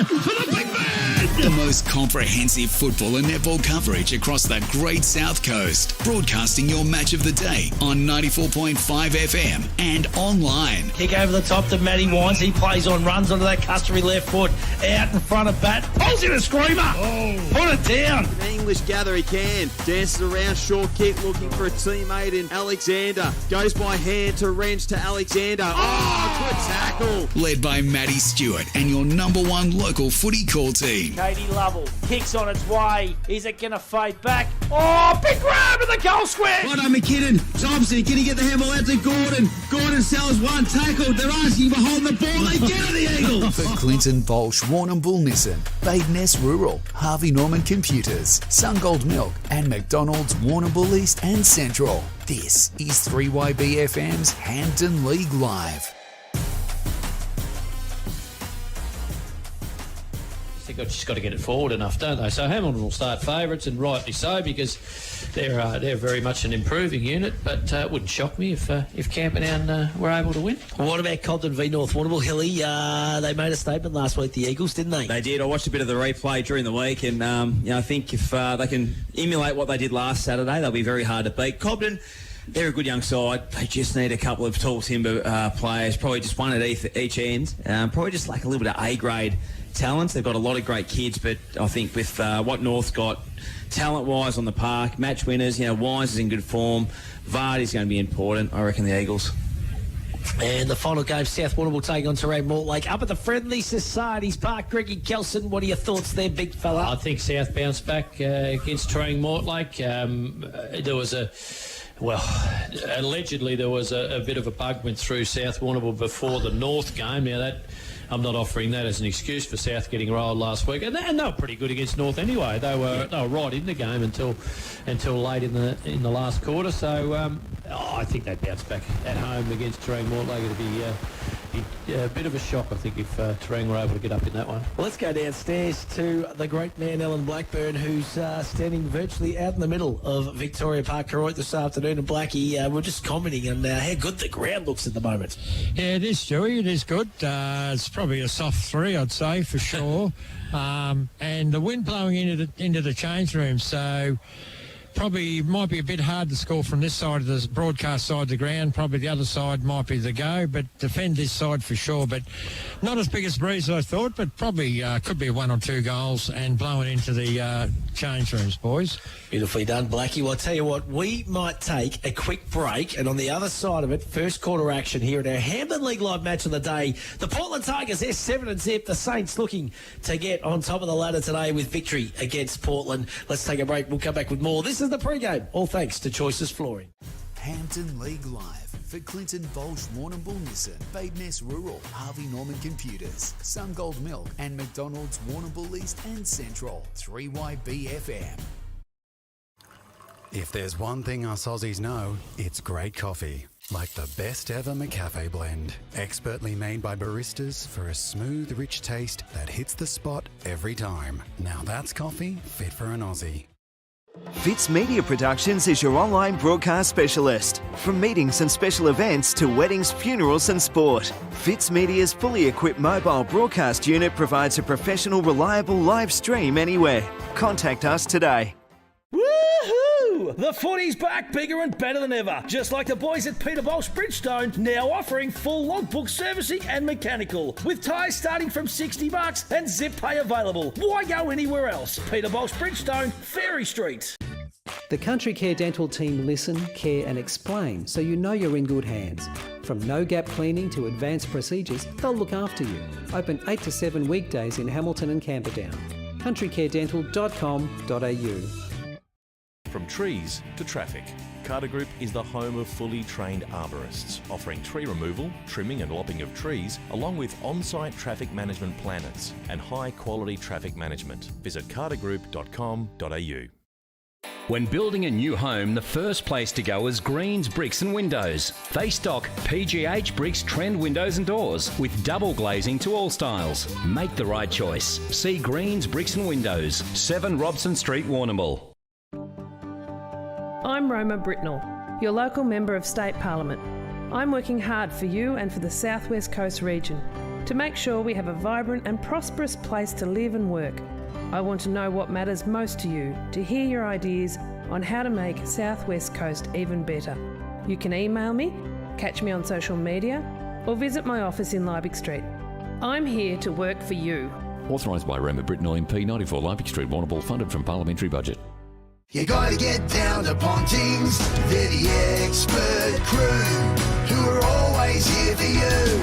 for the big man! The most comprehensive football and netball coverage across the Great South Coast. Broadcasting your match of the day on 94.5 FM and online. Kick over the top to Matty Wines. He plays on, runs onto that customary left foot, out in front of bat. Pulls in a screamer. Oh. Put it down. An English gather he can. Dances around, short kick, looking for a teammate in Alexander. Goes by hand to Wrench to Alexander. Oh, good tackle. Led by Matty Stewart and your number one local footy call team. Katie Lovell kicks on its way. Is it going to fade back? Oh, big grab in the goal square. Righto, McKinnon. Thompson, can he get the handball out to Gordon? Gordon sells one tackle. They're asking for holding the ball. They get it, the Eagles. For Clinton Bolsch, Warrnambool Nissan, Badeness Rural, Harvey Norman Computers, Sungold Milk, and McDonald's Warrnambool East and Central. This is 3YBFM's Hampden League Live. They've just got to get it forward enough, don't they? So Hamilton will start favourites, and rightly so, because they're very much an improving unit. But it wouldn't shock me if Camperdown were able to win. What about Cobden v North Warrnambool? Hilly, they made a statement last week, the Eagles, didn't they? They did. I watched a bit of the replay during the week, and I think if they can emulate what they did last Saturday, they'll be very hard to beat. Cobden, they're a good young side. They just need a couple of tall timber players, probably just one at each end. Probably just like a little bit of A-grade talent. They've got a lot of great kids, but I think with what North's got talent-wise on the park, match winners, Wines is in good form. Vardy's going to be important. I reckon the Eagles. And the final game, South Warrnambool taking on Terang Mortlake up at the Friendly Societies Park. Greggy Kelson, what are your thoughts there, big fella? I think South bounced back against Terang Mortlake. There was allegedly there was a bit of a bug went through South Warrnambool before the North game. Now that I'm not offering that as an excuse for South getting rolled last week, and they were pretty good against North anyway. They were right in the game until late in the last quarter. So I think they bounced back at home against Terang Mortlake. It'll be a bit of a shock, I think, if Terang were able to get up in that one. Well, let's go downstairs to the great man Alan Blackburn, who's standing virtually out in the middle of Victoria Park, Koroit this afternoon. And Blackie, we're just commenting on how good the ground looks at the moment. Yeah, it is, Stewie. It is good. It's probably a soft 3, I'd say, for sure. And the wind blowing into the change room, so probably might be a bit hard to score from this side of the broadcast side of the ground. Probably the other side might be the go, but defend this side for sure. But not as big as breeze as I thought, but probably could be 1 or 2 goals and blowing into the change rooms, boys. Beautifully done, Blackie. Well, I'll tell you what, we might take a quick break, and on the other side of it, first quarter action here at our Hampden League Live match of the day. The Portland Tigers, they're 7-0. The Saints looking to get on top of the ladder today with victory against Portland. Let's take a break. We'll come back with more. This is the pre-game, all thanks to Choices Flooring. Hampden League Live for Clinton Bolsch, Warrnambool Nissan, Badeness Rural, Harvey Norman Computers, Sungold Milk, and McDonald's Warrnambool East and Central. 3YBFM. If there's one thing us Aussies know, it's great coffee. Like the best ever McCafe blend. Expertly made by baristas for a smooth, rich taste that hits the spot every time. Now that's coffee fit for an Aussie. Fitz Media Productions is your online broadcast specialist. From meetings and special events to weddings, funerals and sport. Fitz Media's fully equipped mobile broadcast unit provides a professional, reliable live stream anywhere. Contact us today. Woohoo! The footy's back, bigger and better than ever. Just like the boys at Peter Bosch Bridgestone, now offering full logbook servicing and mechanical. With tyres starting from $60 and zip pay available. Why go anywhere else? Peter Bosch Bridgestone, Ferry Street. The Country Care Dental team listen, care and explain so you know you're in good hands. From no-gap cleaning to advanced procedures, they'll look after you. Open 8 to 7 weekdays in Hamilton and Camperdown. countrycaredental.com.au. From trees to traffic, Carter Group is the home of fully trained arborists, offering tree removal, trimming and lopping of trees, along with on-site traffic management planners and high-quality traffic management. Visit cartergroup.com.au. When building a new home, the first place to go is Greens Bricks and Windows. They stock PGH Bricks trend windows and doors with double glazing to all styles. Make the right choice. See Greens Bricks and Windows, 7 Robson Street, Warrnambool. I'm Roma Britnell, your local Member of State Parliament. I'm working hard for you and for the South West Coast region. to make sure we have a vibrant and prosperous place to live and work. I want to know what matters most to you, to hear your ideas on how to make South West Coast even better. You can email me, catch me on social media, or visit my office in Liebig Street. I'm here to work for you. Authorised by Rama Britnell MP, 94 Liebig Street, Warrnambool, funded from parliamentary budget. You gotta get down to Pontings, they're the expert crew, who are always here for you.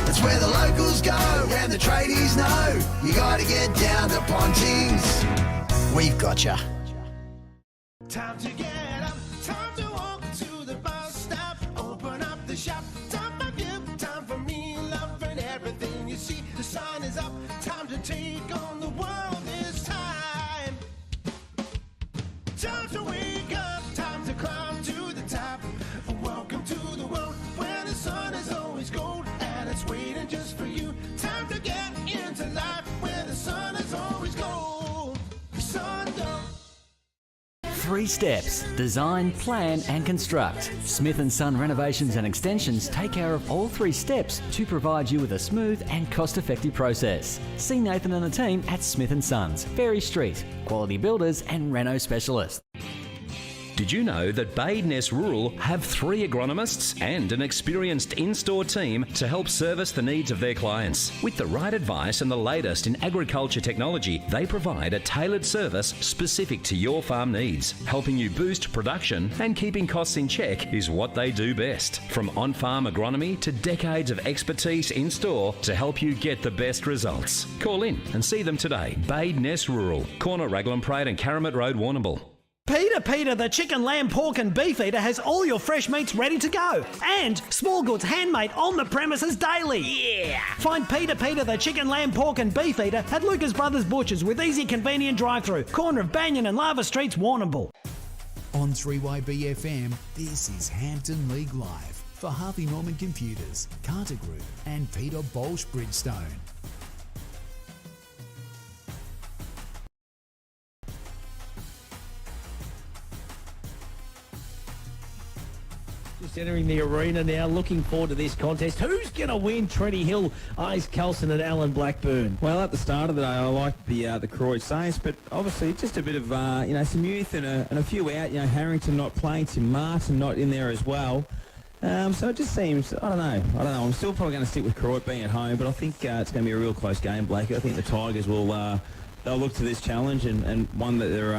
That's where the locals go, and the tradies know. You gotta get down to Pontings, we've got ya. Time to get up, time to walk to the bus stop, open up the shop, time for you, time for me, love and everything you see. The sun is up, time to take on the world this time. Time to wake up, time to climb to the top. Welcome to the world where the sun is always gold and it's waiting just for you. Time to get into life where the sun is always gold. Sun don't. 3 steps: design, plan and construct. Smith & Son Renovations and Extensions take care of all 3 steps to provide you with a smooth and cost-effective process. See Nathan and the team at Smith & Sons, Ferry Street, quality builders and reno specialists. Did you know that Badeness Rural have 3 agronomists and an experienced in-store team to help service the needs of their clients? With the right advice and the latest in agriculture technology, they provide a tailored service specific to your farm needs. Helping you boost production and keeping costs in check is what they do best. From on-farm agronomy to decades of expertise in-store to help you get the best results. Call in and see them today. Badeness Rural, corner Raglan Parade and Caramit Road, Warrnambool. Peter, the chicken, lamb, pork and beef eater has all your fresh meats ready to go. And small goods handmade on the premises daily. Yeah! Find Peter, the chicken, lamb, pork and beef eater at Lucas Brothers Butchers with easy convenient drive-through. Corner of Banyan and Lava Streets, Warrnambool. On 3YB FM, this is Hampden League Live for Harvey Norman Computers, Carter Group and Peter Bolsh Bridgestone. Just entering the arena now, looking forward to this contest. Who's going to win? Treddy Hill, Eyes Kelson and Alan Blackburn. Well, at the start of the day, I liked the Koroit Saints, but obviously just a bit of some youth and a few out. Harrington not playing, Tim Martin not in there as well. So it just seems, I don't know. I'm still probably going to stick with Koroit being at home, but I think it's going to be a real close game, Blake. I think the Tigers will. They'll look to this challenge and one that they're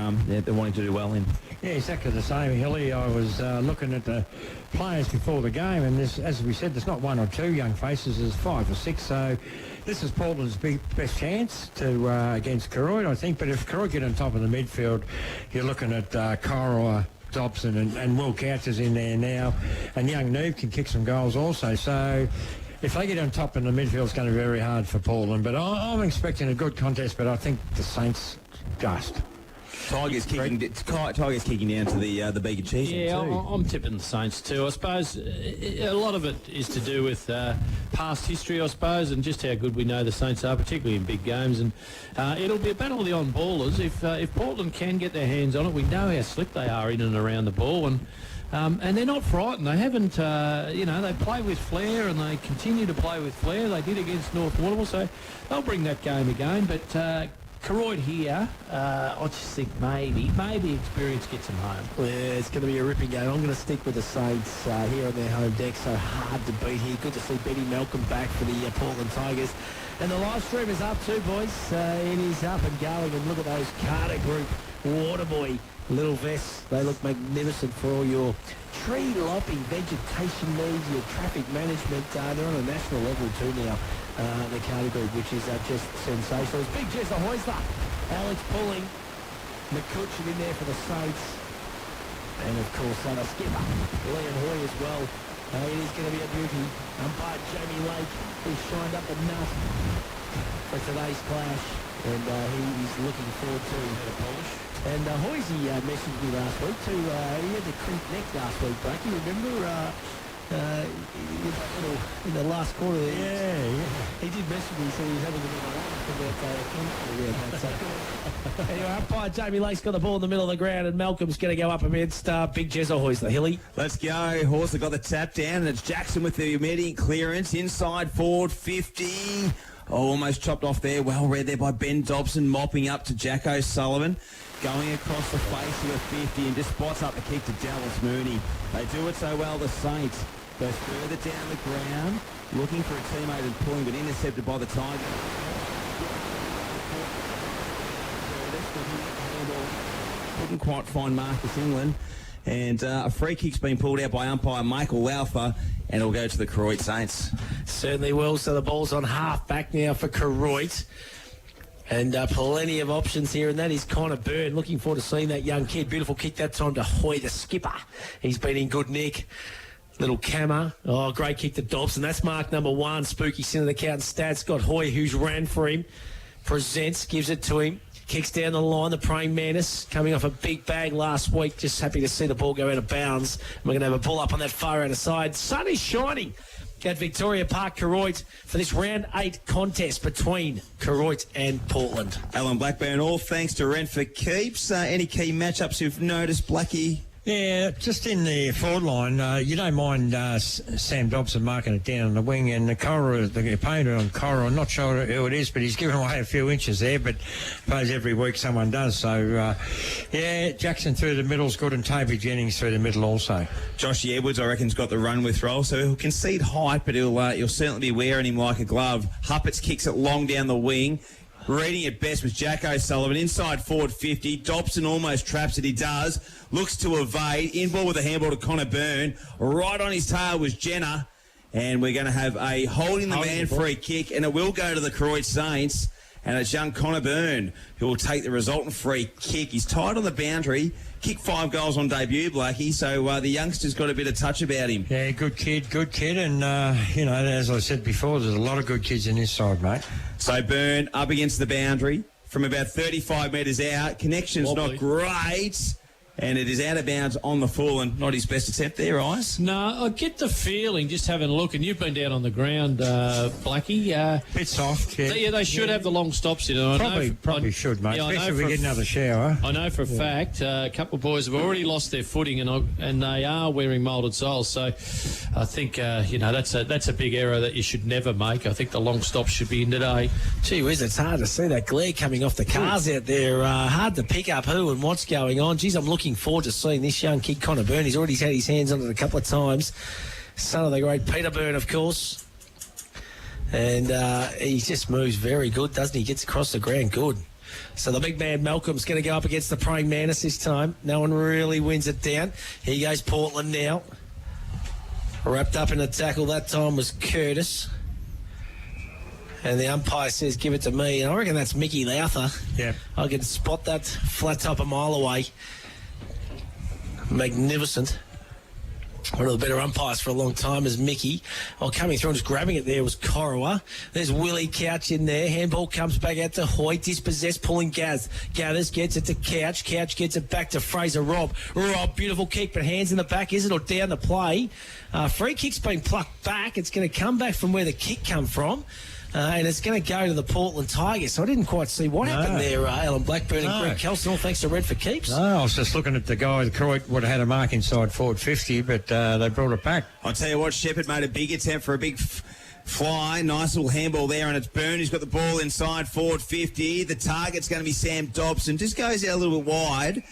wanting to do well in. Yeah, exactly the same, Hilly. I was looking at the players before the game, and there's, as we said, there's not 1 or 2 young faces, there's 5 or 6. So this is Portland's best chance to against Koroit, I think. But if Koroit get on top of the midfield, you're looking at Koroit, Dobson and Will Couch is in there now, and young Noob can kick some goals also. So if they get on top in the midfield, it's going to be very hard for Portland. But I'm expecting a good contest, but I think the Saints just. Tigers kicking down to the Beacon Cheese. Yeah, I'm tipping the Saints too. I suppose a lot of it is to do with past history, I suppose, and just how good we know the Saints are, particularly in big games. And it'll be a battle of the on-ballers. If Portland can get their hands on it, we know how slick they are in and around the ball. And they're not frightened. They haven't, they play with flair and they continue to play with flair. They did against North Warrnambool, so they'll bring that game again. But Koroit here, I just think maybe experience gets them home. Yeah, it's going to be a ripping game. I'm going to stick with the Saints here on their home deck. So hard to beat here. Good to see Benny Malcolm back for the Portland Tigers. And the live stream is up too, boys. It is up and going. And look at those Carter Group Waterboy little vests. They look magnificent for all your tree lopping, vegetation needs, your traffic management. They're on a national level too now, the Carter Group, which is just sensational. It's Big Jess the Hoister, Alex Pulling, McCutcheon in there for the Saints, and of course our skipper, Liam Hoy as well. It is going to be a beauty. Umpire Jamie Lake, who shined up the nut for today's clash, and he's looking forward to the polish. And Hoysey messaged me last week too. He had the crimped neck last week, Blake. You remember in the last quarter? Yeah. He He did message me, he said he was having a bit of a laugh about Anyway, umpire Jamie Lake's got the ball in the middle of the ground, and Malcolm's going to go up against Big Jezza Hoisler. Hilly. Let's go. Horsler got the tap down, and it's Jackson with the immediate clearance. Inside forward 50. Oh, almost chopped off there. Well read there by Ben Dobson, mopping up to Jack O'Sullivan. Going across the face of the 50 and just spots up the kick to Dallas Mooney. They do it so well, the Saints. Goes further down the ground, looking for a teammate and pulling, but intercepted by the Tigers. Couldn't quite find Marcus England. And a free kick's been pulled out by umpire Michael Lauther, and it'll go to the Koroit Saints. Certainly will. So the ball's on half back now for Koroit. And plenty of options here, and that is Connor Byrne. Looking forward to seeing that young kid. Beautiful kick that time to Hoy, the skipper. He's been in good nick. Little cammer. Oh, great kick to Dobson. That's mark number 1. Spooky Centre account stats. Got Hoy, who's ran for him. Presents, gives it to him. Kicks down the line. The praying mantis coming off a big bag last week. Just happy to see the ball go out of bounds. We're going to have a pull up on that far outer side. Sun is shining at Victoria Park, Koroit, for this round 8 contest between Koroit and Portland. Alan Blackburn, all thanks to Rent for Keeps. Any key matchups you've noticed, Blackie? Yeah, just in the forward line, you don't mind Sam Dobson marking it down on the wing, and the opponent on Cora, I'm not sure who it is, but he's given away a few inches there, but I suppose every week someone does. So, Jackson through the middle's good, and Toby Jennings through the middle also. Joshy Edwards, I reckon's got the run with roll, so he'll concede height, but he'll certainly be wearing him like a glove. Huppets kicks it long down the wing. Reading it best was Jack O'Sullivan. Inside forward 50. Dobson almost traps it. He does. Looks to evade. In ball with a handball to Connor Byrne. Right on his tail was Jenner. And we're going to have a holding the man free kick. And it will go to the Koroit Saints. And it's young Connor Byrne who will take the resultant free kick. He's tied on the boundary. Kicked 5 goals on debut, Blackie. So the youngster's got a bit of touch about him. Yeah, good kid. And, as I said before, there's a lot of good kids in this side, mate. So Byrne up against the boundary from about 35 metres out. Connection's not great. And it is out of bounds on the full, and not his best attempt there, Ice. No, I get the feeling, just having a look, and you've been down on the ground, Blackie. Bit soft, yeah. They should have the long stops in it. Probably should, mate, yeah, especially if we get another shower. I know for a fact a couple of boys have already lost their footing, and they are wearing moulded soles. So I think, that's a big error that you should never make. I think the long stops should be in today. Gee whiz, it's hard to see that glare coming off the cars out there. Hard to pick up who and what's going on. Geez, I'm looking forward to seeing this young kid, Connor Byrne. He's already had his hands on it a couple of times. Son of the great Peter Byrne, of course. And he just moves very good, doesn't he? Gets across the ground good. So the big man Malcolm's going to go up against the praying mantis this time. No one really wins it down. Here goes Portland now. Wrapped up in a tackle that time was Curtis. And the umpire says, give it to me. And I reckon that's Mickey Lauther. Yeah. I can spot that flat top a mile away. Magnificent. One of the better umpires for a long time is Mickey. Coming through and just grabbing it there was Koroit. There's Willie Couch in there. Handball comes back out to Hoyt. Dispossessed, pulling Gathers, gets it to Couch. Couch gets it back to Fraser Rob. Rob, beautiful kick, but hands in the back, is it, or down the play? Free kick's been plucked back. It's going to come back from where the kick come from. And it's going to go to the Portland Tigers. So I didn't quite see what happened there, Alan Blackburn and Greg Kelson. All thanks to Red for Keeps. No, I was just looking at the guy. The Koroit would have had a mark inside forward 50, but they brought it back. I'll tell you what, Shepherd made a big attempt for a big fly. Nice little handball there, and it's Byrne who's got the ball inside forward 50. The target's going to be Sam Dobson. Just goes out a little bit wide.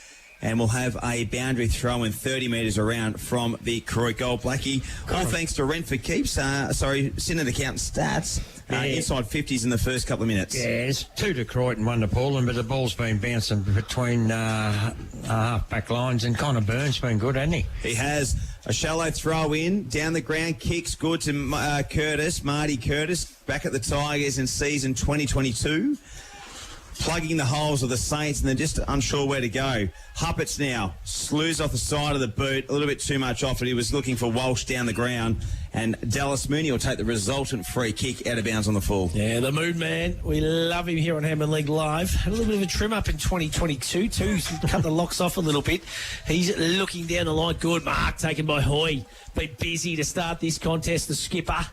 And we'll have a boundary throw in 30 metres around from the Koroit goal. Blackie, all thanks to Rent for Keeps. Synod Accountant Stats. Inside 50s in the first couple of minutes. Yeah, it's 2 to Koroit and 1 to Portland, but the ball's been bouncing between half-back lines, and Connor Byrne's been good, hasn't he? He has a shallow throw in, down the ground, kicks good to Marty Curtis, back at the Tigers in season 2022. Plugging the holes of the Saints, and they're just unsure where to go. Huppets now slews off the side of the boot, a little bit too much off it. He was looking for Walsh down the ground, and Dallas Mooney will take the resultant free kick out of bounds on the full. Yeah, the Moon Man. We love him here on Hampden League Live. Had a little bit of a trim up in 2022 too. Cut the locks off a little bit. He's looking down the line. Good mark taken by Hoy. Been busy to start this contest, the skipper.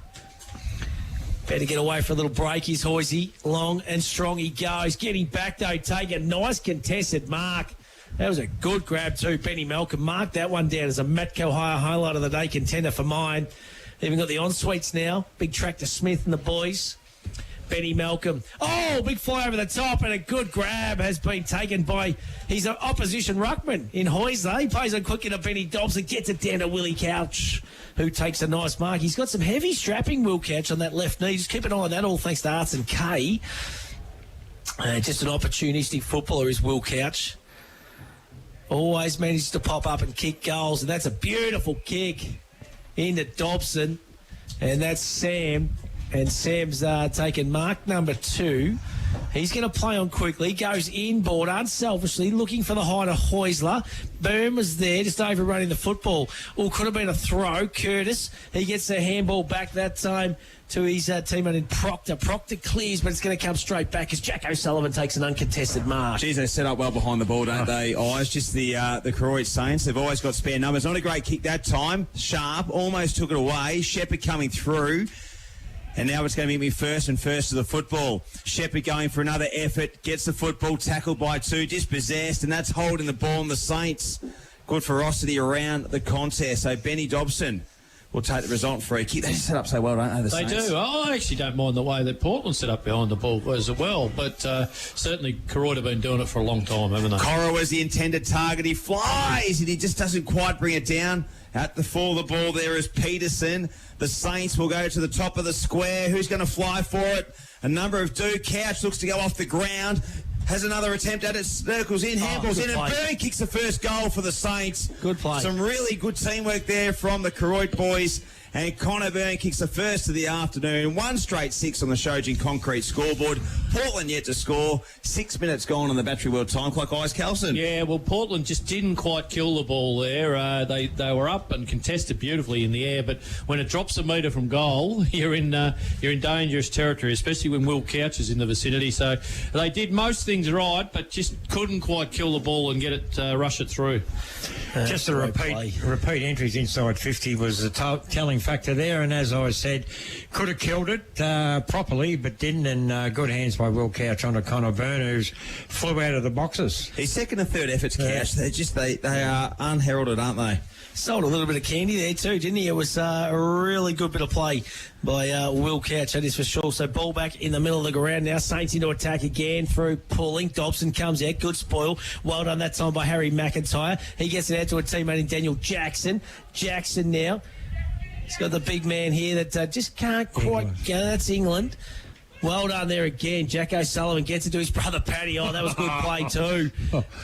Better get away for a little break. Here's Hoysey. Long and strong he goes. Getting back, though, take a nice contested mark. That was a good grab, too. Benny Malcolm marked that one down as a Matco Hire highlight of the day contender for mine. Even got the en-suites now. Big track to Smith and the boys. Benny Malcolm. Oh, big fly over the top, and a good grab has been taken by his opposition ruckman in Hoysey. He plays on quickly to Benny Dobson, gets it down to Willie Couch, who takes a nice mark. He's got some heavy strapping, Will Couch, on that left knee. Just keep an eye on that, all thanks to Arts and K. Just an opportunistic footballer is Will Couch. Always manages to pop up and kick goals, and that's a beautiful kick into Dobson, and that's Sam. And Sam's taken mark number 2. He's going to play on quickly. Goes inboard unselfishly, looking for the height of Heusler. Boom was there, just overrunning the football. Oh, could have been a throw. Curtis, he gets the handball back that time to his teammate in Proctor. Proctor clears, but it's going to come straight back as Jack O'Sullivan takes an uncontested mark. Geez, they set up well behind the ball, don't they? It's just the Koroit Saints. They've always got spare numbers. Not a great kick that time. Sharp, almost took it away. Shepherd coming through. And now it's going to be first to the football. Shepherd going for another effort. Gets the football, tackled by 2, dispossessed, and that's holding the ball on the Saints. Good ferocity around the contest. So Benny Dobson will take the result free kick. They set up so well, don't they, the They Saints? do. I actually don't mind the way that Portland set up behind the ball as well, but certainly Koroit have been doing it for a long time, haven't they? Koroit was the intended target. He flies, and he just doesn't quite bring it down. At the fall of the ball there is Peterson. The Saints will go to the top of the square. Who's going to fly for it? A number of Couch looks to go off the ground. Has another attempt at it. Circles in, handballs in, and Byrne kicks the first goal for the Saints. Good play. Some really good teamwork there from the Koroit boys. And Connor Byrne kicks the first of the afternoon. 1 straight 6 on the Shojin concrete scoreboard. Portland yet to score. 6 minutes gone on the Battery World time clock. Eyes Kelson. Yeah, well, Portland just didn't quite kill the ball there. They were up and contested beautifully in the air, but when it drops a metre from goal, you're in dangerous territory, especially when Will Couch is in the vicinity. So they did most things right, but just couldn't quite kill the ball and get it rush it through. Just the repeat entries inside 50 was a telling factor there, and as I said, could have killed it properly, but didn't, and good hands by Will Couch onto Connor Byrne, who's flew out of the boxes. His second and third efforts, Couch, they are unheralded, aren't they? Sold a little bit of candy there too, didn't he? It was a really good bit of play by Will Couch, that is for sure. So ball back in the middle of the ground now. Saints into attack again through pulling. Dobson comes out. Good spoil. Well done that time by Harry McIntyre. He gets it out to a teammate in Daniel Jackson. Jackson now. He's got the big man here that just can't quite go. That's England. Well done there again. Jack O'Sullivan gets it to his brother Paddy. Oh, that was good play too.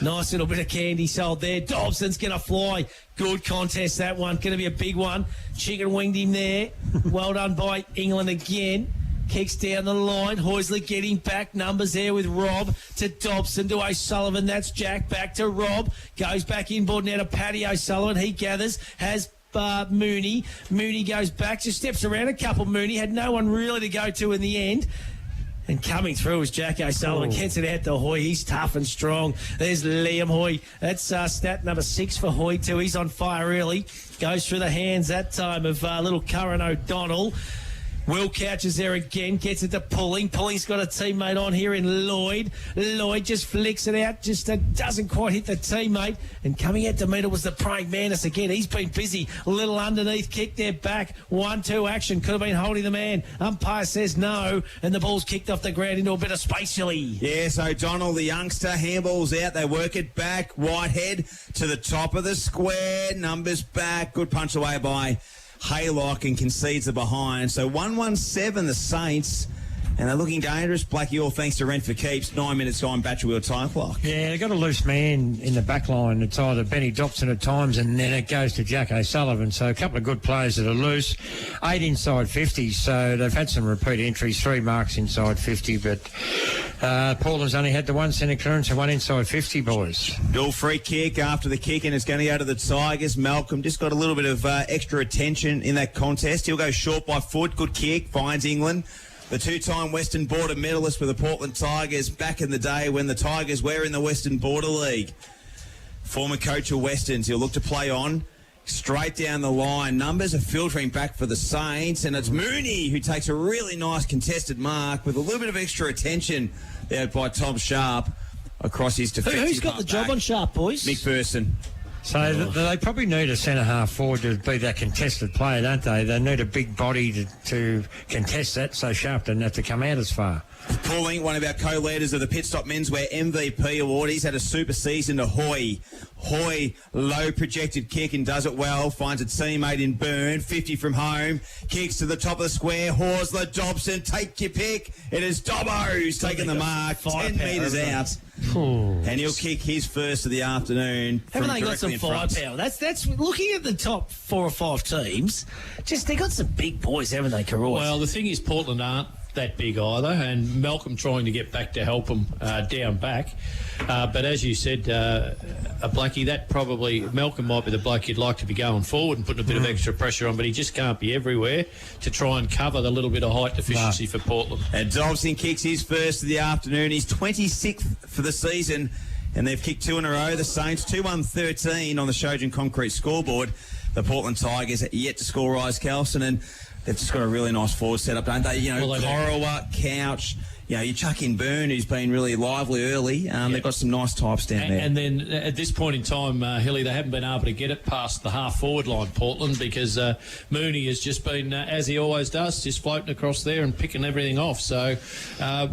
Nice little bit of candy sold there. Dobson's going to fly. Good contest, that one. Going to be a big one. Chicken winged him there. Well done by England again. Kicks down the line. Hoysley getting back. Numbers there with Rob to Dobson to O'Sullivan. That's Jack. Back to Rob. Goes back inboard now to Paddy O'Sullivan. He gathers. Has Mooney. Mooney goes back. Just steps around a couple. Mooney had no one really to go to in the end. And coming through is Jack O'Sullivan. Gets it out to Hoy. He's tough and strong. There's Liam Hoy. That's stat number 6 for Hoy too. He's on fire really. Goes through the hands that time of little Curran O'Donnell. Will Couch is there again, gets it to Pulling. Pulling's got a teammate on here in Lloyd. Lloyd just flicks it out, just doesn't quite hit the teammate. And coming out to meet it was the praying Manus again. He's been busy. A little underneath kick there back. 1-2 action. Could have been holding the man. Umpire says no. And the ball's kicked off the ground into a bit of spacely. Yes, O'Donnell, the youngster, handball's out. They work it back. Whitehead to the top of the square. Numbers back. Good punch away by Haylock and concedes the behind. So 1-1-7 the Saints, and they're looking dangerous. Blackie, all thanks to Rent for Keeps. 9 minutes gone, Battery Wheel time clock. Yeah, they've got a loose man in the back line. It's either Benny Dobson at times, and then it goes to Jack O'Sullivan. So a couple of good players that are loose. 8 inside 50, so they've had some repeat entries, 3 marks inside 50, but Portland's only had the 1 centre clearance and 1 inside 50, boys. Dual free kick after the kick, and it's going to go to the Tigers. Malcolm just got a little bit of extra attention in that contest. He'll go short by foot. Good kick, finds England. The 2-time Western Border medalist with the Portland Tigers back in the day when the Tigers were in the Western Border League. Former coach of Westerns, he'll look to play on. straight down the line. Numbers are filtering back for the Saints, and it's Mooney who takes a really nice contested mark with a little bit of extra attention there by Tom Sharp across his defensive Who's got the job on Sharp, boys? McPherson. So they probably need a centre-half forward to be that contested player, don't they? They need a big body to contest that, so Sharp doesn't have to come out as far. Pulling one of our co-leaders of the Pit Stop Menswear MVP award. He's had a super season to Hoy. Hoy, low projected kick and does it well. Finds a teammate in Byrne. 50 from home. Kicks to the top of the square. Horsler, Dobson, take your pick. It is Dobbo's taking the mark. 10 metres out. And he'll kick his first of the afternoon. Haven't they got some firepower? That's looking at the top 4 or 5 teams. Just they got some big boys, haven't they, Koroit? Well, the thing is, Portland aren't that big either, and Malcolm trying to get back to help them down back. But as you said, Blackie, that probably Malcolm might be the bloke you'd like to be going forward and putting a bit of extra pressure on, but he just can't be everywhere to try and cover the little bit of height deficiency for Portland. And Dobson kicks his first of the afternoon. He's 26th for the season, and they've kicked 2 in a row. The Saints 2-1-13 on the Shojin Concrete scoreboard. The Portland Tigers yet to score, Rise Kelson, and they've just got a really nice forward setup, don't they? You know, Koroit, Couch. You know, you chuck in Byrne, who's been really lively early. They've got some nice types down there. And then at this point in time, Hilly, they haven't been able to get it past the half-forward line, Portland, because Mooney has just been, as he always does, just floating across there and picking everything off. So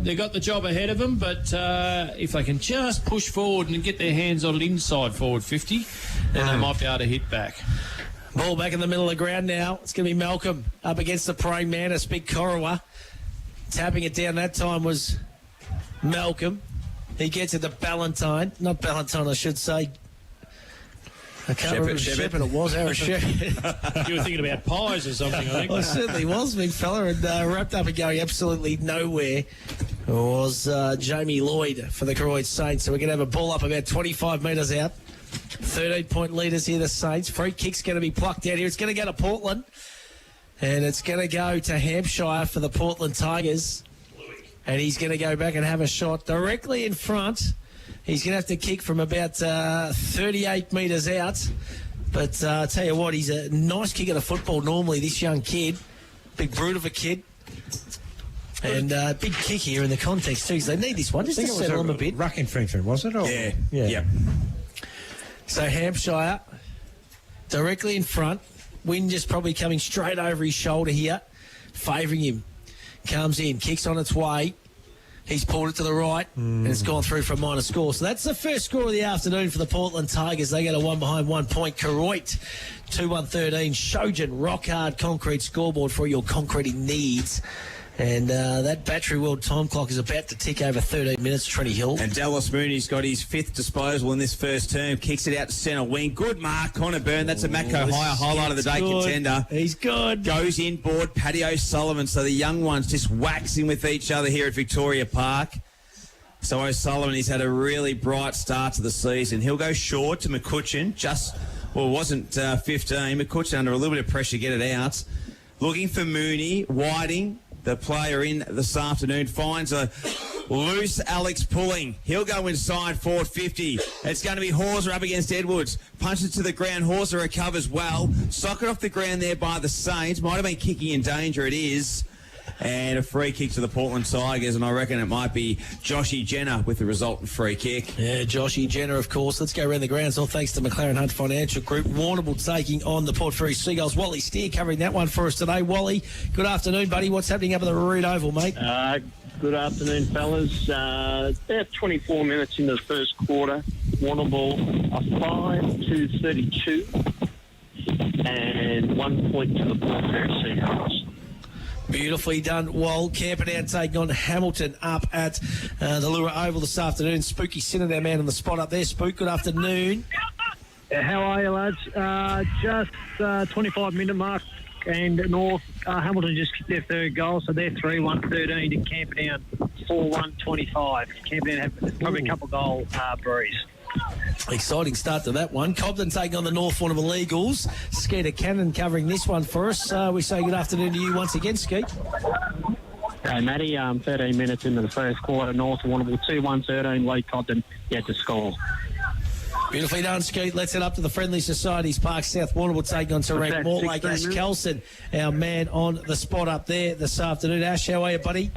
they've got the job ahead of them, but if they can just push forward and get their hands on it inside forward 50, then they might be able to hit back. Ball back in the middle of the ground now. It's going to be Malcolm up against the praying mantis, big Koroit. Tapping it down that time was Malcolm. He gets it to Ballantyne. Not Ballantyne, I should say. I can't remember which Shepherd it was. Aaron Shepherd. You were thinking about pies or something, I think. Well, it certainly was, big fella. And wrapped up and going absolutely nowhere was Jamie Lloyd for the Koroit Saints. So we're going to have a ball up about 25 metres out. 13-point leaders here, the Saints. Free kick's going to be plucked out here. It's going to go to Portland. And it's going to go to Hampshire for the Portland Tigers. And he's going to go back and have a shot directly in front. He's going to have to kick from about 38 metres out. But I tell you what, he's a nice kick at a football normally, this young kid. Big brute of a kid. And big kick here in the context too, because they need this one just to settle them a bit. Ruck infringement, was it? Or? Yeah. So Hampshire directly in front. Wind just probably coming straight over his shoulder here, favouring him. Comes in, kicks on its way. He's pulled it to the right, and it's gone through for a minor score. So that's the first score of the afternoon for the Portland Tigers. They get a 1-behind-1 point. Koroit, 2-1-13. Shojin, rock hard concrete scoreboard for your concreting needs. And that Battery World time clock is about to tick over 13 minutes, Trinity Hill. And Dallas Mooney's got his 5th disposal in this first term. Kicks it out to centre wing. Good mark, Connor Byrne. That's a Matco Hire highlight of the day contender. He's good. Goes inboard, Paddy O'Sullivan. So the young ones just waxing with each other here at Victoria Park. So O'Sullivan, he's had a really bright start to the season. He'll go short to McCutcheon. It wasn't 15. McCutcheon under a little bit of pressure, get it out. Looking for Mooney. Whiting, the player in this afternoon, finds a loose Alex Pulling. He'll go inside forward 50. It's going to be Horser up against Edwards. Punches to the ground. Horser recovers well. Socket off the ground there by the Saints. Might have been kicking in danger. It is. And a free kick to the Portland Tigers, and I reckon it might be Joshy Jenner with the resultant free kick. Yeah, Joshy Jenner, of course. Let's go around the grounds. All thanks to McLaren Hunt Financial Group. Warrnambool taking on the Port Fairy Seagulls. Wally Steer covering that one for us today. Wally, good afternoon, buddy. What's happening up at the Reed Oval, mate? Good afternoon, fellas. About 24 minutes into the first quarter. Warrnambool a 5-32 and 1 point to the Port Fairy Seagulls. Beautifully done, Wal. Camperdown taking on Hamilton up at the Lura Oval this afternoon. Spooky Sinner, our man on the spot up there. Spook, good afternoon. How are you, lads? Just 25-minute mark, and North Hamilton just kicked their third goal, so they're 3-1-13 to Camperdown 4-1-25. Camperdown have probably a couple goal breeze. Exciting start to that one. Cobden taking on the North Warrnambool Eagles. Skeeter Cannon covering this one for us. We say good afternoon to you once again, Skeet. Hey, Matty, 13 minutes into the first quarter, North Warrnambool 2-1-13, lead Cobden yet to score. Beautifully done, Skeet. Let's head up to the Friendly Societies Park. South Warrnambool taking on to rank Mortlake. Ash Kelson, our man on the spot up there this afternoon. Ash, how are you, buddy?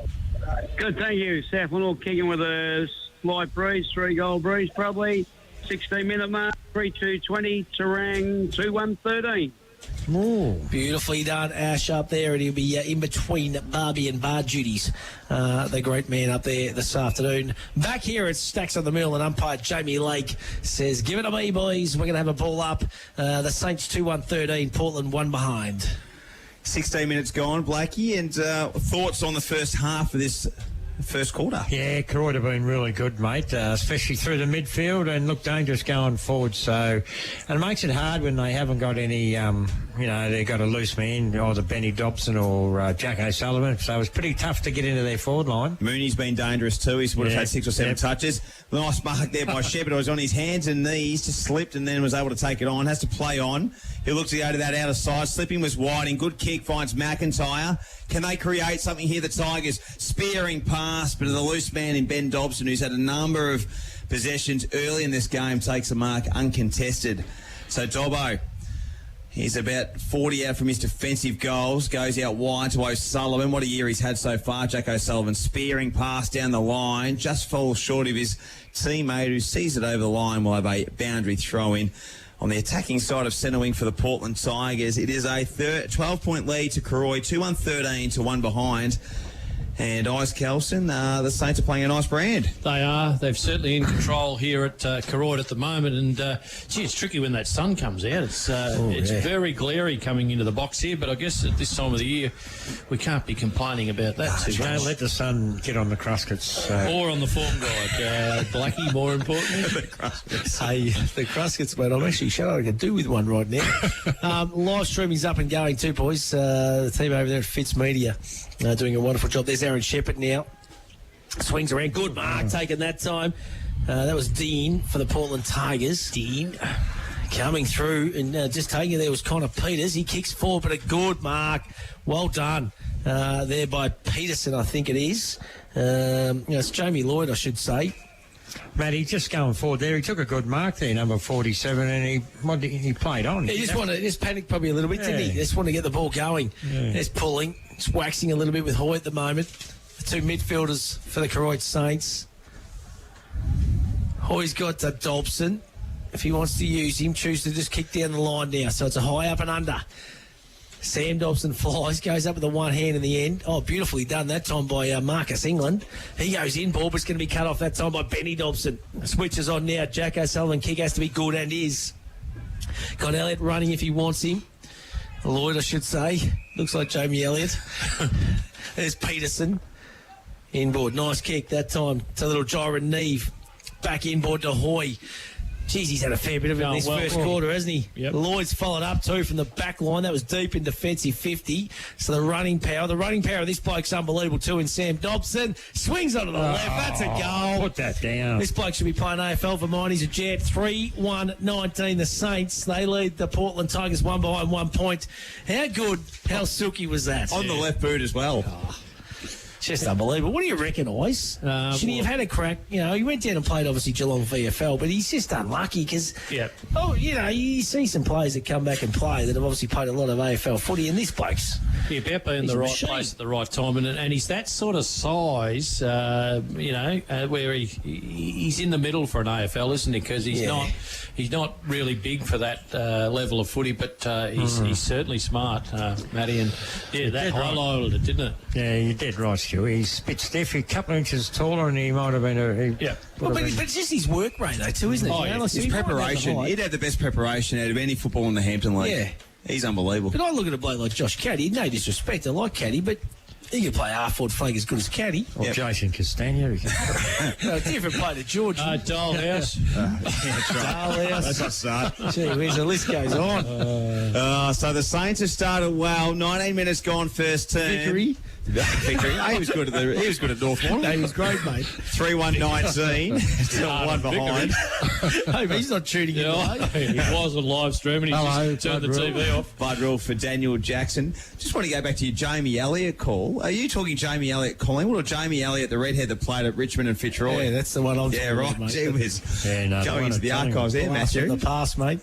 Good, thank you. South Warrnambool kicking with a slight breeze, 3-goal breeze probably. 16-minute mark, 3-2-20, Terang 2-1-13. Beautifully done, Ash, up there, and he'll be in between Barbie and Bar duties. The great man up there this afternoon. Back here at Stacks on the Mill, and umpire Jamie Lake says, give it to me, boys. We're going to have a ball up. The Saints 2-1-13, Portland 1 behind. 16 minutes gone, Blakey, and thoughts on the first half of this first quarter? Yeah, Koroit have been really good, mate, especially through the midfield and look dangerous going forward. So, and it makes it hard when they haven't got any, they've got a loose man, either Benny Dobson or Jack O'Sullivan. So it's pretty tough to get into their forward line. Mooney's been dangerous too. He would have had 6 or 7 touches. Nice mark there by Shepherd. He was on his hands and knees, just slipped and then was able to take it on. Has to play on. He looks to go to that outer side. Slipping was Whiting. Good kick, finds McIntyre. Can they create something here? The Tigers spearing past, but the loose man in Ben Dobson, who's had a number of possessions early in this game, takes a mark uncontested. So Dobbo, he's about 40 out from his defensive goals, goes out wide to O'Sullivan. What a year he's had so far, Jack O'Sullivan. Spearing pass down the line, just falls short of his teammate who sees it over the line. Will have a boundary throw in. On the attacking side of centre wing for the Portland Tigers, it is a 12-point lead to Koroit, 2-1-13 to 1 behind. And Ice Kelson, the Saints are playing a nice brand. They are. They're certainly in control here at Koroit at the moment. And, it's tricky when that sun comes out. It's very glary coming into the box here. But I guess at this time of the year, we can't be complaining about that too much. Don't let the sun get on the Cruskets. Or on the form guide. Blackie, more importantly. The Cruskets, mate. I'm actually sure I could do with one right now. Live streaming's up and going too, boys. The team over there at Fitz Media doing a wonderful job. There's Aaron Shepherd now. Swings around. Good mark taken that time. That was Dean for the Portland Tigers. Dean coming through and just taking it there was Connor Peters. He kicks forward, but a good mark. Well done there by Peterson, I think it is. It's Jamie Lloyd, I should say. Matty, just going forward there, he took a good mark there, number 47, and he played on. He just panicked probably a little bit, didn't he? Just want to get the ball going. Yeah. Just pulling, just waxing a little bit with Hoy at the moment. The two midfielders for the Koroit Saints. Hoy's got Dobson. If he wants to use him, choose to just kick down the line now. So it's a high up and under. Sam Dobson flies, goes up with the one hand in the end. Oh, beautifully done that time by Marcus England. He goes in, ball, but it's going to be cut off that time by Benny Dobson. Switches on now. Jack O'Sullivan kick has to be good and is. Got Elliott running if he wants him. Lloyd, I should say. Looks like Jamie Elliott. There's Peterson. Inboard. Nice kick that time to little Gyron Neve. Back inboard to Hoy. Jeez, he's had a fair bit of it in this first quarter, hasn't he? Yep. Lloyd's followed up too from the back line. That was deep in defensive 50. So the running power of this bloke's unbelievable too in Sam Dobson. Swings onto the left. That's a goal. Put that down. This bloke should be playing AFL for mine. He's a jet. 3-1-19. The Saints, they lead the Portland Tigers 1 behind 1 point. How silky was that? On the left boot as well. Just unbelievable. What do you reckon, Ice? Should he have had a crack? He went down and played, obviously, Geelong VFL, but he's just unlucky because, you see some players that come back and play that have obviously played a lot of AFL footy, and this bloke's... Yeah, about being in the right place at the right time, and he's that sort of size, where he's in the middle for an AFL, isn't he? Because he's not really big for that level of footy, but he's certainly smart, Matty, and that highlighted it, didn't it? Yeah, you did right, Stu. He's a bit stiff. He's a couple of inches taller, and he might have been but it's just his work rate, though, too, isn't it? Oh, yeah. His preparation. He'd had the best preparation out of any football in the Hampden League. Yeah. He's unbelievable. But I look at a bloke like Josh Caddy, no disrespect, I like Caddy, but he can play half-forward flank as good as Caddy. Or Jason Castagna. Different play to George. Dollhouse. Dollhouse. That's a start. Gee whiz, the list goes on. So the Saints have started well. 19 minutes gone first term. Vickery. Victory. He was good at North Warren. No, he was great, mate. 3-1-19. Still one behind. Hey, but he's not tuning in. He was on live stream and he just turned the TV off. Blood rule for Daniel Jackson. Just want to go back to your Jamie Elliott call. Are you talking Jamie Elliott Collingwood or Jamie Elliott, the redhead that played at Richmond and Fitzroy? Yeah, that's the one I'm talking right. about, mate. Gee whiz. Yeah, no, going into the archives there, Matthew. The past, mate.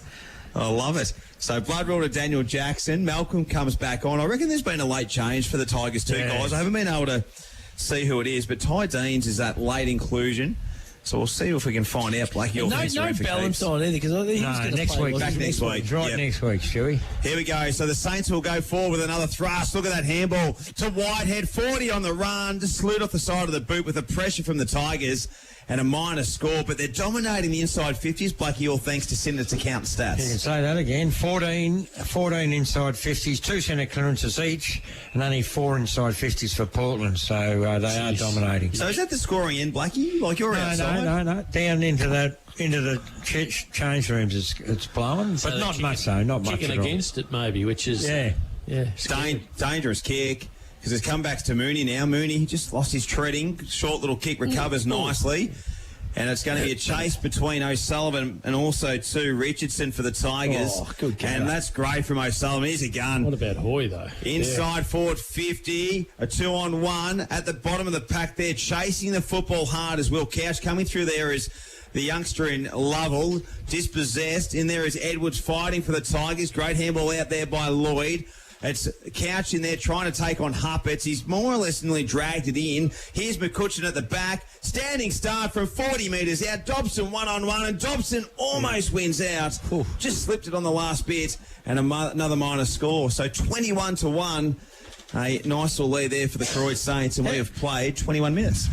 I love it. So blood rule to Daniel Jackson. Malcolm comes back on. I reckon there's been a late change for the Tigers too, guys. I haven't been able to see who it is, but Ty Deans is that late inclusion. So we'll see if we can find out. Blake, your No balance on either, because he was going to next play. week. Back next week. Right next week, Stewie. Here we go. So the Saints will go forward with another thrust. Look at that handball to Whitehead. 40 on the run. Just slewed off the side of the boot with the pressure from the Tigers and a minor score. But they're dominating the inside 50s, Blakey, all thanks to Syndicate's account stats. You can say that again. 14 inside 50s, 2 centre clearances each, and only 4 inside 50s for Portland. So they are dominating. So is that the scoring end, Blakey? Like you're outside? No. Down into the change rooms, it's blowing, but not much though. Not much Kicking at all. against it, maybe, which is Dangerous kick. Because there's comebacks to Mooney now. Mooney just lost his treading. Short little kick, recovers nicely. And it's going to be a chase between O'Sullivan and also Richardson for the Tigers. Oh, good cover. And that's great from O'Sullivan. He's a gun. What about Hoy, though? Inside forward 50, a 2-on-1 at the bottom of the pack there, chasing the football hard as Will Couch. Coming through there is the youngster in Lovell, dispossessed. In there is Edwards fighting for the Tigers. Great handball out there by Lloyd. It's Couch in there trying to take on Huppets. He's more or less nearly dragged it in. Here's McCutcheon at the back. Standing start from 40 metres out. Dobson one-on-one, and Dobson almost wins out. Just slipped it on the last bit, and another minor score. So 21-1. A nice little lead there for the Koroit Saints, and we have played 21 minutes.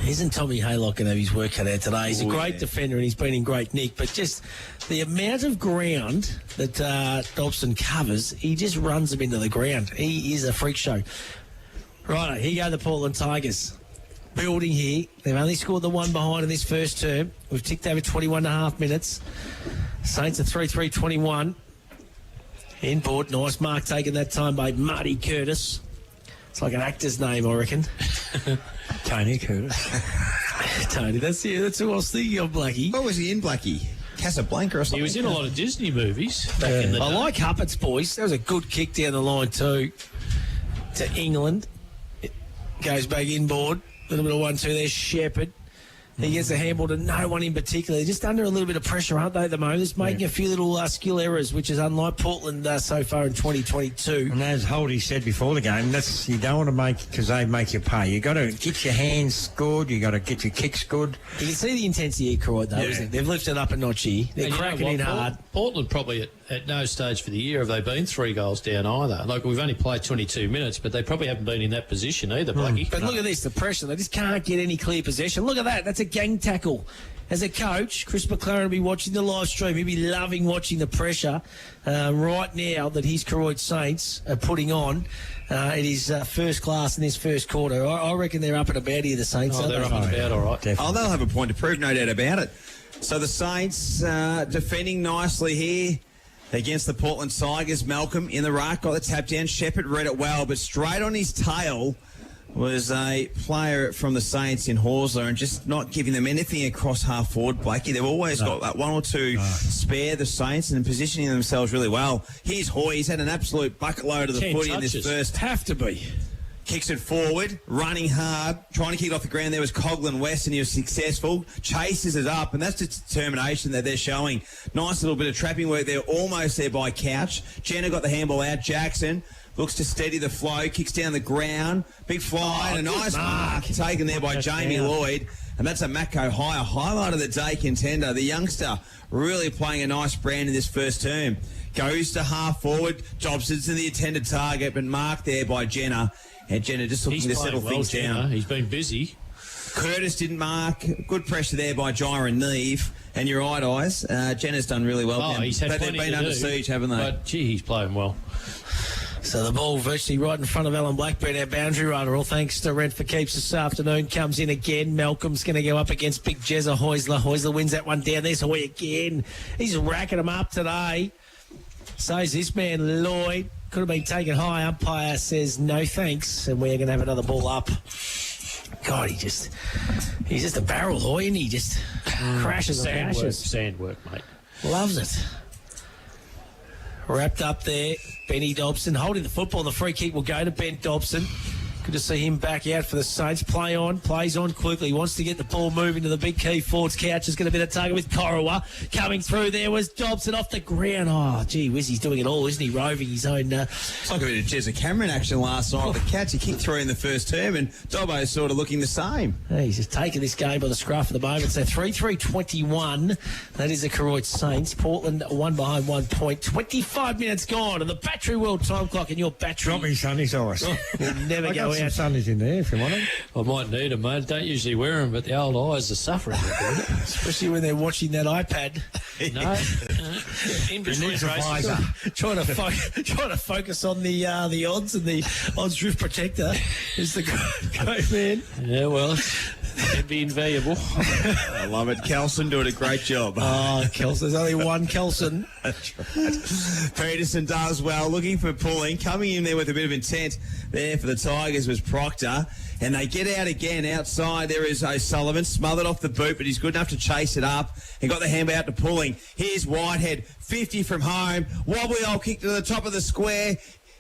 Isn't Tommy Haylock going to have his work cut out today? He's a great defender and he's been in great nick, but just the amount of ground that Dobson covers, he just runs them into the ground. He is a freak show. Right, here go the Portland Tigers. Building here. They've only scored the one behind in this first term. We've ticked over 21.5 minutes. Saints are 3-3-21. Inboard, nice mark taken that time by Marty Curtis. It's like an actor's name, I reckon. Tony Curtis. Tony, that's who I was thinking of, Blackie. What was he in, Blackie? Casablanca or something? He was in a lot of Disney movies back in the day. I like Huppets, boys. That was a good kick down the line too to England. It goes back inboard. A little bit of 1-2 there. Shepherd. He gets the handball to no one in particular. They're just under a little bit of pressure, aren't they, at the moment? Just making a few little skill errors, which is unlike Portland so far in 2022. And as Holdy said before the game, you don't want to make because they make you pay. You got to get your hands good. You got to get your kicks good. You can see the intensity at Koroit, though, isn't it? They've lifted up a notch here. They're cracking in hard. Portland probably at no stage for the year have they been 3 goals down either. Like, we've only played 22 minutes, but they probably haven't been in that position either, Blackie. But look at this, the pressure. They just can't get any clear possession. Look at that. That's a gang tackle. As a coach, Chris McLaren will be watching the live stream. He'll be loving watching the pressure right now that his Koroit Saints are putting on. It is first class in this first quarter. I reckon they're up and about here, the Saints. They're up and about, all right. Definitely. They'll have a point to prove, no doubt about it. So the Saints defending nicely here against the Portland Tigers. Malcolm in the ruck, got the tap down. Shepherd read it well, but straight on his tail was a player from the Saints in Horsler, and just not giving them anything across half forward, Blakey. They've always got that 1 or 2 spare, the Saints, and positioning themselves really well. Here's Hoy. He's had an absolute bucket load of the footy in this first. Have to be. Kicks it forward, running hard, trying to kick it off the ground. There was Coughlin West, and he was successful. Chases it up, and that's the determination that they're showing. Nice little bit of trapping work there, almost there by Couch. Jenner got the handball out. Jackson looks to steady the flow, kicks down the ground. Big fly, and a nice mark taken there by Jamie Lloyd. And that's a Matco Hire highlight of the day contender. The youngster really playing a nice brand in this first term. Goes to half forward. Dobson's in the intended target, but marked there by Jenner. And Jenner just looking to settle things down. He's been busy. Curtis didn't mark. Good pressure there by Jyron Neve. And you're right, Eyes. Jenner's done really well. He's had plenty they've been under siege, haven't they? But, gee, he's playing well. So the ball virtually right in front of Alan Blackburn, our boundary runner. All thanks to Rent for Keeps this afternoon. Comes in again. Malcolm's going to go up against Big Jezza Heusler. Heusler wins that one down. There's Hoy again. He's racking them up today. So is this man, Lloyd. Could have been taken high. Umpire says no thanks, and we're going to have another ball up. God, he's just a barrel boy, isn't he? Just crashes and crashes. Sandwork, mate. Loves it. Wrapped up there, Benny Dobson holding the football. The free kick will go to Ben Dobson. Good to see him back out for the Saints. Plays on quickly. Wants to get the ball moving to the big key forwards. Couch is going to be the target with Koroit. Coming through there was Dobson off the ground. Oh, gee whiz, he's doing it all, isn't he? Roving his own... It's like a bit of Jezza Cameron action last night. The catch, he kicked through in the first term, and Dobbo's sort of looking the same. Yeah, he's just taking this game by the scruff at the moment. So 3-3-21. That is the Koroit Saints. Portland 1 behind 1 point. 25 minutes gone. And the Battery World time clock and your battery... Drop me sunnies, Iris. will never go out. Sunnies in there if you want them. I might need them, mate. Don't usually wear them, but the old eyes are suffering. Especially when they're watching that iPad. No. In between races, trying to focus on the odds and the odds drift protector is the great man. Yeah, well, it'd be invaluable. I love it. Kelson doing a great job. Oh, Kelson. There's only one Kelson. That's right. Peterson does well, looking for pulling. Coming in there with a bit of intent there for the Tigers was Proctor. And they get out again outside. There is O'Sullivan, smothered off the boot, but he's good enough to chase it up. He got the hand out to pulling. Here's Whitehead, 50 from home. Wobbly old kick to the top of the square.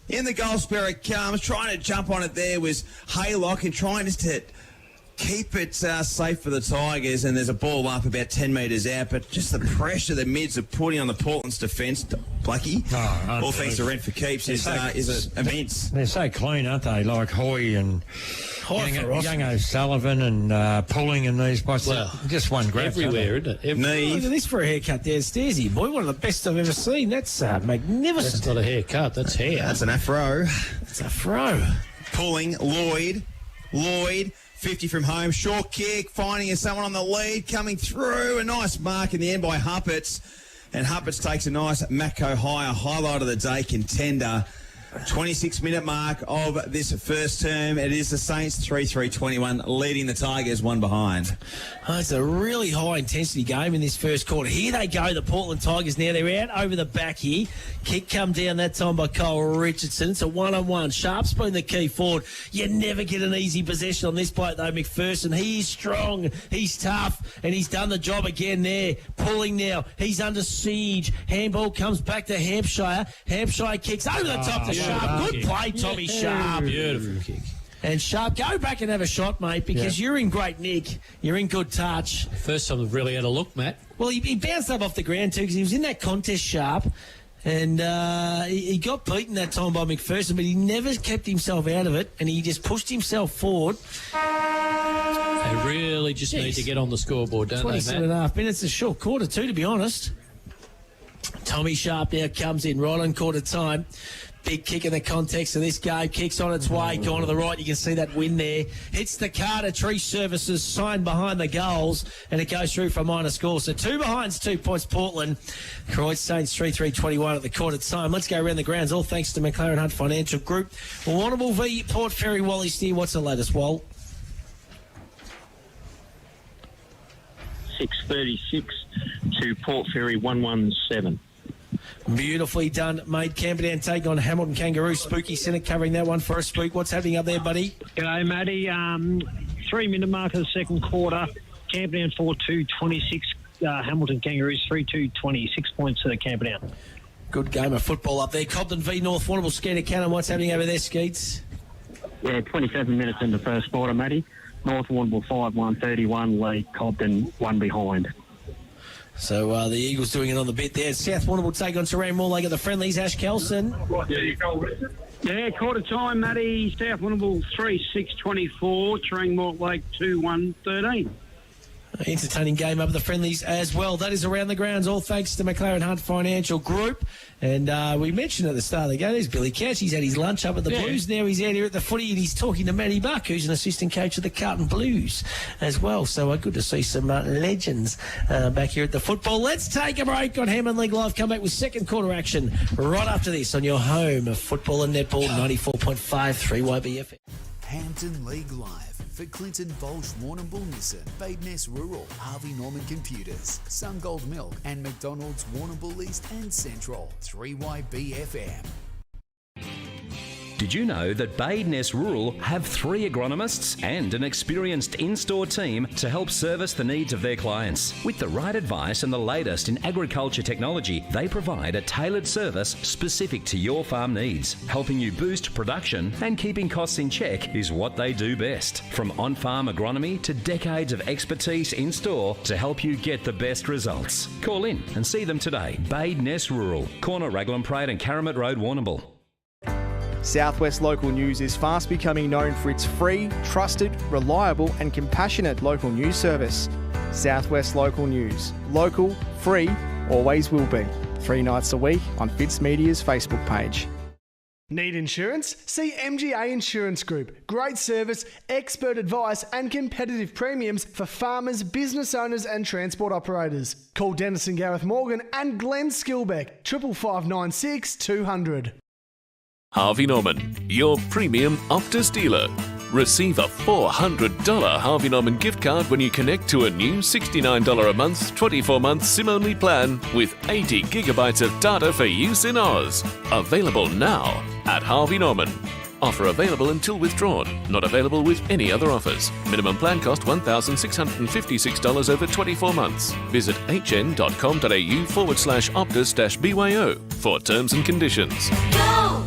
In the goal spirit comes. Trying to jump on it there was Haylock and trying just to keep it safe for the Tigers, and there's a ball up about 10 metres out, but just the pressure the mids are putting on the Portland's defence, Blackie, all thanks to Rent for Keeps, is immense. They're so clean, aren't they? Like Hoy and young O'Sullivan and Pulling and these boys. Well, just one grab. Everywhere, isn't it? Look at this for a haircut downstairs here, boy. One of the best I've ever seen. That's magnificent. That's not a haircut, that's hair. That's an afro. It's a fro. Pulling, Lloyd, 50 from home, short kick, finding someone on the lead, coming through, a nice mark in the end by Huppets, and Huppets takes a nice Macco higher, highlight of the day contender. 26-minute mark of this first term. It is the Saints 3-3-21 leading the Tigers 1 behind. Oh, it's a really high-intensity game in this first quarter. Here they go, the Portland Tigers now. They're out over the back here. Kick come down that time by Cole Richardson. It's a one-on-one. Sharp's been the key forward. You never get an easy possession on this bloke, though, McPherson. He is strong. He's tough, and he's done the job again there. Pulling now. He's under siege. Handball comes back to Hampshire. Hampshire kicks over the top to Sharp. Good play, Tommy Sharp. Beautiful kick. And Sharp, go back and have a shot, mate, because you're in great nick. You're in good touch. First time I've really had a look, Matt. Well, he bounced up off the ground, too, because he was in that contest, Sharp. And he got beaten that time by McPherson, but he never kept himself out of it, and he just pushed himself forward. They really just need to get on the scoreboard, don't they, Matt? 27.5 minutes, a short quarter, too, to be honest. Tommy Sharp now comes in right on quarter time. Big kick in the context of this game. Kicks on its way. Gone to the right. You can see that win there. Hits the Carter Tree Services sign behind the goals. And it goes through for a minor score. So 2 behinds, 2 points Portland. Koroit Saints 3-3-21 at the quarter time. Let's go around the grounds. All thanks to McLaren Hunt Financial Group. Warrnambool v Port Fairy. Wally Steer. What's the latest, Wal? 6:36 to Port Fairy 117. Beautifully done, mate. Camperdown take on Hamilton Kangaroos. Spooky Senate covering that one for us, Spook. What's happening up there, buddy? G'day, Matty. 3-minute mark of the second quarter. Camperdown 4-2-26. Hamilton Kangaroos 3-2-26 points to the Camperdown. Good game of football up there. Cobden v North Warrnambool. Skeeter Cannon, what's happening over there, Skeets? Yeah, 27 minutes in the first quarter, Matty. North Warrnambool 5-1-31, lead Cobden 1 behind. So the Eagles doing it on the bit there. South Warrnambool take on Terang Morlake at the friendlies. Ash Kelson. Yeah, quarter time, Matty. South Warrnambool 3-6-24. Terang Morlake 2-1-13. Entertaining game up at the friendlies as well. That is around the grounds, all thanks to McLaren Hunt Financial Group. And we mentioned at the start of the game, there's Billy Couch. He's had his lunch up at the Blues. Now he's out here at the footy and he's talking to Matty Buck, who's an assistant coach of the Carlton Blues as well. So good to see some legends back here at the football. Let's take a break on Hampden League Live. Come back with second quarter action right after this on your home of football and netball, 94.5 3YBF. Hampden League Live for Clinton Bolsch, Warrnambool Nissan, Badeness Rural, Harvey Norman Computers, Sungold Milk, and McDonald's Warrnambool East and Central, 3YBFM. Did you know that Badeness Rural have 3 agronomists and an experienced in-store team to help service the needs of their clients? With the right advice and the latest in agriculture technology, they provide a tailored service specific to your farm needs. Helping you boost production and keeping costs in check is what they do best. From on-farm agronomy to decades of expertise in-store to help you get the best results. Call in and see them today. Badeness Rural, corner Raglan Parade and Caramit Road, Warrnambool. Southwest Local News is fast becoming known for its free, trusted, reliable and compassionate local news service. Southwest Local News. Local, free, always will be. 3 nights a week on Fitz Media's Facebook page. Need insurance? See MGA Insurance Group. Great service, expert advice and competitive premiums for farmers, business owners and transport operators. Call Dennis and Gareth Morgan and Glenn Skilbeck, 55596 200. Harvey Norman, your premium Optus dealer. Receive a $400 Harvey Norman gift card when you connect to a new $69 a month, 24-month SIM-only plan with 80 gigabytes of data for use in Oz. Available now at Harvey Norman. Offer available until withdrawn. Not available with any other offers. Minimum plan cost $1,656 over 24 months. Visit hn.com.au/Optus-BYO for terms and conditions. Go!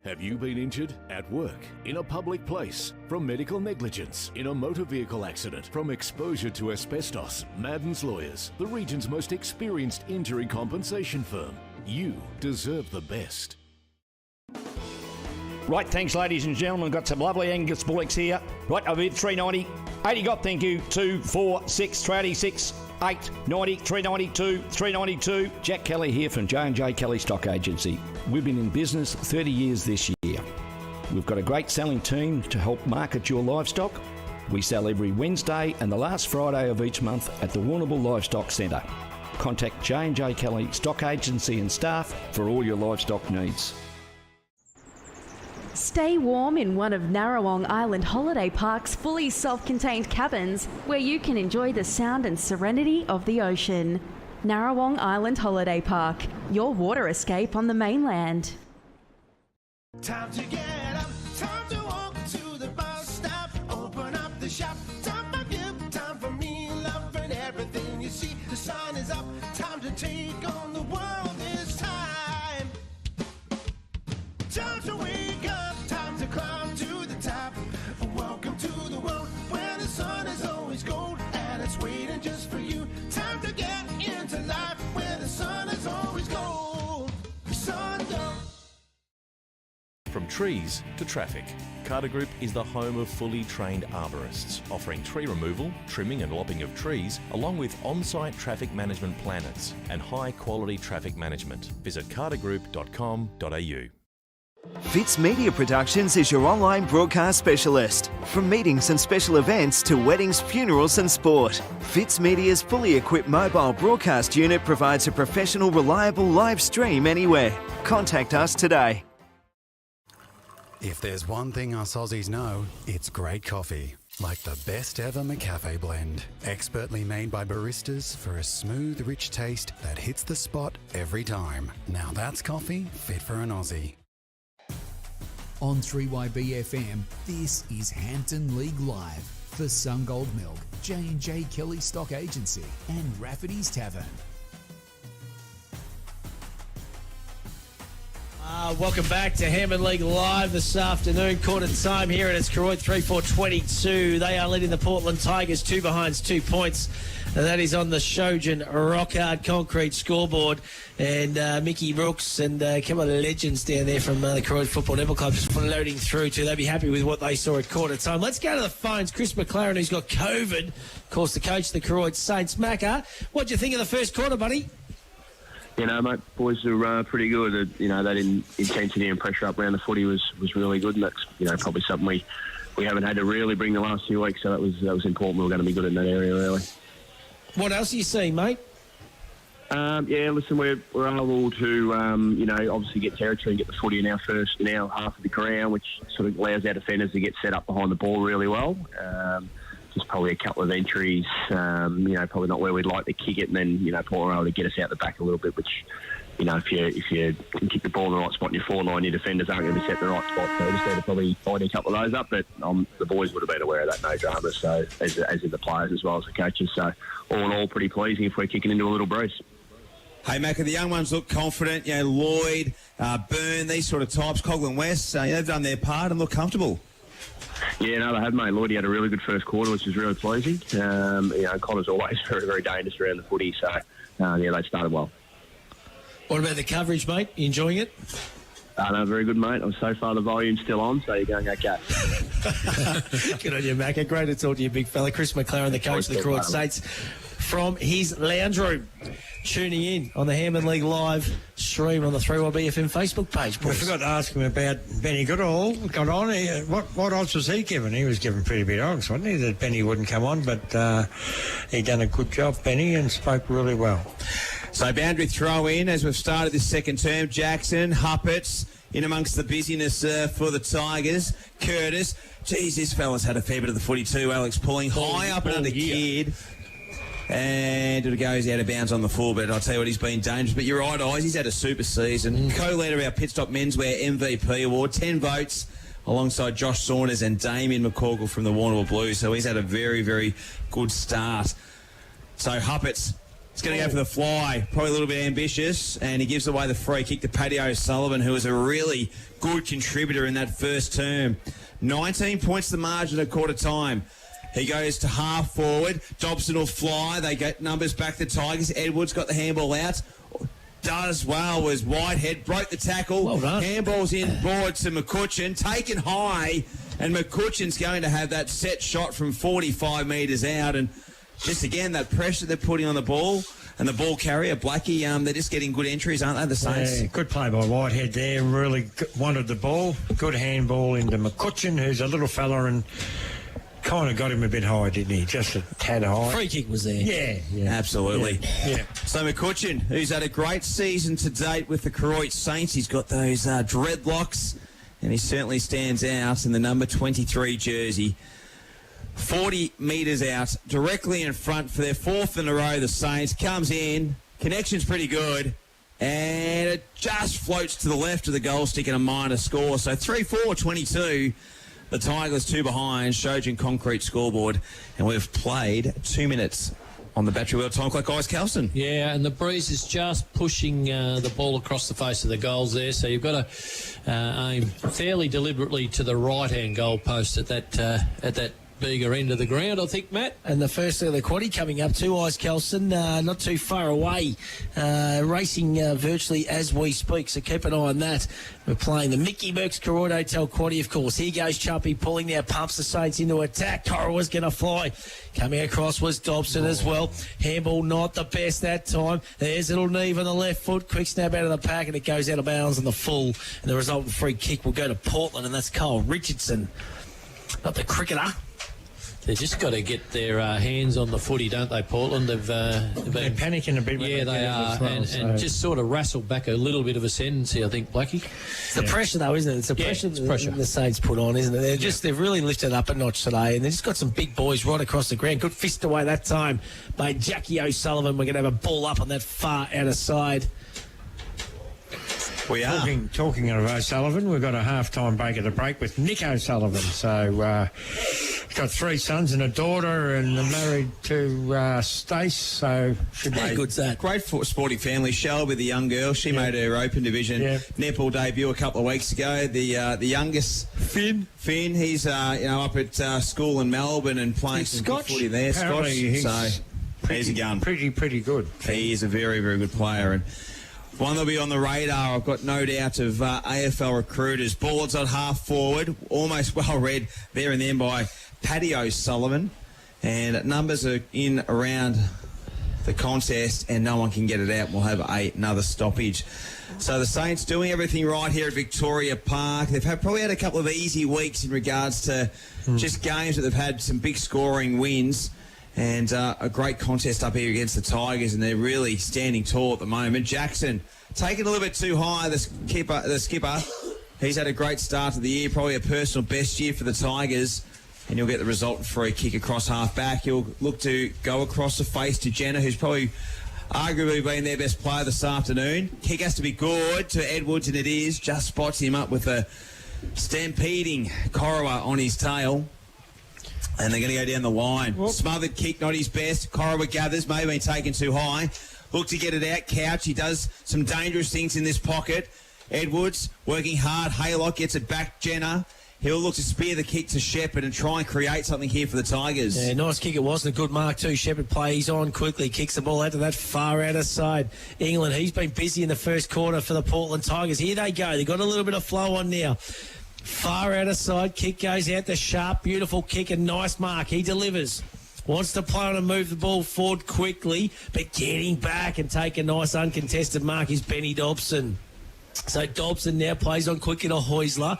Have you been injured at work, in a public place, from medical negligence, in a motor vehicle accident, from exposure to asbestos? Madden's Lawyers, the region's most experienced injury compensation firm. You deserve the best. Right, thanks ladies and gentlemen. Got some lovely Angus bullocks here. Right, I've bid 390. 80 got, thank you. 2, 4, 6, 386, 8, 90, 392, 392. Jack Kelly here from J&J Kelly Stock Agency. We've been in business 30 years this year. We've got a great selling team to help market your livestock. We sell every Wednesday and the last Friday of each month at the Warrnambool Livestock Centre. Contact J&J Kelly Stock Agency and staff for all your livestock needs. Stay warm in one of Narrawong Island Holiday Park's fully self-contained cabins where you can enjoy the sound and serenity of the ocean. Narrawong Island Holiday Park, your water escape on the mainland. Time to get up, time to walk to the bus stop, open up the shop, time for you, time for me, loving everything you see. The sun is up, time to take on the world this time. Time to wake up, time to climb to the top. Welcome to the world where the sun is always gold and it's waiting just for you. Time to get into life where the sun is always gold. The sun don't. From trees to traffic, Carter Group is the home of fully trained arborists, offering tree removal, trimming and lopping of trees, along with on-site traffic management planners and high-quality traffic management. Visit cartergroup.com.au. Fitz Media Productions is your online broadcast specialist. From meetings and special events to weddings, funerals and sport, Fitz Media's fully equipped mobile broadcast unit provides a professional, reliable live stream anywhere. Contact us today. If there's one thing us Aussies know, it's great coffee. Like the best ever McCafe blend. Expertly made by baristas for a smooth, rich taste that hits the spot every time. Now that's coffee fit for an Aussie. On 3YBFM, this is Hampden League Live for Sungold Milk, J&J Kelly Stock Agency and Rafferty's Tavern. Welcome back to Hampden League Live this afternoon. Quarter time here and it's Koroit 3-4-22. They are leading the Portland Tigers 2 behind 2 points. And that is on the Shojan Rock Hard Concrete scoreboard. And Mickey Brooks and a couple of legends down there from the Koroit Football Netball Club just floating through too. They'll be happy with what they saw at quarter time. Let's go to the phones. Chris McLaren, who's got COVID, of course, the coach of the Koroit Saints. Macca, what do you think of the first quarter, buddy? You know, mate, boys are pretty good. You know, that intensity and pressure up around the footy was really good, and that's, you know, probably something we haven't had to really bring the last few weeks, so that was important. We were going to be good in that area, really. What else are you seeing, mate? Yeah, listen, we're able to, you know, obviously get territory and get the footy in our half of the ground, which sort of allows our defenders to get set up behind the ball really well. Just probably a couple of entries, you know, probably not where we'd like to kick it, and then, you know, Paul were able to get us out the back a little bit, which if you can kick the ball in the right spot and your 4-line, your defenders aren't going to be set in the right spot. So we just need to probably tidy a couple of those up. But the boys would have been aware of that, no drama. So as in the players as well as the coaches. So all in all, pretty pleasing if we're kicking into a little breeze. Hey, Macca, the young ones look confident. Lloyd, Byrne, these sort of types, Coghlan West, they've done their part and look comfortable. Yeah, no, they have, mate. Lloyd had a really good first quarter, which was really pleasing. Connor's always very, very dangerous around the footy. So, they started well. What about the coverage, mate? You enjoying it? No, very good, mate. So far, the volume's still on, so you're going okay. Good on you, Macca. Great to talk to you, big fella. Chris McLaren, the coach of the Koroit Saints, from his lounge room. Tuning in on the Hampden League live stream on the 3YBFM Facebook page. We forgot to ask him about Benny Goodall. Got on. What odds was he given? He was given pretty big odds, wasn't he, that Benny wouldn't come on? But he done a good job, Benny, and spoke really well. So boundary throw in as we've started this second term. Jackson, Huppets in amongst the busyness for the Tigers. Curtis. Geez, this fella's had a fair bit of the footy too. Alex pulling high up and under Kidd. And it goes out of bounds on the full, but I'll tell you what, he's been dangerous. But you're right, Eyes, he's had a super season. Co-leader of our Pit Stop Menswear MVP Award, 10 votes, alongside Josh Saunders and Damien McCorkle from the Warrnambool Blues. So he's had a very, very good start. So Huppets, he's going to go for the fly, probably a little bit ambitious, and he gives away the free kick to Paddy O'Sullivan, who was a really good contributor in that first term. 19 points the margin at quarter time. He goes to half forward. Dobson will fly. They get numbers back to Tigers. Edwards got the handball out. Does well was Whitehead. Broke the tackle. Well done. Handball's in broad to McCutcheon. Taken high. And McCutcheon's going to have that set shot from 45 metres out. And just again, that pressure they're putting on the ball. And the ball carrier, Blackie, they're just getting good entries, aren't they, the Saints? Yeah, good play by Whitehead there. Really wanted the ball. Good handball into McCutcheon, who's a little fella and kind of got him a bit high, didn't he? Just a tad high. Free kick was there. Yeah. Absolutely. Yeah. So McCutcheon, who's had a great season to date with the Koroit Saints, he's got those dreadlocks, and he certainly stands out in the number 23 jersey. 40 metres out, directly in front for their fourth in a row, the Saints. Comes in, connection's pretty good, and it just floats to the left of the goal stick and a minor score. So 3-4-22. The Tigers 2 behind, Shojin Concrete scoreboard, and we've played 2 minutes on the Battery World Time Clock. Guys, Kelson. Yeah, and the breeze is just pushing the ball across the face of the goals there, so you've got to aim fairly deliberately to the right-hand goal post at that bigger end of the ground, I think, Matt. And the first of the quaddie coming up, 2 Eyes Kelson, not too far away, racing virtually as we speak, so keep an eye on that. We're playing the Mickey Merckx Koroit Hotel quaddie, of course. Here goes Chumpy pulling now, pumps the Saints into attack. Koroit's going to fly. Coming across was Dobson as well. Handball not the best that time. There's a little Neve on the left foot. Quick snap out of the pack, and it goes out of bounds on the full. And the resultant free kick will go to Portland, and that's Cole Richardson, not the cricketer. They've just got to get their hands on the footy, don't they, Portland? They're panicking a bit. Yeah, they are, well, and just sort of wrestle back a little bit of ascendancy, I think, Blackie. It's the pressure, though, isn't it? It's the pressure the Saints put on, isn't it? They've really lifted up a notch today, and they've just got some big boys right across the ground. Good fist away that time by Jackie O'Sullivan. We're going to have a ball up on that far outer side. We are. Talking of O'Sullivan, we've got a half-time break at the break with Nick O'Sullivan. So, got 3 sons and a daughter, and married to Stace. So, should how be good's that? Great sporting family. Shelby, the young girl, she made her Open Division netball debut a couple of weeks ago. The youngest, Finn, he's up at school in Melbourne and playing some good footy there. Scotch. So he's a gun. Pretty good. He is a very, very good player, and one that'll be on the radar, I've got no doubt, of AFL recruiters. Boards on half forward, almost well read there and then by Paddy O'Sullivan. And numbers are in around the contest, and no one can get it out. We'll have another stoppage. So the Saints doing everything right here at Victoria Park. They've probably had a couple of easy weeks in regards to just games that they've had some big scoring wins. And a great contest up here against the Tigers, and they're really standing tall at the moment. Jackson taking a little bit too high, the skipper. He's had a great start to the year, probably a personal best year for the Tigers, and he'll get the resultant free kick across half back. He'll look to go across the face to Jenner, who's probably arguably been their best player this afternoon. Kick has to be good to Edwards, and it is. Just spots him up with a stampeding Koroit on his tail. And they're going to go down the line. Whoop. Smothered kick, not his best. Koroit gathers, may have been taken too high. Look to get it out. Couch, he does some dangerous things in this pocket. Edwards working hard. Haylock gets it back. Jenner. He'll look to spear the kick to Shepherd and try and create something here for the Tigers. Yeah, nice kick it was, and a good mark too. Shepherd plays on quickly, kicks the ball out to that far outer side. England, he's been busy in the first quarter for the Portland Tigers. Here they go. They've got a little bit of flow on now. Far outer side, kick goes out to Sharp. Beautiful kick and nice mark. He delivers. Wants to play on and move the ball forward quickly, but getting back and take a nice uncontested mark is Benny Dobson. So Dobson now plays on quickly to Heusler.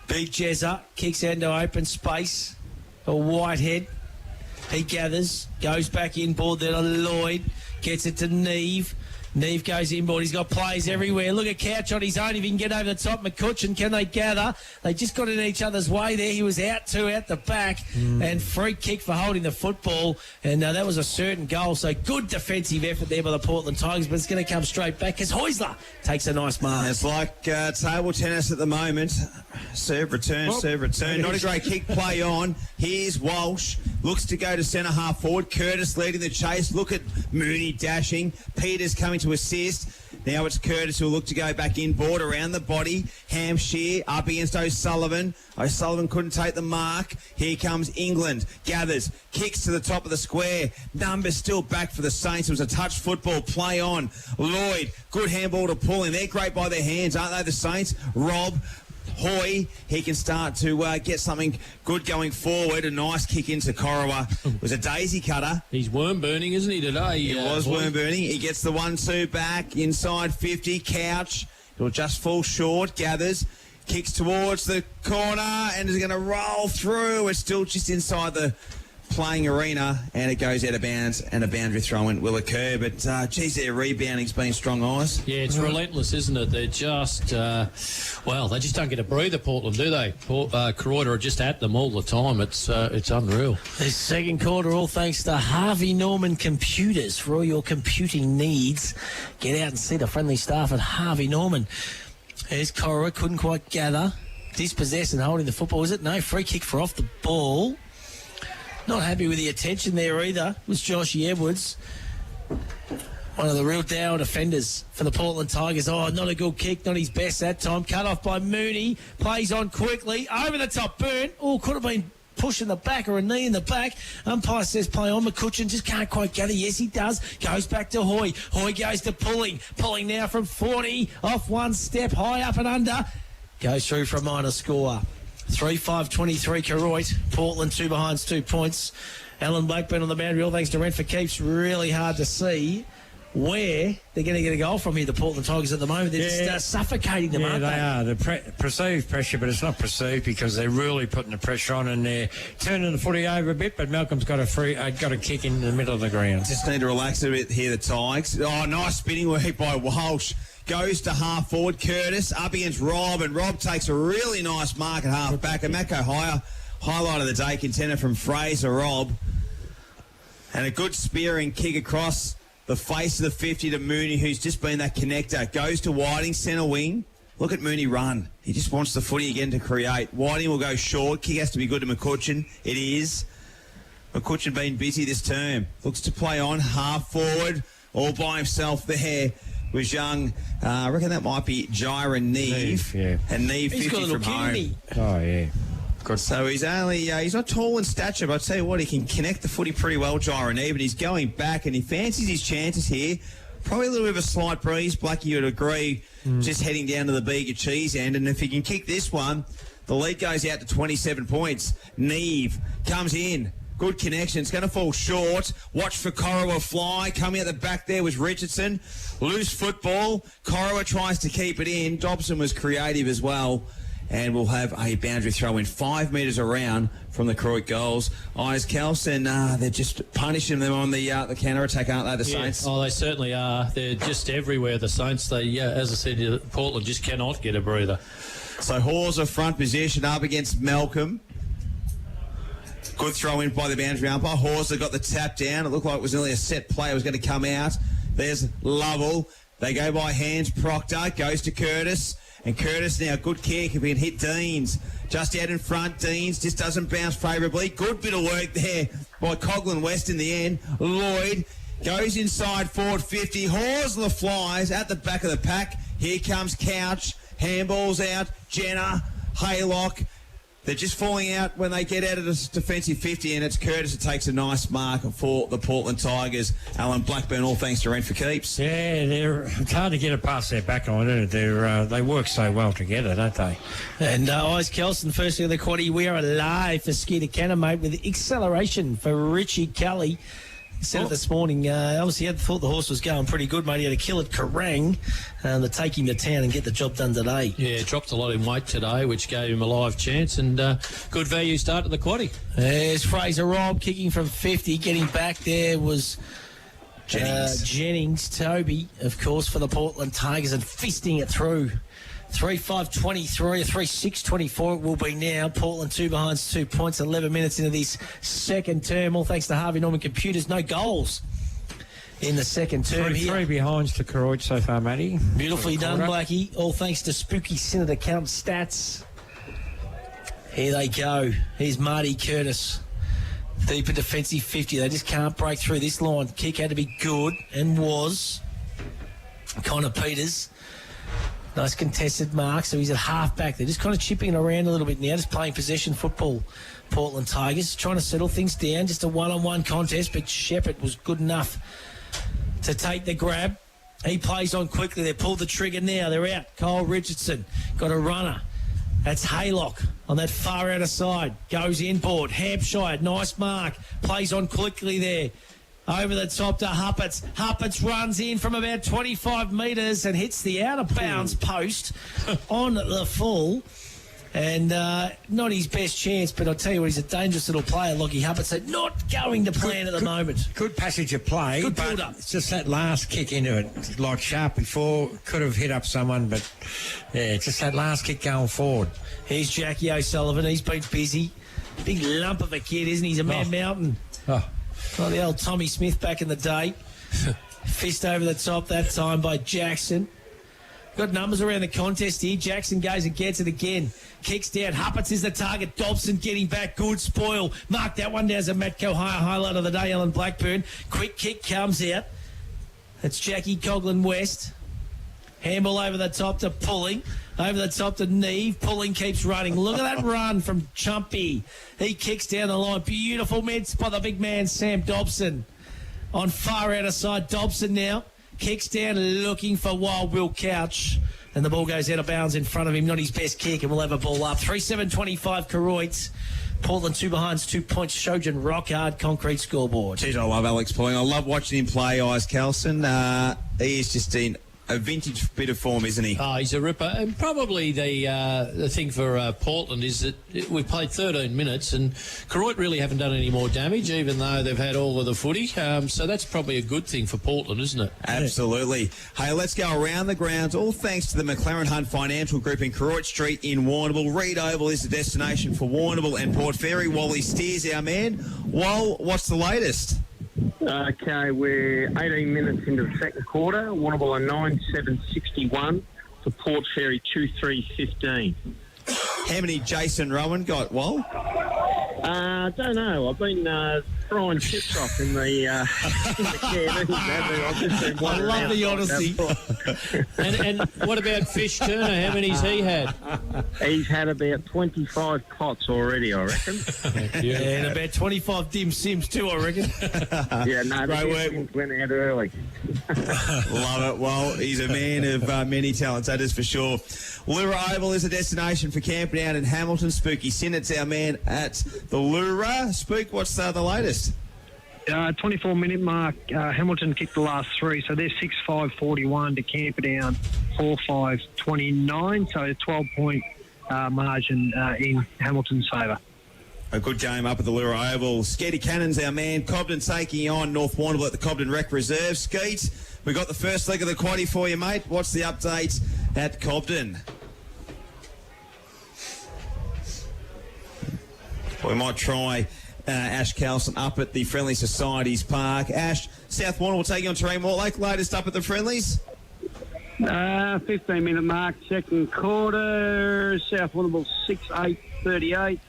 Big Jezza kicks out into open space. A Whitehead. He gathers, goes back inboard there to Lloyd, gets it to Neve. Neve goes inboard. He's got players everywhere. Look at Couch on his own. If he can get over the top, McCutcheon, can they gather? They just got in each other's way there. He was out the back. And free kick for holding the football. And that was a certain goal. So good defensive effort there by the Portland Tigers, but it's going to come straight back because Heusler takes a nice mark. It's like table tennis at the moment. Serve, return, serve, return. Not a great kick play on. Here's Walsh. Looks to go to centre half forward. Curtis leading the chase. Look at Mooney dashing. Peters coming to assist. Now it's Curtis who'll look to go back inboard around the body. Hampshire up against O'Sullivan. O'Sullivan couldn't take the mark. Here comes England. Gathers. Kicks to the top of the square. Numbers still back for the Saints. It was a touch football. Play on. Lloyd. Good handball to pull in. They're great by their hands, aren't they, the Saints? Rob. Hoy, he can start to get something good going forward. A nice kick into Koroit. It was a daisy cutter. He's worm burning, isn't he, today? He was worm burning. He gets the 1-2 back inside 50. Couch. It'll just fall short. Gathers. Kicks towards the corner and is going to roll through. It's still just inside the playing arena, and it goes out of bounds, and a boundary throw-in will occur. But, geez, their rebounding's been strong eyes. Yeah, it's relentless, isn't it? They're just, they just don't get a breather, Portland, do they? Koroit are just at them all the time. It's unreal. This second quarter, all thanks to Harvey Norman Computers. For all your computing needs, get out and see the friendly staff at Harvey Norman. There's Koroit, couldn't quite gather. Dispossessed and holding the football, is it? No, free kick for off the ball. Not happy with the attention there either was Joshy Edwards. One of the real dour defenders for the Portland Tigers. Oh, not a good kick, not his best that time. Cut off by Mooney. Plays on quickly. Over the top, Burn. Oh, could have been push in the back or a knee in the back. Umpire says play on. McCutcheon just can't quite gather. Yes, he does. Goes back to Hoy. Hoy goes to Pulling. Pulling now from 40. Off one step, high up and under. Goes through for a minor score. 3-5-23 Koroit. Portland 2 behinds 2 points. Alan Blackburn on the boundary. All thanks to Rent for Keeps. Really hard to see where they're going to get a goal from here, the Portland Tigers at the moment. They're just suffocating them, aren't they? Yeah, they are. The perceived pressure, but it's not perceived because they're really putting the pressure on and they're turning the footy over a bit, but Malcolm's got a kick in the middle of the ground. Just need to relax a bit here, the Tigers. Oh, nice spinning work by Walsh. Goes to half forward. Curtis up against Rob, and Rob takes a really nice mark at half back. And Mako highlight of the day, contender from Fraser, Rob. And a good spearing kick across the face of the 50 to Mooney, who's just been that connector. Goes to Whiting, centre wing. Look at Mooney run. He just wants the footy again to create. Whiting will go short. Kick has to be good to McCutcheon. It is. McCutcheon been busy this term. Looks to play on. Half forward. All by himself there. Was young. I reckon that might be Jaira Neve. Yeah. And Neve 50 from home. Oh, yeah. Good. So he's only, he's not tall in stature, but I tell you what, he can connect the footy pretty well, Jaira Neve, and he's going back and he fancies his chances here. Probably a little bit of a slight breeze. Blackie, you'd agree, just heading down to the Bega Cheese end. And if he can kick this one, the lead goes out to 27 points. Neve comes in. Good connection. It's going to fall short. Watch for Koroit fly. Coming out the back there was Richardson. Loose football. Koroit tries to keep it in. Dobson was creative as well. And we'll have a boundary throw in 5 metres around from the Koroit goals. Eyes Kelson, they're just punishing them on the counter-attack, aren't they, the Saints? Oh, they certainly are. They're just everywhere, the Saints. They, as I said, Portland just cannot get a breather. So Hawes front position up against Malcolm. Good throw in by the boundary umpire. Horser got the tap down. It looked like it was nearly a set play. It was going to come out. There's Lovell. They go by hands. Proctor goes to Curtis. And Curtis now, good kick. If he can hit Deans. Just out in front. Deans just doesn't bounce favourably. Good bit of work there by Coghlan West in the end. Lloyd goes inside forward 50. Horsler flies at the back of the pack. Here comes Couch. Handball's out. Jenner. Haylock. They're just falling out when they get out of this defensive 50, and it's Curtis that takes a nice mark for the Portland Tigers. Alan Blackburn, all thanks to Rent for Keeps. Yeah, it's hard to get it past their back line, isn't it? They work so well together, don't they? And Eyes Kelson, firstly in the quaddie, we are alive for Skeeter Cannon, mate, with acceleration for Richie Kelly. He said it this morning. Obviously, he thought the horse was going pretty good, mate. He had to kill it Kerrang to take him to town and get the job done today. Yeah, dropped a lot in weight today, which gave him a live chance, and good value start to the quaddie. There's Fraser Robb kicking from 50. Getting back there was Jennings. Toby, of course, for the Portland Tigers, and fisting it through. 3-5-23, 3-6-24 it will be now. Portland 2 behind 2 points, 11 minutes into this second term. All thanks to Harvey Norman Computers. No goals in the second term. Three behinds to Koroit so far, Matty. Beautifully done, Blackie. All thanks to Spooky Synod Account Stats. Here they go. Here's Marty Curtis. Deeper defensive 50. They just can't break through this line. Kick had to be good, and was. Connor Peters. Nice contested mark, so he's at half-back. They're just kind of chipping it around a little bit now, just playing possession football. Portland Tigers trying to settle things down, just a one-on-one contest, but Shepherd was good enough to take the grab. He plays on quickly. They pulled the trigger now. They're out. Kyle Richardson got a runner. That's Haylock on that far outer side. Goes inboard. Hampshire, nice mark. Plays on quickly there. Over the top to Huppets. Huppets runs in from about 25 metres and hits the out-of-bounds post on the full. And not his best chance, but I'll tell you what, he's a dangerous little player, Lockie Huppets. So not going to plan at the moment. Good passage of play. Good but build-up. It's just that last kick into it. Like sharp before, could have hit up someone, but yeah, just that last kick going forward. Here's Jackie O'Sullivan. He's been busy. Big lump of a kid, isn't he? He's a Mad Mountain. Oh, the old Tommy Smith back in the day. Fist over the top that time by Jackson. Got numbers around the contest here. Jackson goes and gets it again. Kicks down. Huppets is the target. Dobson getting back. Good spoil. Mark that one down as a Matco highlight of the day, Alan Blackburn. Quick kick comes out. It's Jackie Coghlan West. Handball over the top to Pulling. Over the top to Neve. Pulling keeps running. Look at that run from Chumpy. He kicks down the line. Beautiful mids by the big man, Sam Dobson. On far outer side, Dobson now. Kicks down looking for Wild Will Couch. And the ball goes out of bounds in front of him. Not his best kick, and we'll have a ball up. 3-7-25 Koroit. Portland 2 behind 2 points. Shojan rock hard concrete scoreboard. Geez, I love Alex Pulling. I love watching him play, Eyes Kelson. He is just in a vintage bit of form, isn't he? Oh, he's a ripper. And probably the thing for Portland is that we've played 13 minutes and Koroit really haven't done any more damage, even though they've had all of the footy. So that's probably a good thing for Portland, isn't it? Absolutely. Hey, let's go around the grounds, all thanks to the McLaren Hunt Financial Group in Koroit Street in Warrnambool. Reed Oval is the destination for Warrnambool and Port Fairy. Wally Steers, our man. Wal, what's the latest? Okay, we're 18 minutes into the second quarter. Warrnambool are 9-7-61 to Port Fairy 2-3-15. How many Jason Rowan got, Wal? I don't know. I've been throwing chips off in the can. I love the honesty. and what about Fish Turner? How many's he had? He's had about 25 pots already, I reckon. Yeah, and about 25 dim sims too, I reckon. Yeah, no, Great the work. Sims went out early. Love it. Well, he's a man of many talents, that is for sure. Lura Oval is a destination for camping out in Hamilton. Spooky Synod's our man at the Lura. Spook, what's the layest? 24-minute mark, Hamilton kicked the last three, so they're 6-5-41 to Camperdown 4-5-29, so a 12-point margin in Hamilton's favour. A good game up at the Lura Oval. Skeety Cannon's our man. Cobden taking on North Warrnambool at the Cobden Rec Reserve. Skeet, we got the first leg of the quaddie for you, mate. What's the update at Cobden? We might try Ash Carlson up at the Friendly Societies Park. Ash, South Warner will take you on Terrain Mortlake. Latest up at the Friendlies? 15-minute mark, second quarter. South Warrnambool 6-8-38.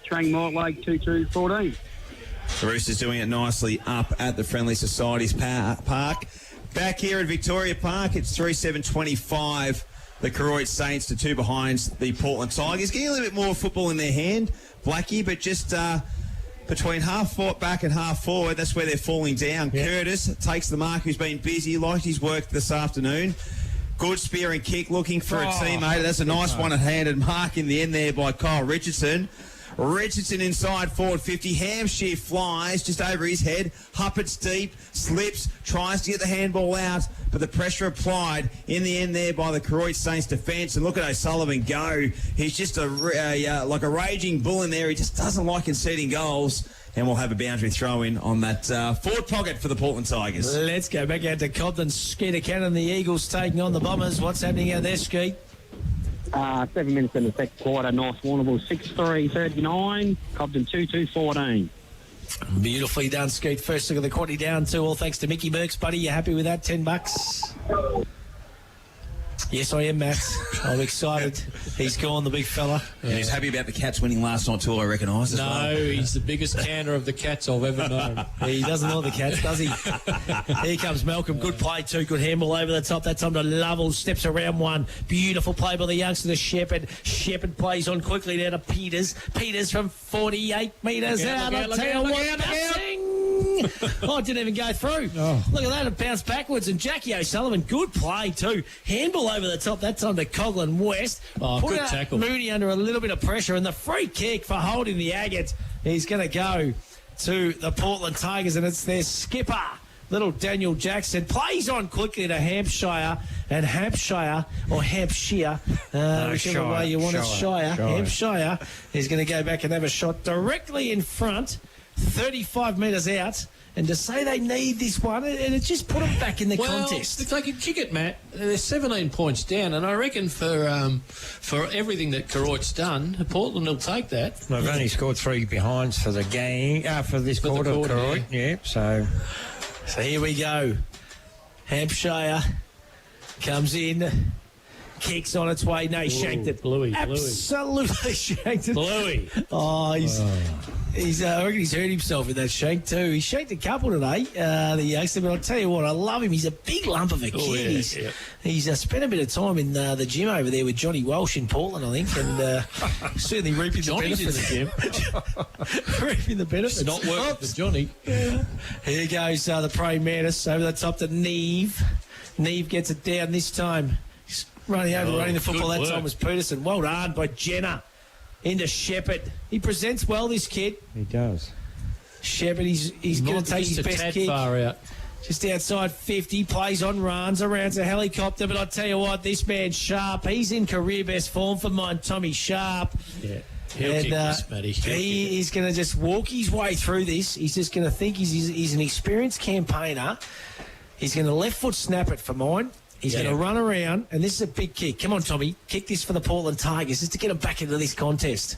Trang Mortlake 2-2-14. The Roosters doing it nicely up at the Friendly Societies Park. Back here at Victoria Park, it's 3-7-25. The Koroit Saints to 2 behind the Portland Tigers. Getting a little bit more football in their hand, Blackie, but just between half back and half forward, that's where they're falling down. Yep. Curtis takes the mark, who's been busy, liked his work this afternoon. Good spear and kick, looking for a teammate. That's a nice one-handed mark in the end there by Kyle Richardson. Richardson inside forward 50. Hampshire flies just over his head. Huppets deep, slips, tries to get the handball out, but the pressure applied in the end there by the Koroit Saints defence. And look at O'Sullivan go. He's just like a raging bull in there. He just doesn't like conceding goals. And we'll have a boundary throw in on that forward pocket for the Portland Tigers. Let's go back out to Cobden. Skeeter Cannon, the Eagles taking on the Bombers. What's happening out there, Skeet? 7 minutes in the second quarter. North Warrnambool 6-3-39. Cobden 2-2-14. Beautifully done, Skeet. First look at the quantity down to all thanks to Mickey Burks, buddy. You happy with that? $10? Yes, I am, Matt. I'm excited. He's gone, the big fella. And he's happy about the Cats winning last night too, I recognise. No, he's the biggest canner of the Cats I've ever known. He doesn't know the Cats, does he? Here comes Malcolm. Good play too. Good handball over the top. That time to Lovell. Steps around one. Beautiful play by the youngster to Shepherd. Shepherd plays on quickly there to Peters. Peters from 48 metres out. I'll tell you what, oh, it didn't even go through. Oh. Look at that, it bounced backwards. And Jackie O'Sullivan, good play too. Handball over the top, that time to Coghlan West. Oh, Put good out tackle. Mooney under a little bit of pressure, and the free kick for holding the Agates. He's going to go to the Portland Tigers, and it's their skipper, little Daniel Jackson. Plays on quickly to Hampshire, and Hampshire, whichever way you want it, Hampshire is going to go back and have a shot directly in front, 35 metres out. And to say they need this one, and it just put them back in the contest. If they could kick it, Matt, they're 17 points down, and I reckon for everything that Koroit's done, Portland will take that. They've only scored 3 behinds for the game, for this quarter, Koroit. Yeah, so here we go. Hampshire comes in. Kicks on its way. No, he shanked it. Bluey. Absolutely shanked it. Bluey. Oh, I reckon he's hurt himself in that shank too. He shanked a couple today, the youngster, but I'll tell you what, I love him. He's a big lump of a kid. He's spent a bit of time in the gym over there with Johnny Welsh in Portland, I think, and certainly reaping the benefits. Reaping the benefits. Not working for Johnny. Yeah. Here goes the praying mantis over the top to Neve. Neve gets it down this time. He's running the football. That time was Peterson. Well done by Jenner. Into Shepherd. He presents well, this kid. He does. Shepherd, he's going to take his best kick. Far out. Just outside 50, plays on runs around to helicopter, but I tell you what, this man Sharp, he's in career best form for mine, Tommy Sharp. Yeah. He'll kick this, Matty. He's going to just walk his way through this. He's just going to think he's an experienced campaigner. He's going to left foot snap it for mine. He's going to run around, and this is a big kick. Come on, Tommy. Kick this for the Portland Tigers just to get them back into this contest.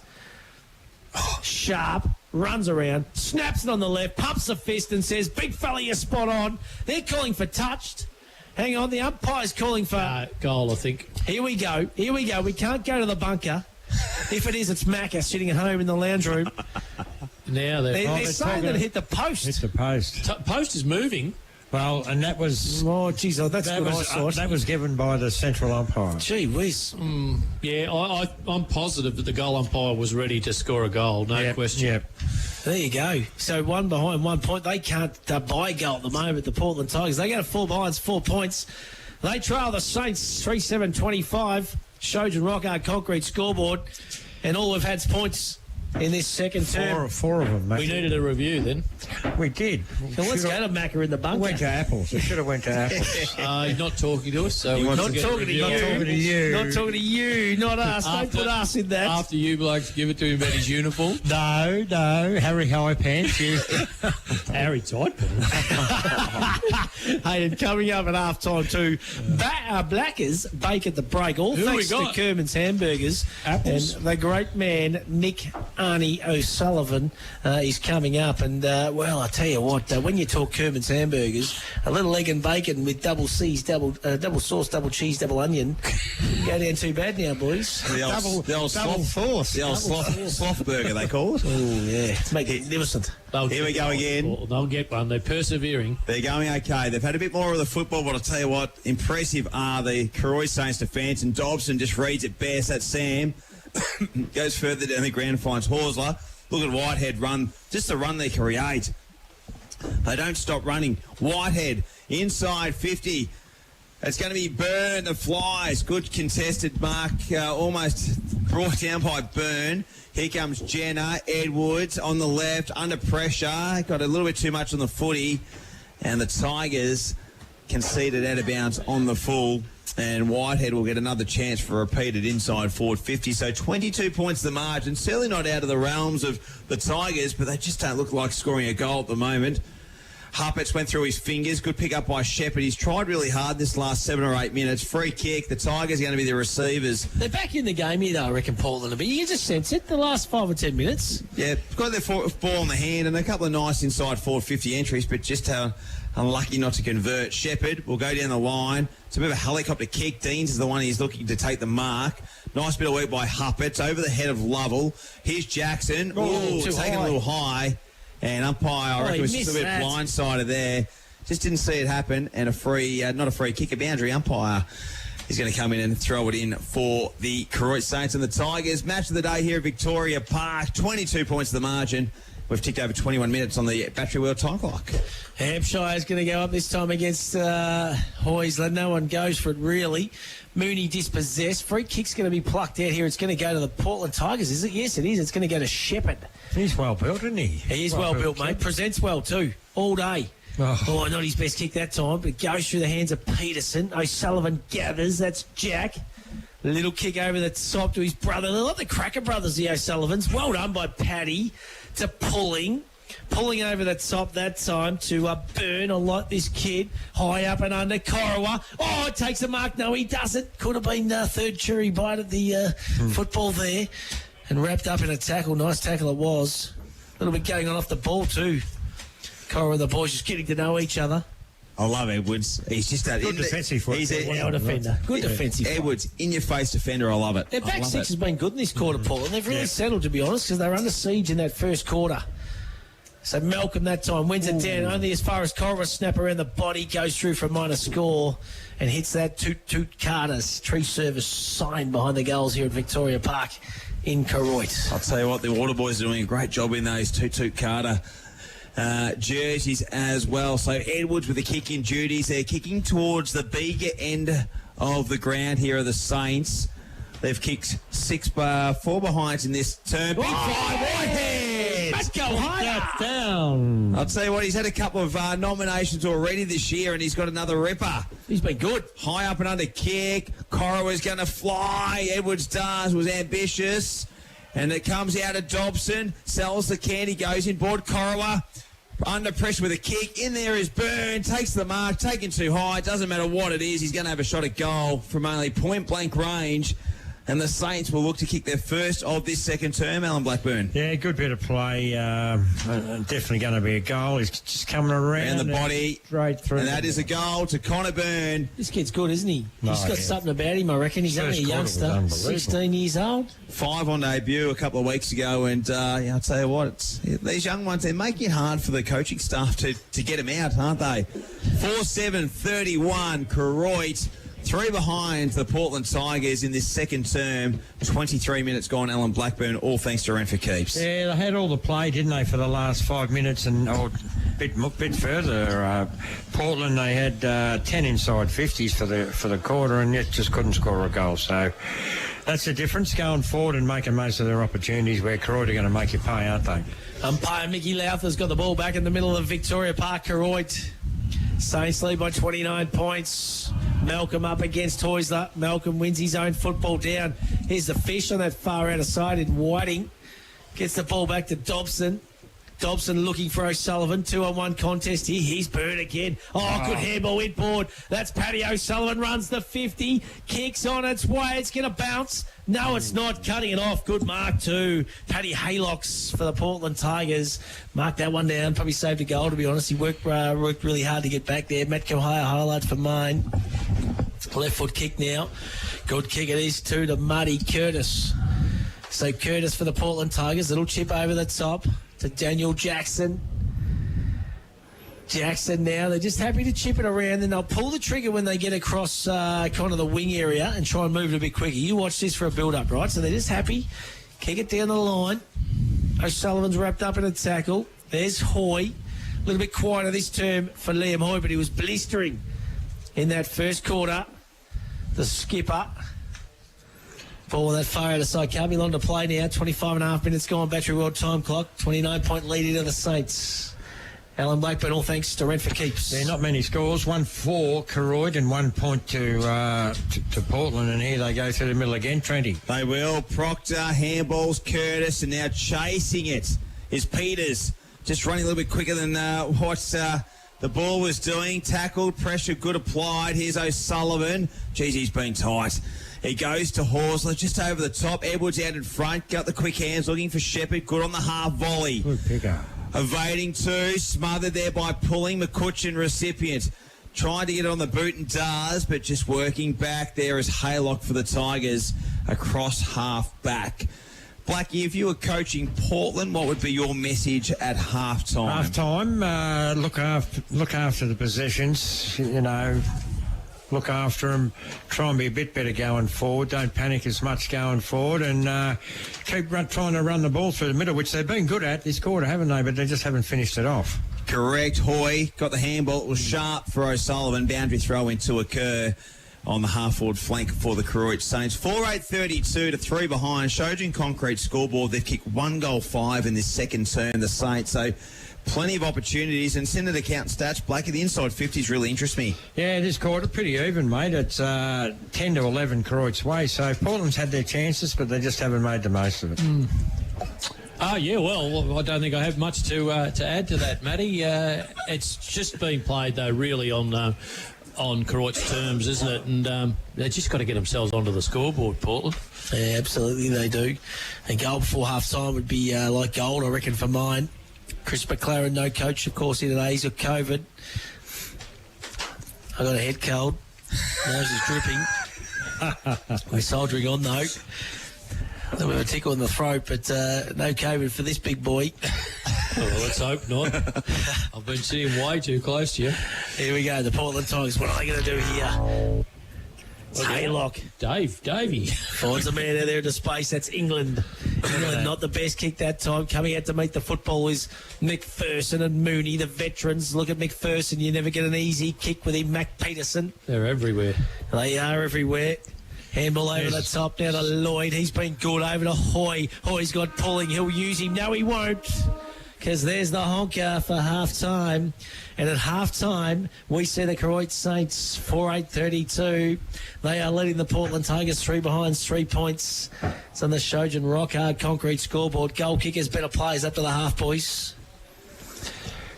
Sharp runs around, snaps it on the left, pumps a fist and says, big fella, you're spot on. They're calling for touched. Hang on, the umpire's calling for... goal, I think. Here we go. We can't go to the bunker. If it is, it's Macca sitting at home in the lounge room. Now they're saying that it hit the post. Hit the post. Post is moving. Well, and that was... Oh, geez, that's good eyesight. That was given by the central umpire. Gee whiz. Yeah, I'm positive that the goal umpire was ready to score a goal, no question. Yep. There you go. So one behind 1 point. They can't buy a goal at the moment, the Portland Tigers. They go to 4 behinds, 4 points. They trail the Saints 3-7-25. Shojan Rockart Concrete scoreboard. And all we've had is points in this second term. Four of them, mate. We needed a review then. We did. So let's go to Macca in the bunker. Went to Apples. We should have went to Apples. He's not talking to us, so not talking to you. Not talking to you, not us. Don't put us in that. After you blokes give it to him about his uniform. No. Harry High Pants. Harry Tight Pants. Hey, and coming up at half time too, Blackers bake at the break. All thanks to Kerman's Hamburgers. Apples. And the great man, Nick Arnie O'Sullivan is coming up. And, well, I tell you what, when you talk Kerman's hamburgers, a little egg and bacon with double C's, double sauce, double cheese, double onion, go down too bad now, boys. The old sloth burger, they call it. Oh, yeah. It's magnificent. Here we go again. They'll get one. They're persevering. They're going okay. They've had a bit more of the football, but I'll tell you what, impressive are the Koroit Saints defence, and Dobson just reads it best. That's Sam. Goes further down the ground, finds Horsler. Look at Whitehead run. Just the run they create. They don't stop running. Whitehead inside 50. It's going to be Byrne that flies. Good contested mark. Almost brought down by Byrne. Here comes Jenner. Edwards on the left. Under pressure. Got a little bit too much on the footy. And the Tigers conceded out of bounds on the full. And Whitehead will get another chance for a repeated inside forward 50. So 22 points the margin. Certainly not out of the realms of the Tigers, but they just don't look like scoring a goal at the moment. Harpets went through his fingers. Good pick up by Shepherd. He's tried really hard this last 7 or 8 minutes. Free kick. The Tigers are going to be the receivers. They're back in the game here, though, I reckon, Portland. But you can just sense it the last 5 or 10 minutes. Yeah, got their ball in the hand and a couple of nice inside forward 50 entries, but just how unlucky not to convert. Shepherd will go down the line. It's a bit of a helicopter kick. Deans is the one he's looking to take the mark. Nice bit of work by Huppets over the head of Lovell. Here's Jackson. Oh, taking a little high. And umpire, I reckon, was just a bit blindsided there. Just didn't see it happen. And a free, not a free kick, a boundary. Umpire is going to come in and throw it in for the Koroit Saints and the Tigers. Match of the day here at Victoria Park. 22 points the margin. We've ticked over 21 minutes on the battery wheel time clock. Hampshire is going to go up this time against Hoysland. No one goes for it, really. Mooney dispossessed. Free kick's going to be plucked out here. It's going to go to the Portland Tigers, is it? Yes, it is. It's going to go to Shepherd. He's well built, isn't he? He is well built, mate. Presents well, too. All day. Oh, not his best kick that time, but goes through the hands of Peterson. O'Sullivan gathers. That's Jack. A little kick over the top to his brother. They're like the Cracker brothers, the O'Sullivans. Well done by Paddy to Pulling over the top that time to Byrne. I like this kid. High up and under. Koroit. Oh, it takes a mark. No, he doesn't. Could have been third cherry bite of the football there. And wrapped up in a tackle. Nice tackle it was. A little bit going on off the ball too. Koroit and the boys just getting to know each other. I love Edwards. He's just that good defensive foot. He's a defender. Good defensive. Edwards, in-your-face defender. I love it. Their back six has been good in this quarter, Paul, and they've really settled, to be honest, because they were under siege in that first quarter. So Malcolm that time wins it down only as far as Koroit. Snap around the body, goes through for a minor score and hits that toot Carter's tree service sign behind the goals here at Victoria Park in Koroit. I'll tell you what, the Water Boys are doing a great job in those toot Carter jerseys as well. So Edwards with the kick-in duties. They're kicking towards the bigger end of the ground here are the Saints. They've kicked 4 behinds in this term. Big fly, Whitehead! Let's go higher! Down. I'll tell you what, he's had a couple of nominations already this year, and he's got another ripper. He's been good. High up and under kick. Koroit is going to fly. Edwards does, was ambitious. And it comes out of Dobson. Sells the candy, goes in board. Koroit under pressure with a kick. In there is Byrne. Takes the mark. Taken too high. Doesn't matter what it is. He's going to have a shot at goal from only point-blank range. And the Saints will look to kick their first of this second term. Alan Blackburn. Yeah, good bit of play. Definitely going to be a goal. He's just coming around. And the body. Straight through. And that is a goal to Connor Byrne. This kid's good, isn't he? He's got something about him, I reckon. He's only a youngster, 16 years old. 5 on debut a couple of weeks ago. And I'll tell you what, these young ones, they're making it hard for the coaching staff to get them out, aren't they? 4-7-31, Koroit. 3 behind the Portland Tigers in this second term. 23 minutes gone, Alan Blackburn, all thanks to Renfrew Keeps. Yeah, they had all the play, didn't they, for the last 5 minutes and a bit further. Portland, they had 10 inside 50s for the quarter and yet just couldn't score a goal. So that's the difference, going forward and making most of their opportunities where Koroit are going to make you pay, aren't they? Umpire Mickey Lowther's got the ball back in the middle of Victoria Park. Koroit. Saints lead by 29 points. Malcolm up against Hoysler. Malcolm wins his own football down. Here's the fish on that far outer side in Whiting. Gets the ball back to Dobson. Dobson looking for O'Sullivan. 2-on-1 contest here. Here's Byrne again. Oh, good handball inboard. That's Paddy O'Sullivan. Runs the 50. Kicks on its way. It's going to bounce. No, it's not. Cutting it off. Good mark too. Paddy Haylocks for the Portland Tigers. Marked that one down. Probably saved a goal, to be honest. He worked really hard to get back there. Matt Kohaya highlight for mine. Left foot kick now. Good kick it is too to Muddy Curtis. So Curtis for the Portland Tigers. Little chip over the top to Daniel Jackson. Jackson now, they're just happy to chip it around, then they'll pull the trigger when they get across kind of the wing area and try and move it a bit quicker. You watch this for a build-up, right? So they're just happy. Kick it down the line. O'Sullivan's wrapped up in a tackle. There's Hoy. A little bit quieter this term for Liam Hoy, but he was blistering in that first quarter. The skipper. Ball on that far out of side. Can't be long to play now. 25.5 minutes gone. Battery World time clock. 29-point lead into the Saints. Alan Blackburn, all thanks to Red for Keeps. There are not many scores. 1-4 Koroit and 1 point to Portland, and here they go through the middle again. Trenty. They will. Proctor, handballs, Curtis, and now chasing it is Peters. Just running a little bit quicker than what the ball was doing. Tackled, pressure good applied. Here's O'Sullivan. Geez, he's been tight. He goes to Horsler, just over the top. Edwards out in front. Got the quick hands, looking for Shepherd. Good on the half volley. Good picker. Evading two, smothered there by pulling. McCutcheon recipient. Trying to get it on the boot and does, but just working back there is Haylock for the Tigers across half back. Blackie, if you were coaching Portland, what would be your message at half-time? Half-time, look after the possessions, look after them, try and be a bit better going forward, don't panic as much going forward, and keep trying to run the ball through the middle, which they've been good at this quarter, haven't they? But they just haven't finished it off. Correct. Hoy got the handball. It was sharp for O'Sullivan. Boundary throw in to occur on the half-forward flank for the Koroit Saints. 4-8-32 to 3 behind. Shojin Concrete scoreboard. They've kicked 1 goal 5 in this second term, the Saints. So plenty of opportunities. And Syndicate account stats, Blackie, the inside 50s really interest me. Yeah, this quarter, pretty even, mate. It's 10 to 11 Koroit's way. So Portland's had their chances, but they just haven't made the most of it. Oh, yeah, well, I don't think I have much to add to that, Matty. It's just been played, though, really on Koroit's terms, isn't it? And they've just got to get themselves onto the scoreboard, Portland. Yeah, absolutely they do. A goal before half-time would be like gold, I reckon, for mine. Chris McLaren, no coach, of course, here today. He's got COVID. I got a head cold. Nose is dripping. We're soldiering on, though. A little bit of a tickle in the throat, but no COVID for this big boy. Well, let's hope not. I've been sitting way too close to you. Here we go, the Portland Tigers. What are they going to do here? It's Haylock. Davey. Finds a man out there into space. That's England. England, not the best kick that time. Coming out to meet the football is McPherson and Mooney, the veterans. Look at McPherson. You never get an easy kick with him. Mac Peterson. They're everywhere. They are everywhere. Handball over the top now to Lloyd. He's been good over to Hoy. Hoy's got pulling. He'll use him. No, he won't. Because there's the honker for half-time. And at half-time, we see the Koroit Saints 4-8-32. They are leading the Portland Tigers 3 behind, 3 points. It's on the Shojin Rock Hard Concrete scoreboard. Goal kickers, better players up to the half, boys.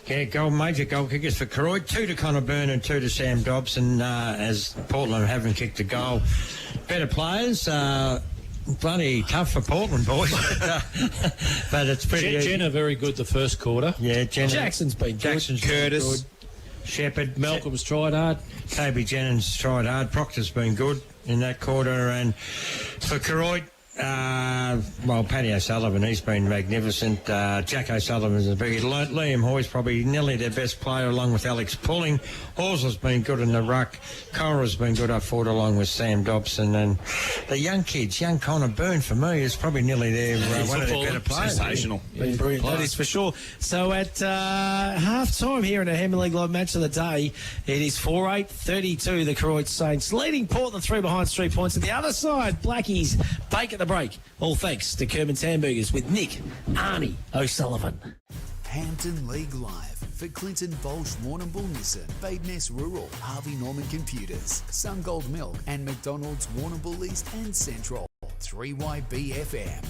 Yeah, major goal kickers for Koroit. 2 to Connor Byrne and 2 to Sam Dobson, as Portland haven't kicked a goal. Better players. Bloody tough for Portland, boys. But it's pretty Jenner very good the first quarter. Yeah, Jenner. Jackson's been good. Curtis. Shepherd. Malcolm's tried hard. Toby Jennings tried hard. Proctor's been good in that quarter. And for Koroit, Paddy O'Sullivan, he's been magnificent. Jack O'Sullivan's a big hit. Liam Hoy's probably nearly their best player along with Alex Pulling. Horsler's been good in the ruck. Cora's been good up forward along with Sam Dobson. And the young kids, young Connor Byrne for me is probably nearly their one of their better players. Sensational. Been brilliant, that is for sure. So at half-time here in a Hampden League Live match of the day, it is 4-8-32, the Koroit Saints, leading Portland 3 behind, 3 points. At the other side, Blackies bake at the break. All thanks to Kerman's Hamburgers with Nick Arnie O'Sullivan. Hampden League Live for Clinton Bolsh Warrnambool Nissan, Badeness Rural, Harvey Norman Computers, Sungold Milk and McDonald's Warrnambool East and Central. 3YB FM.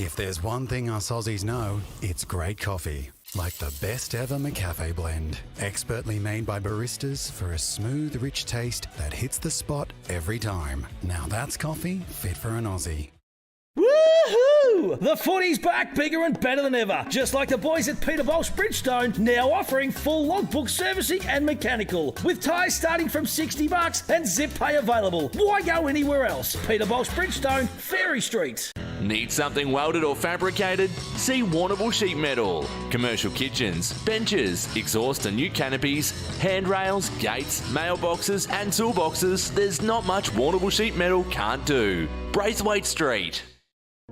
If there's one thing us Aussies know, it's great coffee. Like the best ever McCafe blend. Expertly made by baristas for a smooth, rich taste that hits the spot every time. Now that's coffee fit for an Aussie. Woohoo! The footy's back, bigger and better than ever. Just like the boys at Peterbolt's Bridgestone, now offering full logbook servicing and mechanical. With tyres starting from $60 and zip pay available. Why go anywhere else? Peterbolt's Bridgestone, Ferry Street. Need something welded or fabricated? See Warrnambool Sheet Metal. Commercial kitchens, benches, exhaust and new canopies, handrails, gates, mailboxes and toolboxes. There's not much Warrnambool Sheet Metal can't do. Braithwaite Street.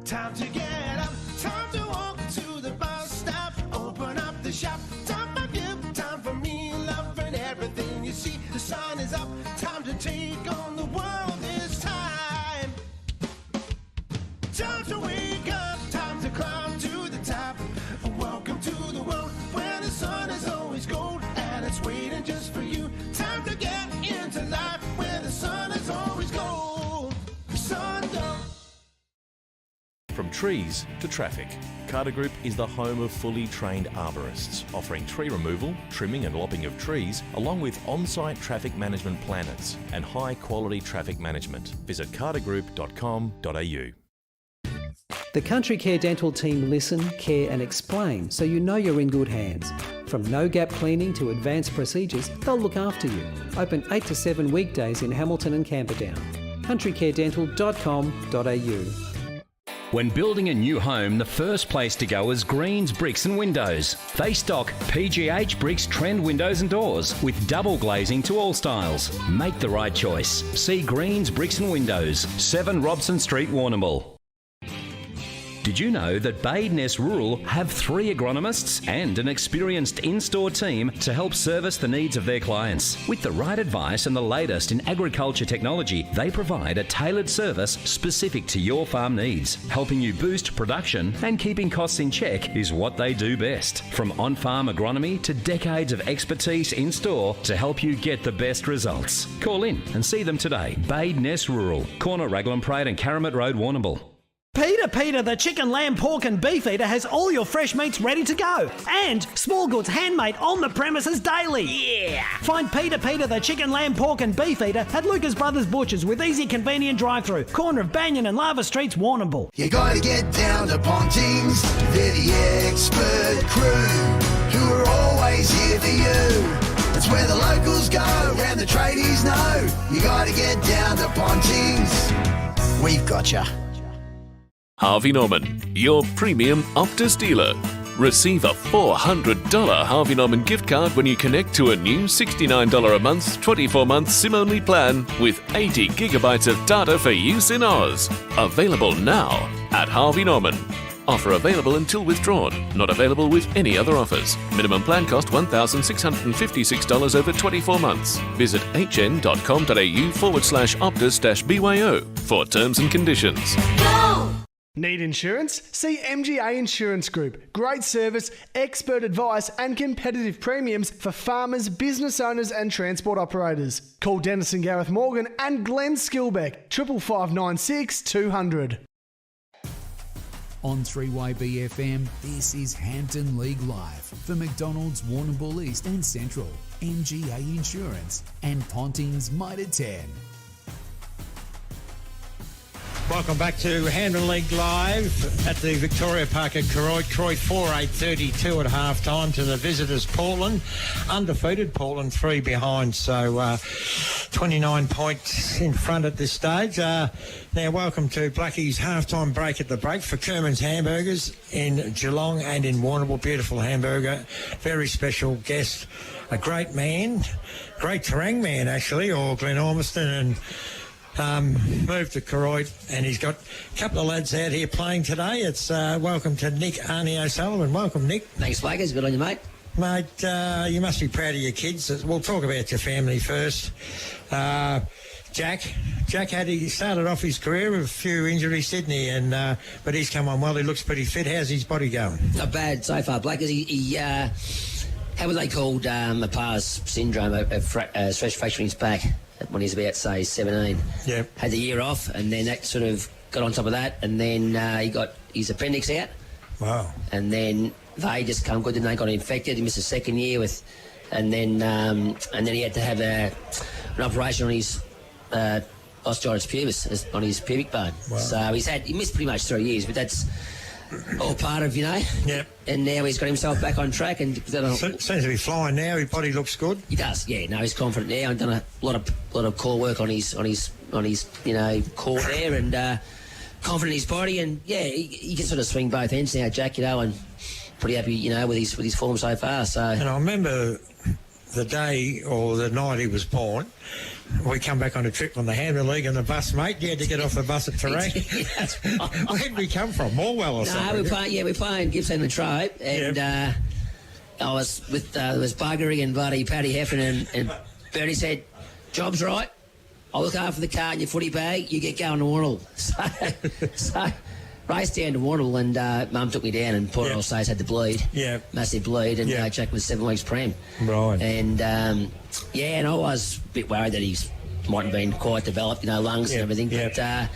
Time to get up, time to walk to the bus stop, open up the shop, time for you, time for me, loving everything you see. The sun is up, time to take on the world this time. Time to wake up, time to climb to the top. Welcome to the world where the sun is always gold and it's waiting just for you. Time to get into life where the sun is always gold. Sun don't. From trees to traffic, Carter Group is the home of fully trained arborists, offering tree removal, trimming and lopping of trees, along with on-site traffic management planners and high-quality traffic management. Visit cartergroup.com.au. The Country Care Dental team listen, care and explain so you know you're in good hands. From no-gap cleaning to advanced procedures, they'll look after you. Open 8 to 7 weekdays in Hamilton and Camperdown. countrycaredental.com.au. When building a new home, the first place to go is Greens Bricks and Windows. They stock PGH Bricks trend windows and doors with double glazing to all styles. Make the right choice. See Greens Bricks and Windows, 7 Robson Street, Warrnambool. Did you know that Badeness Rural have 3 agronomists and an experienced in-store team to help service the needs of their clients? With the right advice and the latest in agriculture technology, they provide a tailored service specific to your farm needs. Helping you boost production and keeping costs in check is what they do best. From on-farm agronomy to decades of expertise in-store to help you get the best results. Call in and see them today. Badeness Rural, corner Raglan Parade and Karamat Road, Warrnambool. Peter, the chicken, lamb, pork and beef eater has all your fresh meats ready to go. And small goods handmade on the premises daily. Yeah! Find Peter, the chicken, lamb, pork and beef eater at Lucas Brothers Butchers with easy, convenient drive-through. Corner of Banyan and Lava Streets, Warrnambool. You gotta get down to Pontings, they're the expert crew, who are always here for you. It's where the locals go and the tradies know. You gotta get down to Pontings. We've got ya. Harvey Norman, your premium Optus dealer. Receive a $400 Harvey Norman gift card when you connect to a new $69 a month, 24-month SIM-only plan with 80 gigabytes of data for use in Oz. Available now at Harvey Norman. Offer available until withdrawn. Not available with any other offers. Minimum plan cost $1,656 over 24 months. Visit hn.com.au/Optus-BYO for terms and conditions. Go! Need insurance? See MGA Insurance Group. Great service, expert advice and competitive premiums for farmers, business owners and transport operators. Call Dennis and Gareth Morgan and Glenn Skilbeck, 55596 200. On 3YB-FM, this is Hampden League Live for McDonald's, Warrnambool East and Central, MGA Insurance and Pontings Mitre 10. Welcome back to Hampden League Live at the Victoria Park at Koroit. Koroit 4-8-32 at half-time to the visitors Portland. Undefeated, Portland 3 behind, so 29 points in front at this stage. Now welcome to Blackie's half-time break at the break for Kerman's Hamburgers in Geelong and in Warrnambool. Beautiful hamburger, very special guest, a great man, great Terang man actually, or Glenn Ormiston, and moved to Koroit, and he's got a couple of lads out here playing today. It's welcome to Nick Arnie O'Sullivan. Welcome, Nick. Thanks, Blakers. Good on you, mate. Mate, you must be proud of your kids. We'll talk about your family first. Jack he started off his career with a few injuries, didn't he? And but he's come on well. He looks pretty fit. How's his body going? Not bad so far, Blakers. He how were they called? A PARS syndrome, a stress fracture in his back. When he's about, say, 17. Yep. Had the year off, and then that sort of got on top of that, and then he got his appendix out. Wow. And then they just come good, and they got infected. He missed a second year with, and then he had to have an operation on his osteitis pubis, on his pubic bone. Wow. So he missed pretty much 3 years, but that's all part of, Yep. And now he's got himself back on track, and Seems to be flying now. His body looks good. he does. Yeah, no, he's confident now. I've done a lot of core work on his core there, and confident in his body, and he can sort of swing both ends now, Jack. And pretty happy, with his form so far. So. And I remember the day or the night he was born. We come back on a trip on the Hampden League on the bus, mate. You had to get off the bus at Terang. Where did we come from? Morwell or something? No, we're playing Gippsland and Trobe, and I was with there was Buggery and bloody Paddy Heffernan, and Bertie said, "Job's right. I'll look after the car and your footy bag. You get going to Warrnambool." So raced down to Warrnambool, and Mum took me down, and poor old Stace had to bleed. Yeah. Massive bleed, and Jack was 7 weeks prem. Right. And and I was a bit worried that he mightn't been quite developed, lungs and everything. But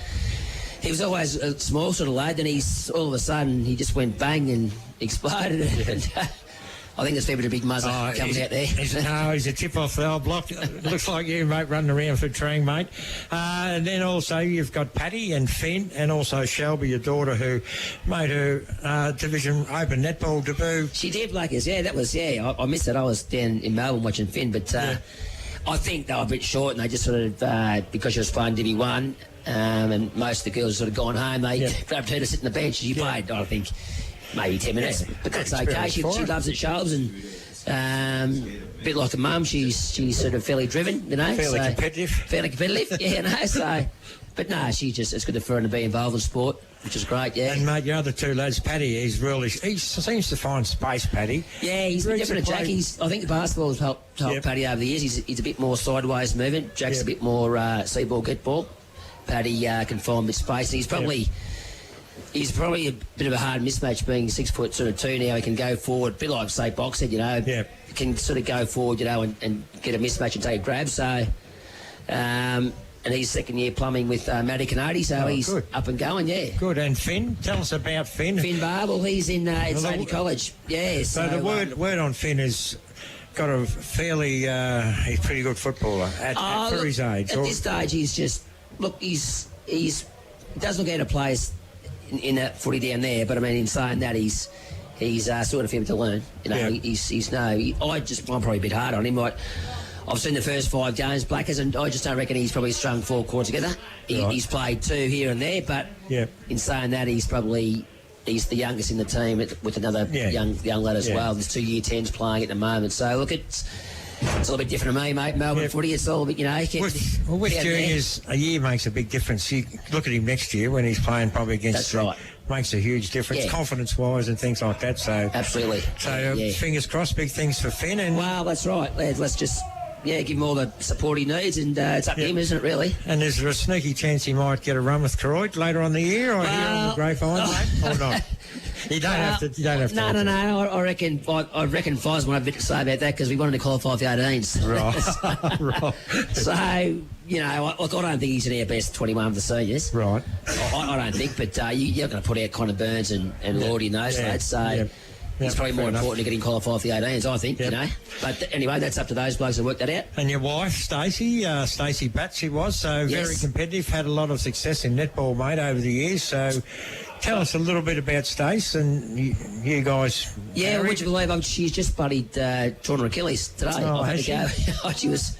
he was always a small sort of lad. Then all of a sudden he just went bang and exploded. And I think there's a bit of big muzzle coming out there. He's a tip off the old block. Looks like you, mate, running around for Trang, mate. And then also you've got Paddy and Finn, and also Shelby, your daughter, who made her Division Open netball debut. She did, Blackers. Yeah, that was, I missed it. I was down in Melbourne watching Finn, but I think they were a bit short, and they just sort of, because she was playing Divi 1, and most of the girls had sort of gone home, they grabbed her to sit on the bench. She played, I think, maybe 10 minutes, but that's okay. She loves it, shows, and a bit like her mum, she's sort of fairly driven, Fairly competitive. Fairly competitive, so. But no, it's good for her to be involved in sport, which is great, And mate, your other two lads, Paddy, he seems to find space, Paddy. Yeah, he's a bit different to Jack. I think the basketball's helped Paddy over the years. He's a bit more sideways movement. Jack's a bit more see ball, get ball. Paddy can find a bit of space. He's probably a bit of a hard mismatch, being 6'2" now. He can go forward, a bit like, say, Box said, He can sort of go forward, and get a mismatch and take a grab. So, and he's second year plumbing with Matty Canady, so he's good. Up and going, Good. And Finn, tell us about Finn. Finn Barble, he's in Sadie College. Yeah. So the word on Finn is got a fairly, he's a pretty good footballer for his age. At this stage, he's just, he does look out of place in that footy down there, but I mean, in saying that, he's sort of him to learn. I'm probably a bit hard on him. I've seen the first 5 games, Blackers, and I just don't reckon he's probably strung 4 quarters together. He's played 2 here and there, but in saying that, he's the youngest in the team with another young lad as well. There's 2 year 10s playing at the moment. So look, it's a little bit different to me, mate. Melbourne footy, it's all a bit, with juniors, a year makes a big difference. You look at him next year when he's playing probably against. That's right. Makes a huge difference, confidence-wise and things like that. So absolutely. So fingers crossed, big things for Finn. And well, that's right. Let's just. Give him all the support he needs, and it's up to him, isn't it, really? And is there a sneaky chance he might get a run with Koroit later on the year, or here on the grapevine, mate, or not? You don't have to. No. I reckon Foz won't have a bit to say about that, because we wanted to qualify for the 18s. Right. So, I don't think he's in our best 21 of the seniors. Right. I don't think, but you're going to put out Connor Burns and Lordy in those lads, so. It's probably more important to get him qualified for the 18s, I think, But anyway, that's up to those blokes to work that out. And your wife, Stacey Batts, she was, so very competitive, had a lot of success in netball, mate, over the years. So tell us a little bit about Stace and you guys. Yeah, would you believe she's just torn her Achilles today. I had to go. She was,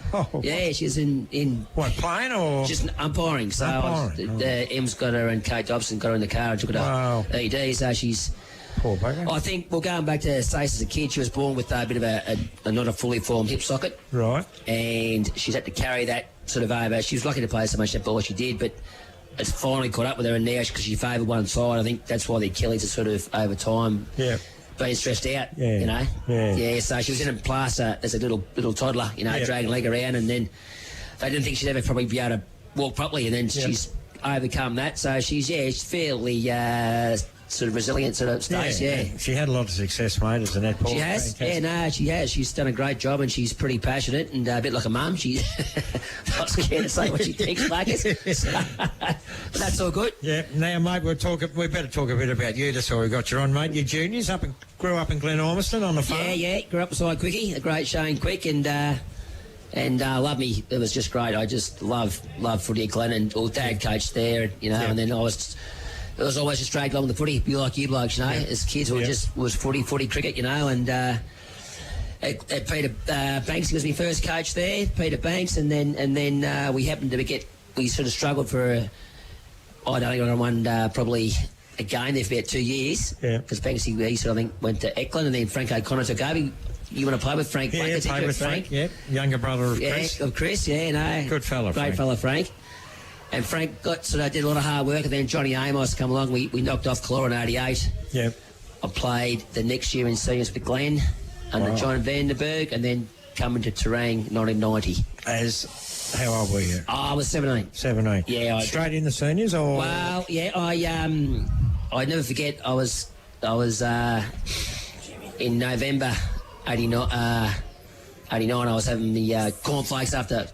she was in... What, playing or...? Just umpiring. So Em's got her and Kate Dobson got her in the car and took her to ED, so she's... Poor bugger. I think, going back to Stace as a kid, she was born with a bit of a not a fully formed hip socket. Right. And she's had to carry that sort of over. She was lucky to play so much netball as she did, but it's finally caught up with her, and now because she favoured one side, I think that's why the Achilles are sort of over time being stressed out, Yeah, so she was in a plaster as a little toddler, dragging leg around, and then they didn't think she'd ever probably be able to walk properly, and then she's overcome that. So she's fairly... sort of resilient sort of stage. Yeah. She had a lot of success, mate, as a netball. She has. Yeah, no, she has. She's done a great job, and she's pretty passionate and a bit like a mum. She's not scared to say what she thinks, Marcus. But that's all good. Yeah. Now, mate, we better talk a bit about you. That's all we got you on, mate. You're juniors grew up in Glen Ormiston on the farm. Yeah. Grew up beside Quickie, the great Shane Quick, and loved me. It was just great. I just love footy at Glen, and Dad coached there, and then it was always just dragged along with the footy, be like you blokes, as kids who was footy cricket, and at Peter Banks, he was my first coach there, Peter Banks, and then we happened to we sort of struggled for, I don't think I won probably a game there for about 2 years, because Banks, he sort of, I think, went to Eckland, and then Frank O'Connor took over. You want to play with Frank? Yeah, played with Frank. Yeah, younger brother of Chris. Yeah, of Chris. Yeah, no. Good fella, Great fella, Frank. And Frank did a lot of hard work, and then Johnny Amos come along. We knocked off Koroit in '88. Yeah. I played the next year in seniors with Glenn under John Vandenberg, and then coming to Terang 1990. How old were you? I was 17. 17. Yeah. Straight in the seniors, or? Well, yeah. I never forget. I was in November '89. I was having the cornflakes after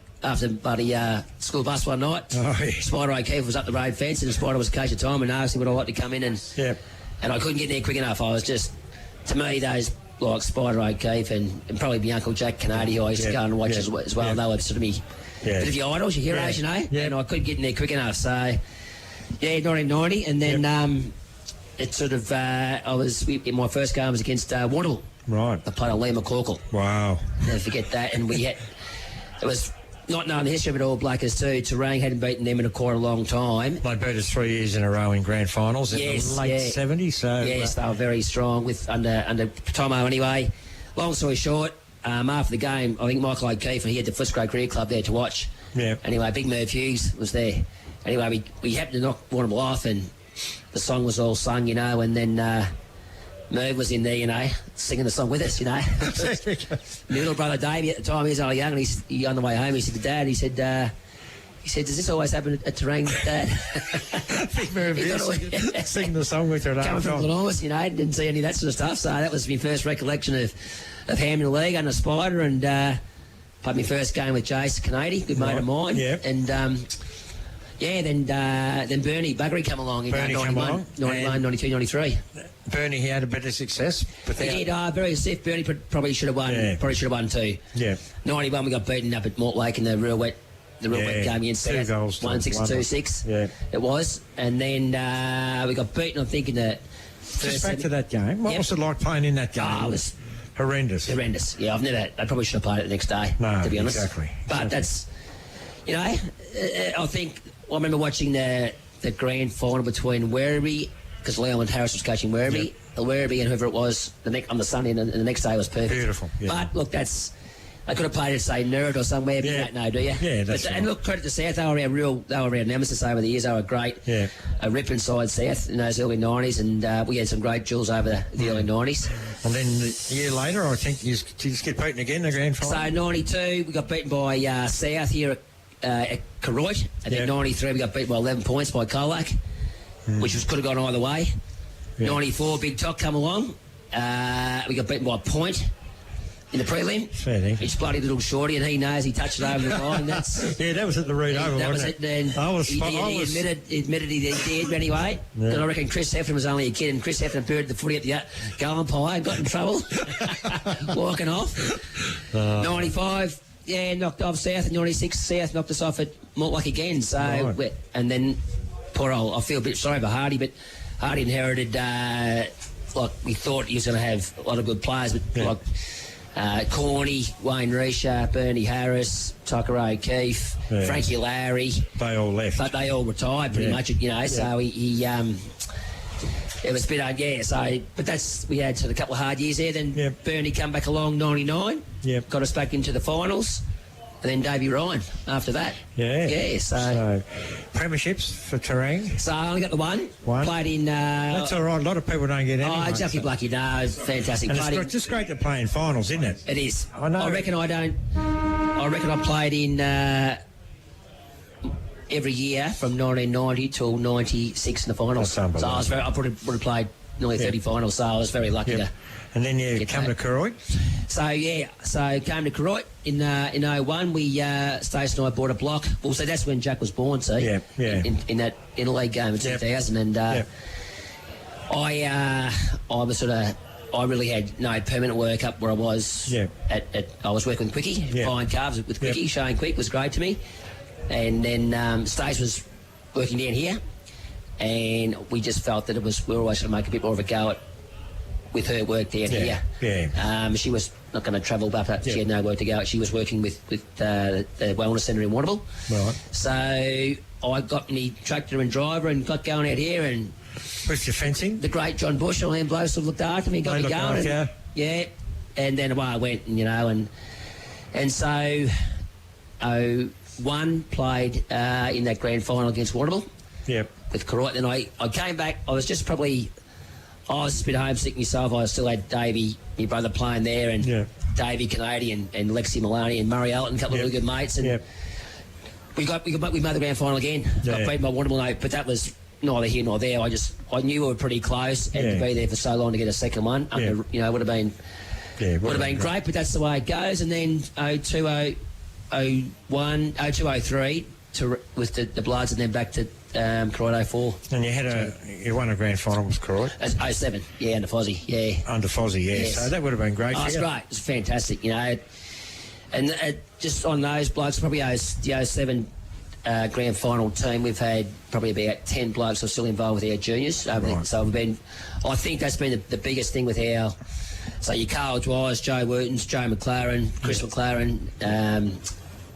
bloody school bus one night. Oh, yeah. Spider O'Keefe was up the road fence, and Spider was coach at the time, and asked me would I like to come in, and I couldn't get there quick enough. I was just, to me, those like Spider O'Keefe and probably my uncle Jack Kennedy, who I used to go and watch as well. They were sort of me bit of your idols, your heroes, and I couldn't get in there quick enough. So 1990, and then it sort of in my first game was against Warrnambool. Right. I played on Lee McCorkle. Wow. Never forget that. And it was not knowing the history of it all, Blackers too. Terang hadn't beaten them in quite a long time. They beat us 3 years in a row in grand finals in the late 70s. So yes, they were very strong under Tomo anyway. Long story short, after the game, I think Michael O'Keefe, he had the Footscray Career Club there to watch. Yeah. Anyway, Big Merv Hughes was there. Anyway, we happened to knock Warrnambool off, and the song was all sung, and then Merv was in there, singing the song with us, My little brother Davey at the time, he was only young, and he on the way home, he said to Dad, he said, does this always happen at Terang, Dad? Big Merv singing the song with her. Coming from Glen Ormiston, didn't see any of that sort of stuff, so that was my first recollection of Hampden League under Spider, and played my first game with Jason Kennedy, good mate of mine, and then Bernie Buggery come along in 91, 92, 93. Bernie, he had a bit of success. He did, very stiff. Bernie probably should have won. Probably should have won too. Yeah. 91, we got beaten up at Mortlake in the real wet game against South. 2 goals. 1-6 and 2-6. Yeah. It was, and then we got beaten. I think in the just back to that game. What was it like playing in that game? It was horrendous. Yeah, I probably should have played it the next day. No, to be honest. Exactly. But that's, I think I remember watching the grand final between Werribee, because Leon Harris was coaching Werribee, Werribee and whoever it was on the Sunday, and the next day was perfect. Beautiful. Yeah. But look, I could have played it, say, Nerd or somewhere, but you don't know, do you? Yeah, that's And look, credit to South, they were our nemesis over the years. They were great. Yeah. A rip inside South in those early 90s, and we had some great duels over the early 90s. And then a year later, I think you just get beaten again in the grand final. So 92, we got beaten by South here at Koroit. And then 93, we got beaten by 11 points by Colac, which could have gone either way. 94, Big Tock come along. We got beaten by a point in the prelim. It's bloody little shorty, and he knows he touched it over the line. That was at the Reed Oval, wasn't it? And he admitted he did anyway. Because I reckon Chris Heffernan was only a kid, and Chris Heffernan buried the footy at the goal umpire and got in trouble walking off. 95, knocked off South, and 96, South knocked us off at Mortlake again. So, and then poor old, I feel a bit sorry for Hardy, but Hardy inherited, we thought he was going to have a lot of good players, but Corny, Wayne Reisha, Bernie Harris, Tucker O'Keefe, Frankie Lowry. They all left. But they all retired pretty much, so he it was a bit, but we had sort of a couple of hard years there. Then Bernie come back along, 99, got us back into the finals. And then Davey Ryan after that. So premierships for Terang. So I only got the one. Played in. That's all right. A lot of people don't get any. Oh, exactly, Blackie. No, fantastic. And it's just great to play in finals, isn't it? It is. I know. I reckon I played in every year from 1990 till 96 in the finals. So I would have played nearly 30 finals, so I was very lucky to. And then you come to Koroit? So came to Koroit in 01. We, Stacey and I bought a block. Well, so that's when Jack was born, see? In that interleague game in 2000. And I was sort of... I really had no permanent work up where I was. I was working with Quickie, buying calves with Quickie. Shane Quick was great to me. And then Stace was working down here. And we just felt that we were always going to make a bit more of a go at with her work down here. She was not going to travel up. She had no work to go. She was working with the wellness centre in Warrnambool. Right. So I got me tractor and driver and got going out here and... With your fencing? The great John Bush and Liam Blows looked after me, got me going. And then away I went, and so 01 played in that grand final against Warrnambool. With Koroit. Then I came back. I was just probably... I was a bit homesick myself. I still had Davey, my brother, playing there, and Davey Canadian and Lexi Maloney and Murray Elton, a couple of really good mates. And we made the grand final again. Got beaten by Warrnambool, no, but that was neither here nor there. I knew we were pretty close, and to be there for so long to get a second one, would have been great. But that's the way it goes. And then 02, 01, 02, 03 with the Bloods, and then back to Koroit 04. And you won a grand final with Koroit? 07, under Fozzie, Under Fozzie, Yes. So that would have been great. Oh, it's great. It was fantastic, And just on those blokes, probably the 07 grand final team, we've had probably about 10 blokes who are still involved with our juniors. So I think that's been the biggest thing with our... So your Carl Dwyer, Joe Wootons, Joe McLaren, Chris McLaren,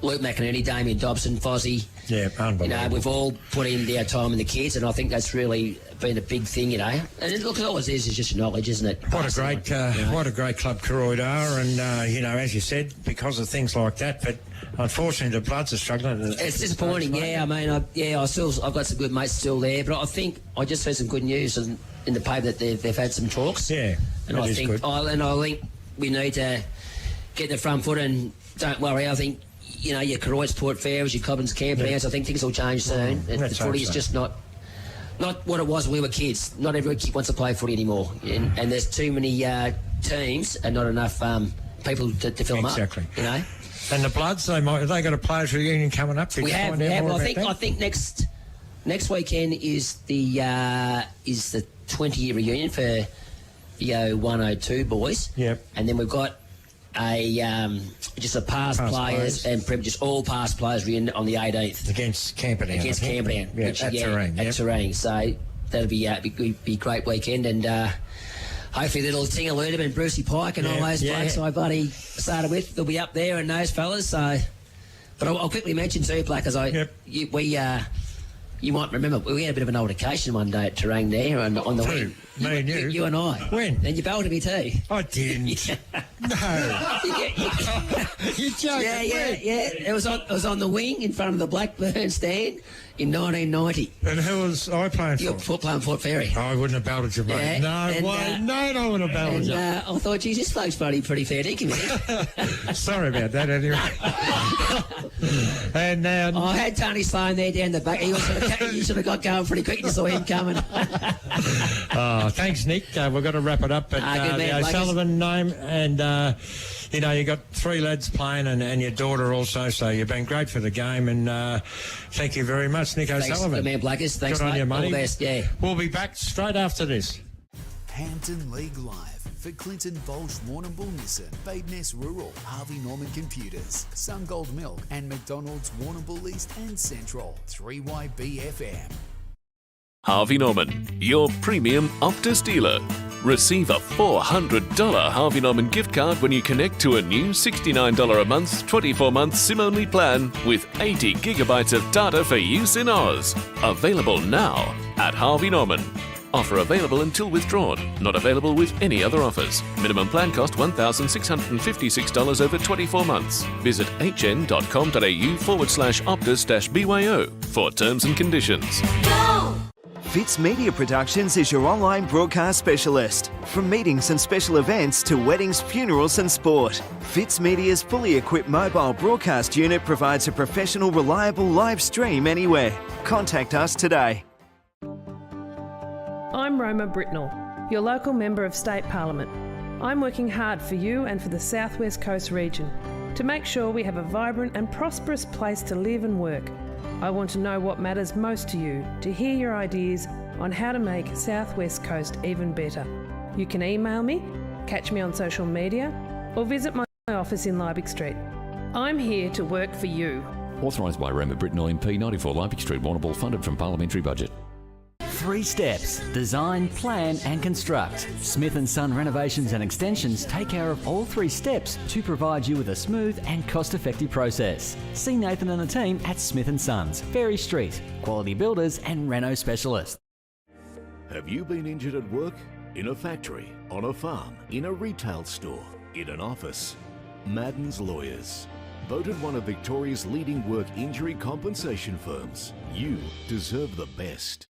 Luke McInerney, Damien Dobson, Fozzie. Yeah, unbelievable. We've all put in our time in the kids, and I think that's really been a big thing, And look, it always is just knowledge, isn't it? What a great club Koroit are, and as you said, because of things like that. But unfortunately, the Bloods are struggling. It's disappointing. I've got some good mates still there, but I think I just heard some good news in the paper that they've had some talks. Yeah, and I think we need to get in the front foot and don't worry. I think. Your Koroit's, Port Fairs, your Cobbins, Camperdown, I think things will change soon. The footy is just not what it was when we were kids. Not every kid wants to play footy anymore. And there's too many teams and not enough people to fill them up. Exactly. And the Bloods, they got a players' reunion coming up. We have. Well, I think next weekend is the 20-year reunion for the 102 boys. Yep. And then we've got just a past players and just all past players reunion on the 18th against Camperdown. At Terang. So that'll be a great weekend, and hopefully little Tinga Ludham and Brucey Pike and all those blokes I buddy started with, they'll be up there, and those fellas. So, but I'll quickly mention too, Black, you might remember we had a bit of an altercation one day at Terang there on the wing. Me and you? You and I. When? And you belted me too. I didn't. No. You're joking. Yeah. It was on the wing in front of the Blackburn stand in 1990. And who was I playing for? You were playing Port Fairy. I wouldn't have belted you, mate. No, I wouldn't have belted you. I thought, geez, this bloke's pretty fair dinkum. Sorry about that, anyway. And I had Tony Sloan there down the back. He sort of got going pretty quick. You saw him coming. Thanks, Nick. We've got to wrap it up. But the O'Sullivan name, and you got 3 lads playing, and your daughter also. So you've been great for the game, and thank you very much, Nick O'Sullivan. Thanks, man, Blackers. Thanks, Good on you, mate. All the best. Yeah. We'll be back straight after this. Hampden League Live for Clinton Bolsh, Warrnambool Nissan, Badeness Rural, Harvey Norman Computers, Sungold Milk, and McDonald's Warrnambool East and Central. 3YBFM. Harvey Norman, your premium Optus dealer. Receive a $400 Harvey Norman gift card when you connect to a new $69 a month, 24-month SIM-only plan with 80 gigabytes of data for use in Oz. Available now at Harvey Norman. Offer available until withdrawn. Not available with any other offers. Minimum plan cost $1,656 over 24 months. Visit hn.com.au/Optus-BYO for terms and conditions. Go! Fitz Media Productions is your online broadcast specialist. From meetings and special events to weddings, funerals and sport, Fitz Media's fully equipped mobile broadcast unit provides a professional, reliable live stream anywhere. Contact us today. I'm Roma Britnell, your local Member of State Parliament. I'm working hard for you and for the South West Coast region to make sure we have a vibrant and prosperous place to live and work. I want to know what matters most to you, to hear your ideas on how to make South West Coast even better. You can email me, catch me on social media, or visit my office in Liebig Street. I'm here to work for you. Authorised by Roma Britnell MP, 94 Liebig Street, Warrnambool, funded from parliamentary budget. 3 steps: design, plan and construct. Smith & Son Renovations and Extensions take care of all 3 steps to provide you with a smooth and cost-effective process. See Nathan and the team at Smith & Sons, Ferry Street, quality builders and reno specialists. Have you been injured at work? In a factory, on a farm, in a retail store, in an office? Madden's Lawyers. Voted one of Victoria's leading work injury compensation firms. You deserve the best.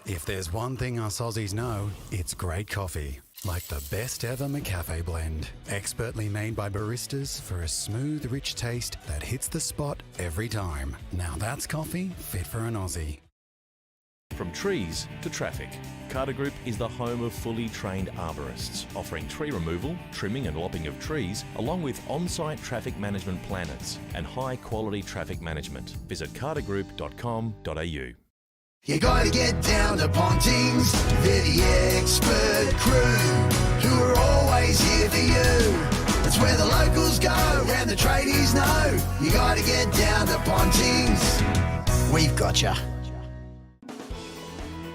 If there's one thing us Aussies know, it's great coffee. Like the best ever McCafe blend. Expertly made by baristas for a smooth, rich taste that hits the spot every time. Now that's coffee fit for an Aussie. From trees to traffic, Carter Group is the home of fully trained arborists, offering tree removal, trimming and lopping of trees, along with on-site traffic management planners and high-quality traffic management. Visit cartergroup.com.au. You gotta get down to Pontings, they're the expert crew, who are always here for you. That's where the locals go, and the tradies know. You gotta get down to Pontings, we've got ya.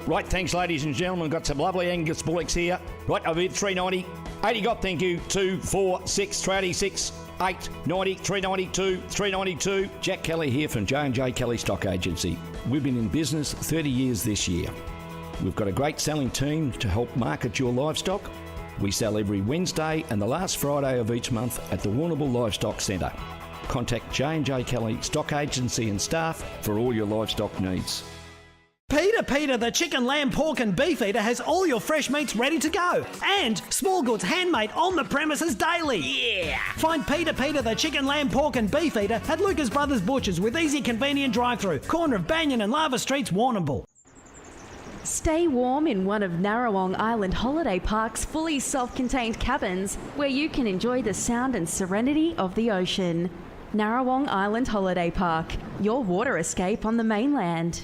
Right, thanks ladies and gentlemen. Got some lovely Angus bullocks here. Right, I've bid 390. 80 got, thank you. 2, 4, 6, 386, 8, 90, 392, 392. Jack Kelly here from J&J Kelly Stock Agency. We've been in business 30 years this year. We've got a great selling team to help market your livestock. We sell every Wednesday and the last Friday of each month at the Warrnambool Livestock Centre. Contact J&J Kelly Stock Agency and staff for all your livestock needs. Peter, the chicken, lamb, pork and beef eater has all your fresh meats ready to go. And small goods handmade on the premises daily. Yeah! Find Peter, the chicken, lamb, pork and beef eater at Lucas Brothers Butchers with easy, convenient drive-through. Corner of Banyan and Lava Streets, Warrnambool. Stay warm in one of Narrawong Island Holiday Park's fully self-contained cabins where you can enjoy the sound and serenity of the ocean. Narrawong Island Holiday Park, your water escape on the mainland.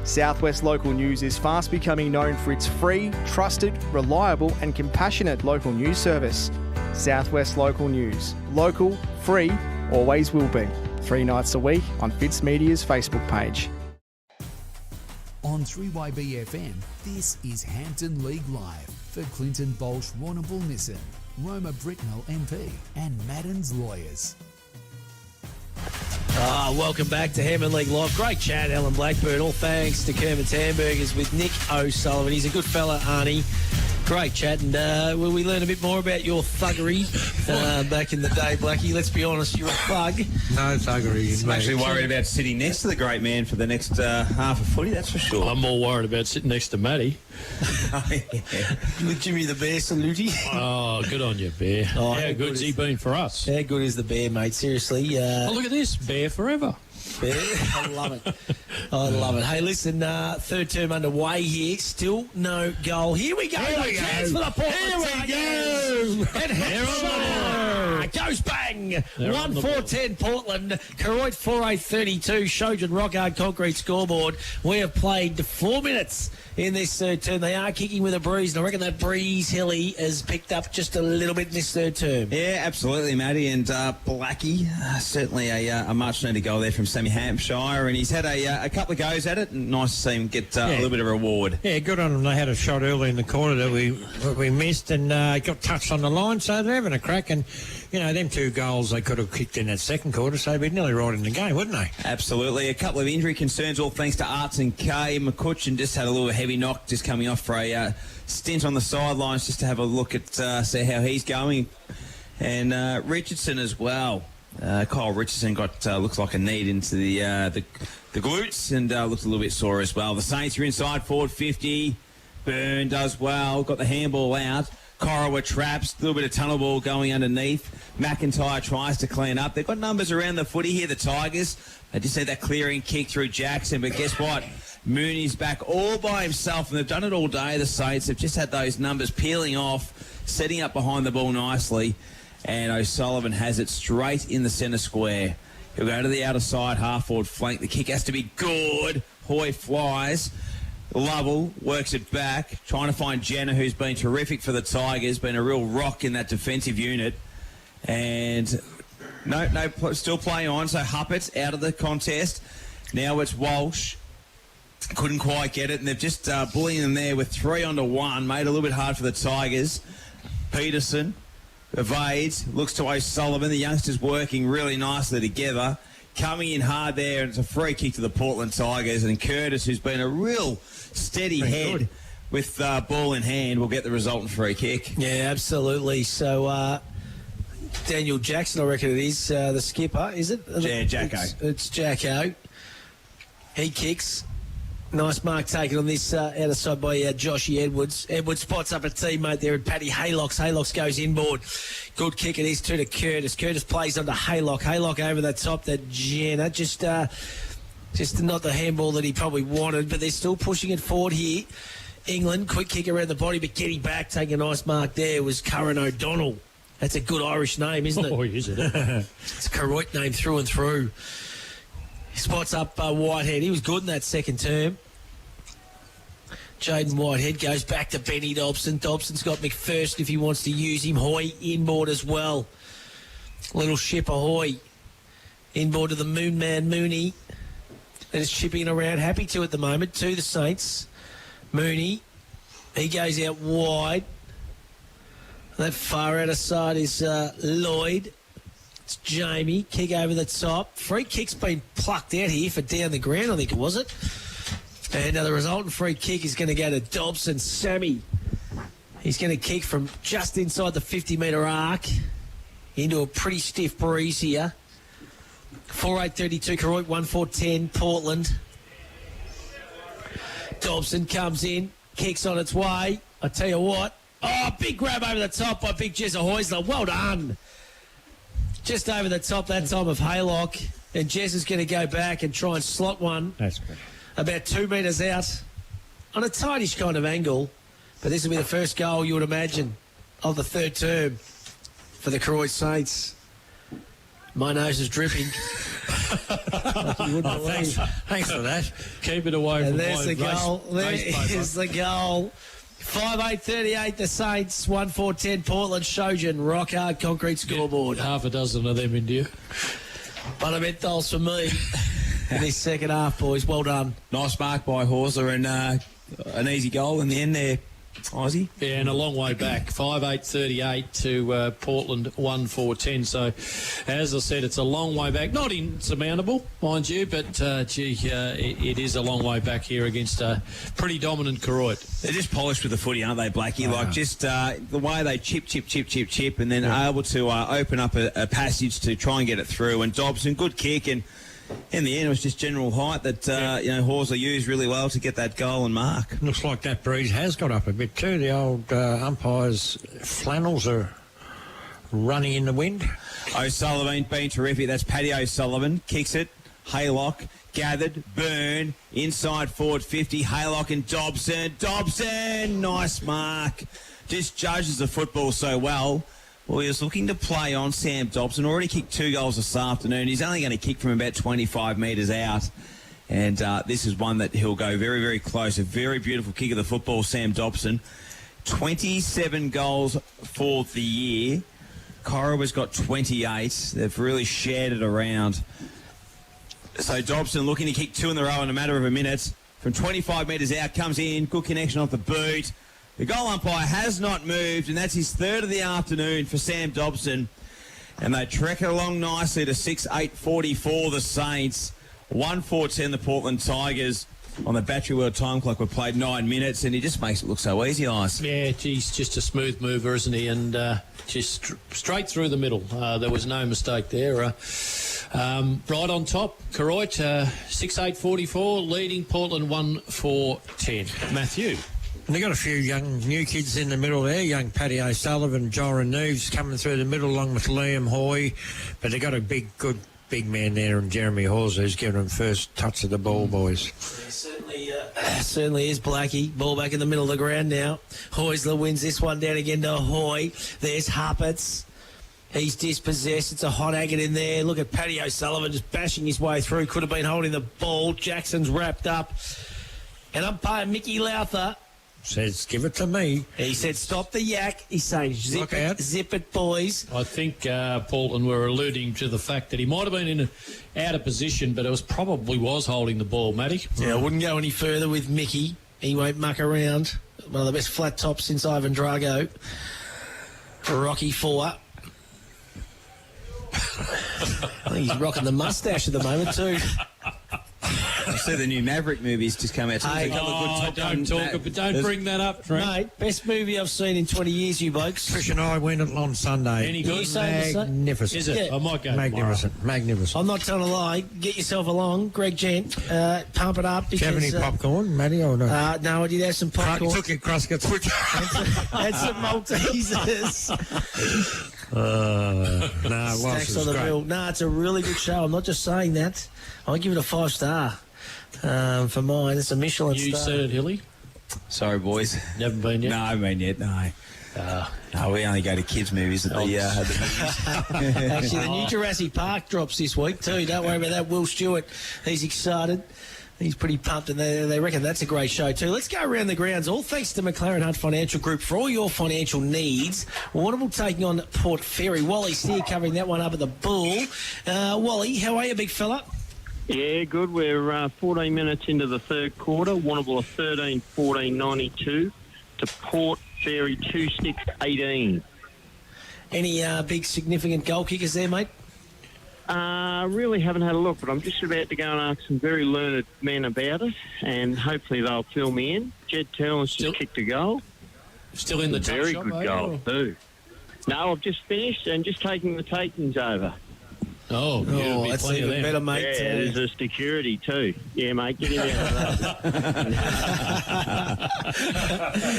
Southwest Local News is fast becoming known for its free, trusted, reliable and compassionate local news service. Southwest Local News. Local, free, always will be. 3 nights a week on Fitz Media's Facebook page. On 3YB-FM, this is Hampden League Live for Clinton Bolsh, Warrnambool Nissan, Roma Britnell MP and Madden's Lawyers. Welcome back to Hampden League Live. Great chat, Alan Blackburn. All thanks to Kermit's Hamburgers with Nick O'Sullivan. He's a good fella, Arnie. Great chat. And will we learn a bit more about your thuggery back in the day, Blackie? Let's be honest, you're a thug. No thuggery. I'm actually worried about sitting next to the great man for the next half of footy, that's for sure. I'm more worried about sitting next to Matty. With Jimmy the Bear saluti. Oh, good on you, Bear. Oh, how good's he been for us? How good is the Bear, mate? Seriously. Oh, look at this. Bear forever. Bear. I love it. I love it. Hey, listen, third term underway here. Still no goal. Here we go. Chance for the Portland Tigers. And Hampshire goes bang. 1-4-10 Portland. Koroit 4-8-32. Shojan Rockhard Concrete scoreboard. We have played 4 minutes in this third term. They are kicking with a breeze, and I reckon that breeze, Hilly, has picked up just a little bit in this third term. Yeah, absolutely, Matty. And Blackie, certainly a much-needed goal there from Sammy Hampshire, and he's had a couple of goes at it, and nice to see him get a little bit of a reward. Yeah, good on them. They had a shot early in the corner that we missed, and got touched on the line, so they're having a crack. And, you know, them 2 goals they could have kicked in that second quarter, so they'd be nearly right in the game, wouldn't they? Absolutely. A couple of injury concerns, all thanks to Arts and Kay. McCutcheon just had a little heavy knock, just coming off for a stint on the sidelines, just to have a look at see how he's going. And Richardson as well. Kyle Richardson got looks like a knee into the glutes and looks a little bit sore as well. The Saints are inside forward 50. Byrne does well. Got the handball out. Koroit traps. A little bit of tunnel ball going underneath. McIntyre tries to clean up. They've got numbers around the footy here, the Tigers. They just had that clearing kick through Jackson, but guess what? Mooney's back all by himself, and they've done it all day, the Saints. They've just had those numbers peeling off, setting up behind the ball nicely, and O'Sullivan has it straight in the centre square. He'll go to the outer side, half-forward flank. The kick has to be good. Hoy flies. Lovell works it back, trying to find Jenner, who's been terrific for the Tigers, been a real rock in that defensive unit. And still playing on, so Huppert out of the contest. Now it's Walsh. Couldn't quite get it, and they've just bullying them there with 3 onto 1. Made it a little bit hard for the Tigers. Peterson evades, looks to O'Sullivan. The youngsters working really nicely together. Coming in hard there, and it's a free kick to the Portland Tigers. And Curtis, who's been a real steady head with ball in hand, will get the resultant free kick. Yeah, absolutely. So Daniel Jackson, I reckon it is, the skipper, is it? Yeah, Jacko. It's Jacko. He kicks. Nice mark taken on this outer side by Joshy Edwards. Edwards spots up a teammate there at Paddy Haylocks. Haylocks goes inboard. Good kick it is to Curtis. Curtis plays onto Haylock. Haylock over the top to Jenner. Just not the handball that he probably wanted, but they're still pushing it forward here. England, quick kick around the body, but getting back, taking a nice mark there was Curran O'Donnell. That's a good Irish name, isn't it? Oh, is it? It's a Koroit name through and through. He spots up Whitehead. He was good in that second term. Jaden Whitehead goes back to Benny Dobson. Dobson's got McPherson if he wants to use him. Hoy inboard as well. Little shipper Hoy. Inboard to the Moon Man Mooney. That is chipping around. Happy to at the moment to the Saints. Mooney. He goes out wide. That far outer side is Lloyd. It's Jamie. Kick over the top. Free kick's been plucked out here for down the ground, I think it was it. And the resultant free kick is going to go to Dobson. Sammy. He's going to kick from just inside the 50-metre arc into a pretty stiff breeze here. 4:8:32 Koroit, 1:4:10 Portland. Dobson comes in, kicks on its way. I tell you what. Oh, big grab over the top by Big Jezza Heusler. Well done. Just over the top that time of Haylock. And Jez is going to go back and try and slot one. That's good. About 2 metres out on a tightish kind of angle. But this will be the first goal, you would imagine, of the third term for the Koroit Saints. My nose is dripping. You wouldn't believe. Thanks for that. Keep it away from and there's the goal. There is the goal. 5:8:38 the Saints, 1:4:10 Portland. Shojan, rock hard concrete scoreboard. Half a dozen of them in you. Fundamentals for me in this second half, boys. Well done. Nice mark by Horsler and an easy goal in the end there, Ozzy. Yeah, and a long way back. 5:8:38 to Portland 1:4:10. So, as I said, it's a long way back. Not insurmountable, mind you, but it is a long way back here against a pretty dominant Koroit. They're just polished with the footy, aren't they, Blackie? Like just the way they chip, and then able to open up a passage to try and get it through. And Dobson, good kick, and in the end, it was just general height that Horsler used really well to get that goal and mark. Looks like that breeze has got up a bit too. The old umpires' flannels are running in the wind. O'Sullivan been terrific. That's Paddy O'Sullivan. Kicks it. Haylock gathered. Byrne inside forward 50. Haylock and Dobson. Dobson, nice mark. Just judges the football so well. Well, he was looking to play on Sam Dobson. Already kicked 2 goals this afternoon. He's only going to kick from about 25 metres out. And this is one that he'll go very, very close. A very beautiful kick of the football, Sam Dobson. 27 goals for the year. Koroit's got 28. They've really shared it around. So Dobson looking to kick 2 in a row in a matter of a minute. From 25 metres out, comes in. Good connection off the boot. The goal umpire has not moved, and that's his third of the afternoon for Sam Dobson. And they trek it along nicely to 6:8:44 the Saints. 1:4:10 the Portland Tigers. on the Battery World time clock. We've played 9 minutes, and he just makes it look so easy, Ice. Yeah, he's just a smooth mover, isn't he? And just straight through the middle. There was no mistake there. Right on top, Koroit, 6.8.44, leading Portland 1.4.10. Matthew. And they've got a few young new kids in the middle there, young Paddy O'Sullivan, Joran Neves coming through the middle along with Liam Hoy. But they've got a good man there, and Jeremy Hawes, who's giving them first touch of the ball, boys. Yeah, certainly is Blackie. Ball back in the middle of the ground now. Hoysler wins this one down again to Hoy. There's Huppets. He's dispossessed. It's a hot agate in there. Look at Paddy O'Sullivan just bashing his way through. Could have been holding the ball. Jackson's wrapped up. And umpire Mickey Lowther says, give it to me. He said, stop the yak. He's saying, zip it, boys. I think Portland were alluding to the fact that he might have been out of position, but it probably was holding the ball, Matty. Yeah, I wouldn't go any further with Mickey. He won't muck around. One of the best flat tops since Ivan Drago. For Rocky 4. I think he's rocking the mustache at the moment too. I see the new Maverick movie's just come out. Don't bring that up, Trent. Mate, best movie I've seen in 20 years, you blokes. Trish and I went on Sunday. Any good? Magnificent. Is it? Yeah. I might go Magnificent. I'm not telling a lie. Get yourself along. Greg Gent, pump it up. Do you have any popcorn, Matty, or no? No, I did have some popcorn. Took your Cruscats with you. Had some Maltesers. No, it was. Stacks on the bill. No, it's a really good show. I'm not just saying that. I'll give it a 5-star for mine. It's a Michelin star. You said it, Hilly? Sorry, boys. Never been yet? No, I haven't been yet, no. No, we only go to kids' movies at the movies. Actually, the new Jurassic Park drops this week too. Don't worry about that. Will Stewart, he's excited. He's pretty pumped, and they reckon that's a great show too. Let's go around the grounds. All thanks to McLaren Hunt Financial Group for all your financial needs. Warrnambool taking on Port Fairy. Wally Steer covering that one up at the Bull. Wally, how are you, big fella? Yeah, good. We're 14 minutes into the third quarter. Warrnambool are 13-14-92 to Port Fairy 2-6-18. Any big significant goal kickers there, mate? Really haven't had a look, but I'm just about to go and ask some very learned men about it, and hopefully they'll fill me in. Jed Turlin's just kicked a goal. Still in the top very shot, good mate, goal or? too. No, I've just finished and just taking the takings over. Oh, yeah, that's even better, mate. Yeah, there's a security too. Yeah, mate, get him out of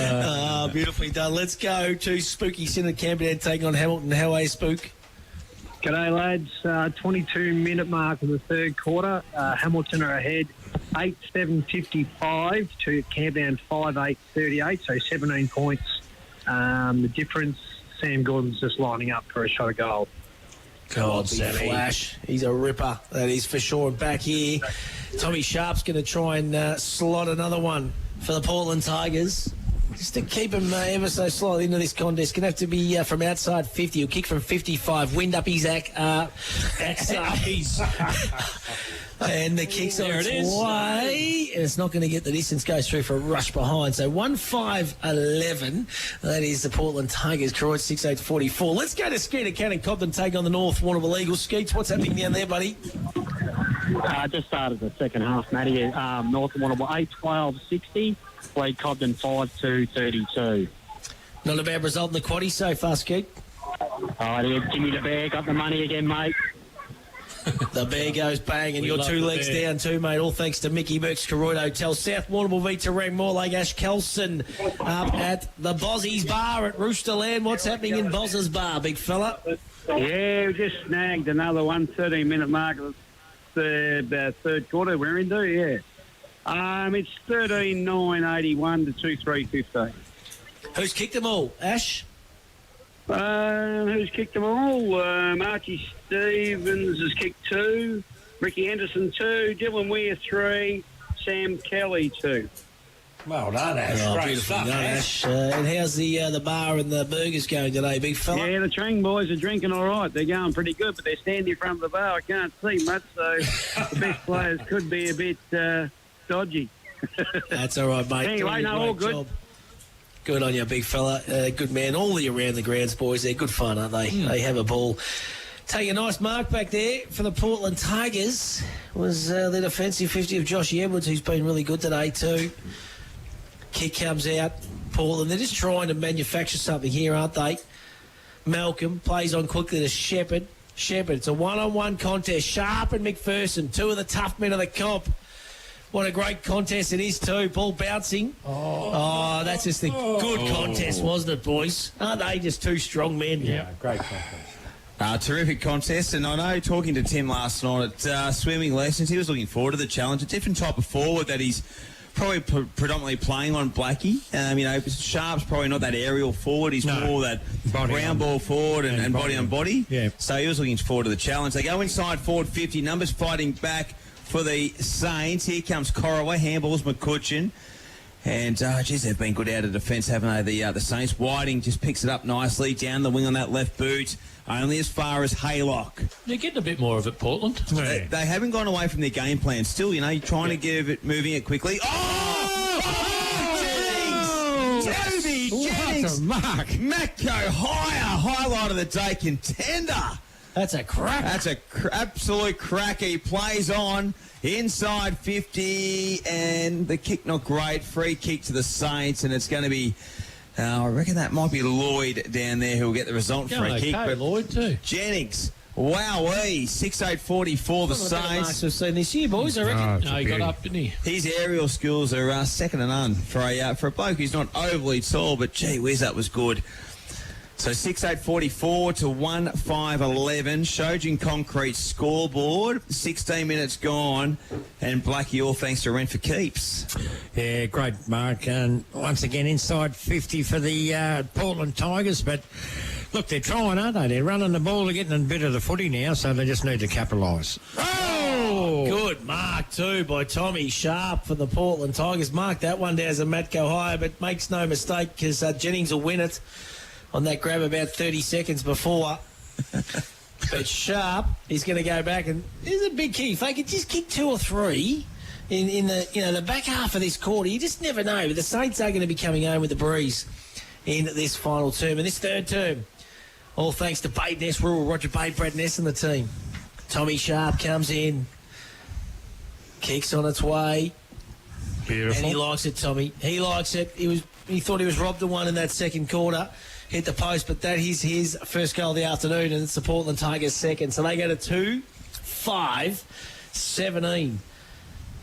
that. Beautifully done. Let's go to Spooky Centre Camperdown taking on Hamilton. How are you, Spook? G'day, lads. 22-minute mark of the third quarter. Hamilton are ahead 8-7-55 to Camperdown 5-8-38, so 17 points. The difference, Sam Gordon's just lining up for a shot of goal. God, big flash. He's a ripper, that is for sure. Back here, Tommy Sharp's going to try and slot another one for the Portland Tigers. Just to keep him ever so slightly into this contest. Going to have to be from outside 50. He'll kick from 55. Wind up his and the kick's on its way. And it's not going to get the distance. Goes through for a rush behind. So 1-5-11. That is the Portland Tigers. Koroit 6-8-44. Let's go to Skeeter Cannon Cobden take on the North Warrnambool Eagles. Skeets, what's happening down there, buddy? Just started the second half, Matty. North Warrnambool 8-12-60. Played Cobden 5-2-32. Not a bad result in the quaddie so far, Skeet. Give me the bear. Got the money again, mate. The bear goes bang, and We you're love 2 the legs bear. down too, mate. All thanks to Mickey Burke's Koroit Hotel. South Warrnambool v Terang Morlake Ash Kelson up at the Bozzies Bar at Roosterland. What's happening in Boz's Bar, big fella? Yeah, we just snagged another 13-minute mark of the third quarter we're into, yeah. It's 13-9-81 to 2-3-15. Who's kicked them all? Ash? Who's kicked them all? Archie Stevens has kicked 2. Ricky Anderson 2. Dylan Weir 3. Sam Kelly 2. Well done, Ash. Great Beautiful stuff, done, Ash. And how's the bar and the burgers going today, big fella? Yeah, the Trang boys are drinking all right. They're going pretty good, but they're standing in front of the bar. I can't see much, so the best players could be a bit dodgy. That's all right, mate. Anyway, no, all good. Job. Good on you, big fella. Good man. All the around the grounds, boys. They're good fun, aren't they? They have a ball. Take a nice mark back there for the Portland Tigers. Was the defensive 50 of Joshy Edwards, who's been really good today too. Kick comes out. Portland, they're just trying to manufacture something here, aren't they? Malcolm plays on quickly to Shepherd. Shepherd, it's a one-on-one contest. Sharp and McPherson, two of the tough men of the comp. What a great contest it is too. Ball bouncing. Oh, that's just a good contest, wasn't it, boys? Aren't they just two strong men? Yeah, great contest. Terrific contest, and I know talking to Tim last night at swimming lessons, he was looking forward to the challenge. A different type of forward that he's probably predominantly playing on Blackie. Sharp's probably not that aerial forward. He's more that ground ball forward and body on body. Yeah. So he was looking forward to the challenge. They go inside forward 50. Numbers fighting back for the Saints. Here comes Koroit. Handballs McCutcheon. And, they've been good out of defence, haven't they, the Saints? Whiting just picks it up nicely. Down the wing on that left boot. Only as far as Haylock. They're getting a bit more of it, Portland. They haven't gone away from their game plan. Still, you're trying to give it, moving it quickly. Toby Jennings! What a mark. Matco higher. Highlight of the day, contender. That's a crack. That's a absolute cracker. He plays on inside 50, and the kick not great. Free kick to the Saints, and it's going to be, I reckon that might be Lloyd down there who will get the result. Free kick. But Lloyd too. Jennings, wowee, 6'8" the Saints. We've seen this year, boys, I reckon. No, he got up, didn't he? His aerial skills are second to none for a bloke who's not overly tall, but gee whiz, that was good. So 6'8" to 1'5'11". Shojin Concrete scoreboard. 16 minutes gone, and Blackie all thanks to Rent for Keeps. Yeah, great mark. And once again, inside 50 for the Portland Tigers. But look, they're trying, aren't they? They're running the ball, they're getting a bit of the footy now, so they just need to capitalise. Oh! Good mark too by Tommy Sharp for the Portland Tigers. Mark that one down as a Matco higher, but makes no mistake because Jennings will win it on that grab about 30 seconds before. But Sharp is going to go back, and there's a big key. If they could just kick 2 or 3 in the the back half of this quarter, you just never know. But the Saints are going to be coming home with the breeze in this final term and this third term. All thanks to Bade Ness Rural, Roger Bade, Brad Ness and the team. Tommy Sharp comes in, kicks on its way. Beautiful. And he likes it, Tommy. He likes it. He thought he was robbed of one in that second quarter. Hit the post, but that is his first goal of the afternoon, and it's the Portland Tigers' second. So they go to 2-5-17.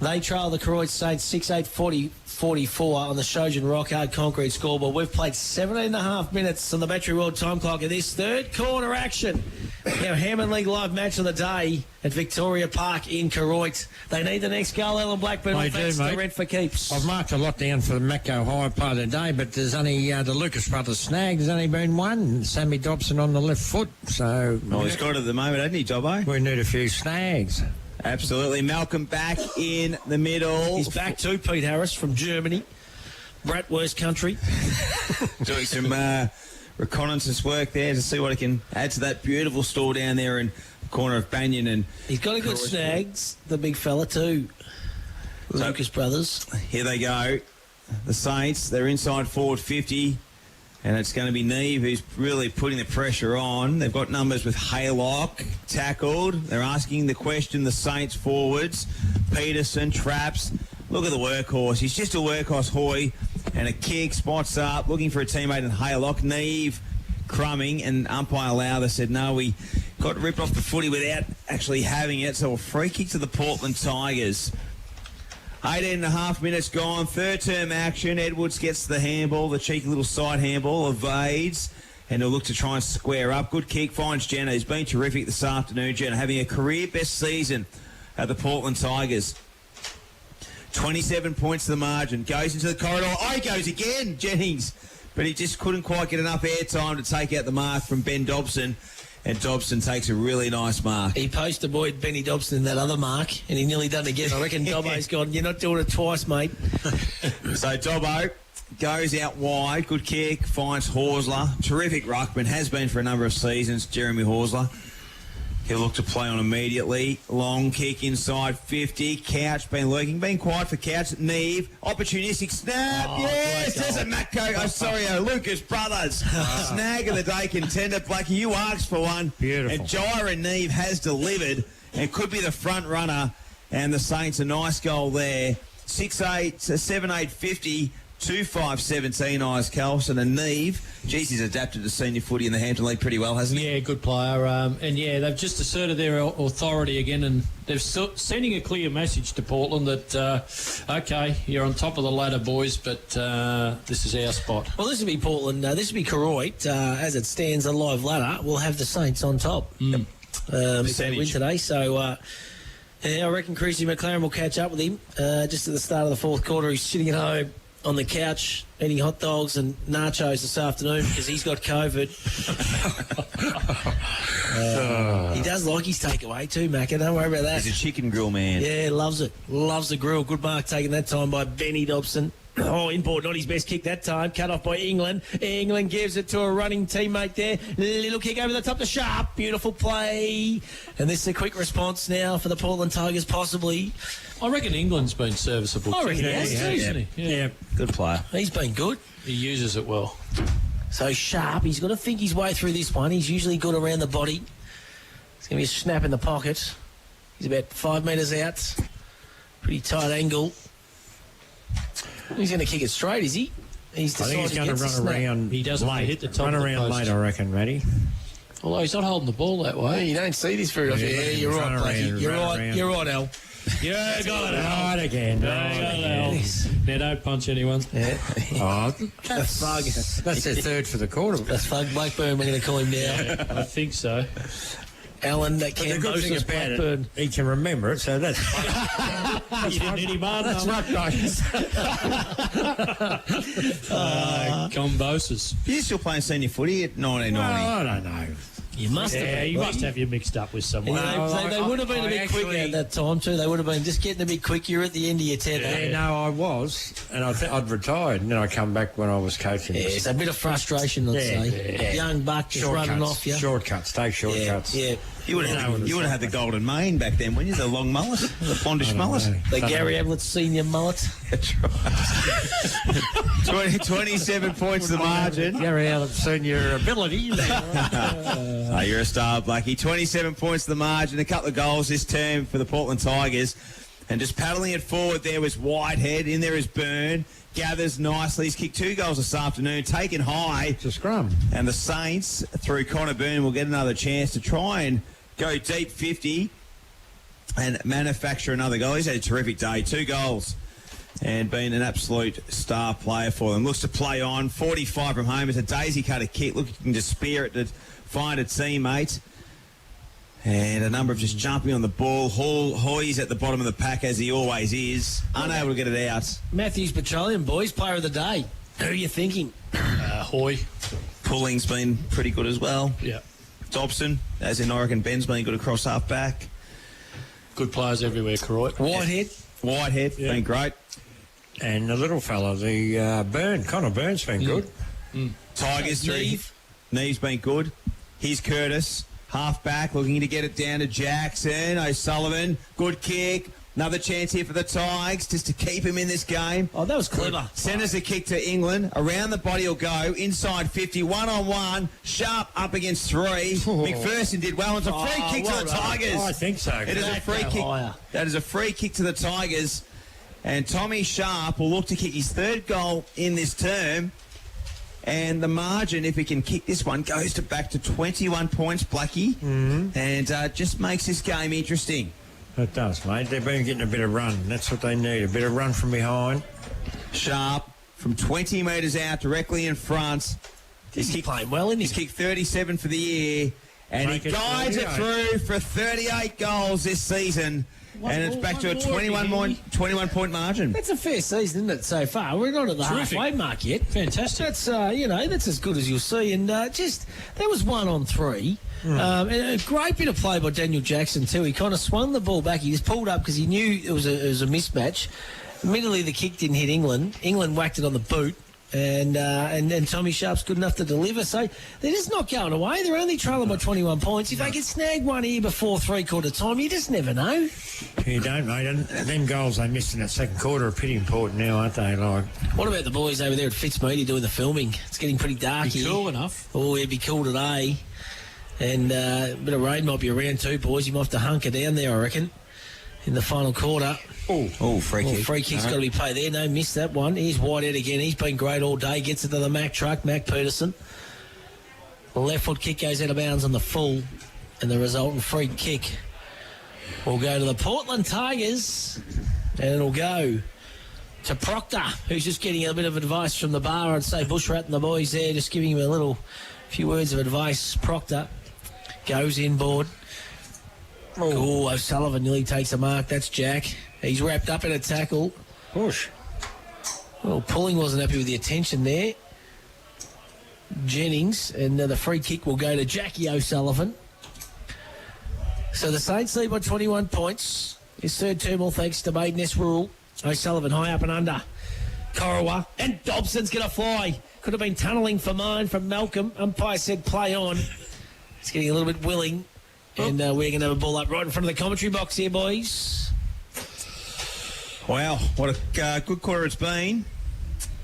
They trail the Koroit Saints 6-8-40-44 on the Shojin Rock Hard Concrete scoreboard. We've played 17.5 minutes on the Battery World time clock of this third quarter action. Our Hampden League live match of the day at Victoria Park in Koroit. They need the next goal, Ellen Blackburn. They do, mate. Rent for Keeps. I've marked a lot down for the Matco High part of the day, but there's only the Lucas Brothers snag. There's only been one. Sammy Dobson on the left foot. So He's got it at the moment, hasn't he, Dobbo? We need a few snags. Absolutely. Malcolm back in the middle. He's back too, Pete Harris from Germany. Bratwurst country. Doing some reconnaissance work there to see what he can add to that beautiful store down there in the corner of Banyan. And he's got a good snags, the big fella too. Lucas Brothers. Here they go. The Saints, they're inside forward 50. And it's going to be Neve who's really putting the pressure on. They've got numbers with Haylock tackled. They're asking the question, the Saints forwards. Peterson, Traps. Look at the workhorse. He's just a workhorse, Hoy. And a kick, spots up, looking for a teammate in Haylock. Neve crumbing, and umpire Lowther said, no, we got ripped off the footy without actually having it. So a free kick to the Portland Tigers. 18.5 minutes gone, third term action. Edwards gets the handball, the cheeky little side handball, evades, and he'll look to try and square up. Good kick, finds Jenner. He's been terrific this afternoon, Jenner, having a career best season at the Portland Tigers. 27 points to the margin, goes into the corridor. Oh, he goes again, Jennings, but he just couldn't quite get enough airtime to take out the mark from Ben Dobson. And Dobson takes a really nice mark. He posted Boyd Benny Dobson in that other mark, and he nearly done it again. I reckon Dobbo's gone, you're not doing it twice, mate. So Dobbo goes out wide. Good kick, finds Horsler. Terrific ruckman, has been for a number of seasons, Jeremy Horsler. He'll look to play on immediately. Long kick inside 50. Couch been lurking. Been quiet for Couch. Neve. Opportunistic snap. Yes, there's a Lucas Brothers. Snag of the day contender. Blackie, you asked for one. Beautiful. And Jira Neve has delivered and could be the front runner. And the Saints, a nice goal there. 6'8", 7'8", 50. 2-5-17, Eyes Carlson and Neve. Geez, he's adapted to senior footy in the Hampden League pretty well, hasn't he? Yeah, good player. And yeah, they've just asserted their authority again, and they're sending a clear message to Portland that, okay, you're on top of the ladder, boys, but this is our spot. Well, this will be Portland. This will be Koroit. As it stands, a live ladder. We'll have the Saints on top. If they win today. So, yeah, I reckon Creasy McLaren will catch up with him just at the start of the fourth quarter. He's sitting at home on the couch eating hot dogs and nachos this afternoon because he's got COVID. He does like his takeaway too, Macca. Don't worry about that. He's a chicken grill man. Yeah, loves it. Loves the grill. Good mark taken that time by Benny Dobson. Oh, Import, not his best kick that time. Cut off by England. England gives it to a running teammate there. Little kick over the top to Sharp. Beautiful play. And this is a quick response now for the Portland Tigers, possibly. I reckon England's been serviceable. I reckon he has too, hasn't he? Yeah, good player. He's been good. He uses it well. So Sharp, he's got to think his way through this one. He's usually good around the body. It's going to be a snap in the pocket. He's about 5 metres out. Pretty tight angle. He's going to kick it straight, is he? I think he's going to run around. He doesn't late. hit the top Run of the around post. late, I reckon, Matty. Although he's not holding the ball that way. You don't see this very often. Yeah, you're right, Blackie. You're right, Al. Yeah, got it. Right again. Now don't punch anyone. Yeah. That's Fug. That's their third for the quarter. That's Fug Blackburn, we're going to call him now. I think so. Alan, that The can good thing about it, he can remember it, so that's... You didn't hit him hard That's enough. right, guys. Comboses. You're still playing senior footy at 1990? I don't know. You must have. Yeah, you must have you mixed up with someone. They would have been a bit quicker at that time too. They would have been just getting a bit quick. You're at the end of your tether. Yeah, no, I was, and I'd retired, and then I come back when I was coaching. Yeah, it's a bit of frustration, I'd say. Yeah. Young buck just running off you. Shortcuts, take shortcuts. Yeah. You would have had the golden mane back then, wouldn't you? The long mullet, the blondish mullet. The Gary Ablett senior mullet. That's right. 27 points the margin. Gary Ablett senior ability. You're a star, Blackie. 27 points the margin. A couple of goals this term for the Portland Tigers. And just paddling it forward there was Whitehead. In there is Byrne. Gathers nicely. He's kicked 2 goals this afternoon. Taken high. It's a scrum. And the Saints, through Connor Byrne, will get another chance to try and go deep 50 and manufacture another goal. He's had a terrific day. 2 goals and been an absolute star player for them. Looks to play on. 45 from home. It's a daisy cutter kick. Looking to spear it to find a teammate. And a number of just jumping on the ball. Hoy's at the bottom of the pack, as he always is. Unable to get it out. Matthews Petroleum, boys, player of the day. Who are you thinking? Hoy. Pulling's been pretty good as well. Yeah. Dobson, as in Oregon, Ben's been good across half back. Good players everywhere, Koroit. Whitehead, been great. And the little fella, Connor Byrne's been good. Tigers through. Neve's been good. Here's Curtis, half back, looking to get it down to Jackson. O'Sullivan, good kick. Another chance here for the Tigers, just to keep him in this game. Oh, that was clever. Centres a kick to England. Around the body will go. Inside 50, 1-on-1. Sharp up against 3. McPherson did well. It's a free kick to the Tigers. I think so. It is a free kick. That is a free kick to the Tigers. And Tommy Sharp will look to kick his 3rd goal in this term. And the margin, if he can kick this one, goes to back to 21 points, Blackie. And just makes this game interesting. It does, mate. They've been getting a bit of run. That's what they need, a bit of run from behind. Sharp from 20 metres out, directly in front. He's playing well, isn't he? He's kicked 37 for the year. And he guides it through for 38 goals this season. And it's back to a 21-point margin. That's a fair season, isn't it, so far? We're not at the halfway mark yet. Fantastic. That's, that's as good as you'll see. And that was 1 on 3. And a great bit of play by Daniel Jackson, too. He kind of swung the ball back. He just pulled up because he knew it was a mismatch. Admittedly, the kick didn't hit England. England whacked it on the boot. And Tommy Sharp's good enough to deliver. So they're just not going away. They're only trailing by 21 points. If they can snag one here before three-quarter time, you just never know. You don't, mate. And them goals they missed in that second quarter are pretty important now, aren't they? Like, what about the boys over there at Fitzmedia doing the filming? It's getting pretty dark here. Cool enough. Oh, it'd be cool today. And a bit of rain might be around too, boys. You might have to hunker down there, I reckon, in the final quarter. Oh, free kick. Free kick's got to be paid there. No, missed that one. Here's Whitehead again. He's been great all day. Gets it to the Mac truck, Mac Peterson. The left foot kick goes out of bounds on the full, and the resultant free kick will go to the Portland Tigers, and it'll go to Proctor, who's just getting a bit of advice from the bar. I'd say Bushrat and the boys there, just giving him a few words of advice. Proctor goes inboard. Oh, O'Sullivan nearly takes a mark. That's Jack. He's wrapped up in a tackle. Push. Well, Pulling wasn't happy with the attention there. Jennings, and the free kick will go to Jackie O'Sullivan. So the Saints lead by 21 points. His third term, all thanks to Maideness Rural. O'Sullivan high up and under. Koroit, and Dobson's going to fly. Could have been tunnelling for mine from Malcolm. Umpire said play on. It's getting a little bit willing. And we're going to have a ball up right in front of the commentary box here, boys. Wow, what a good quarter it's been.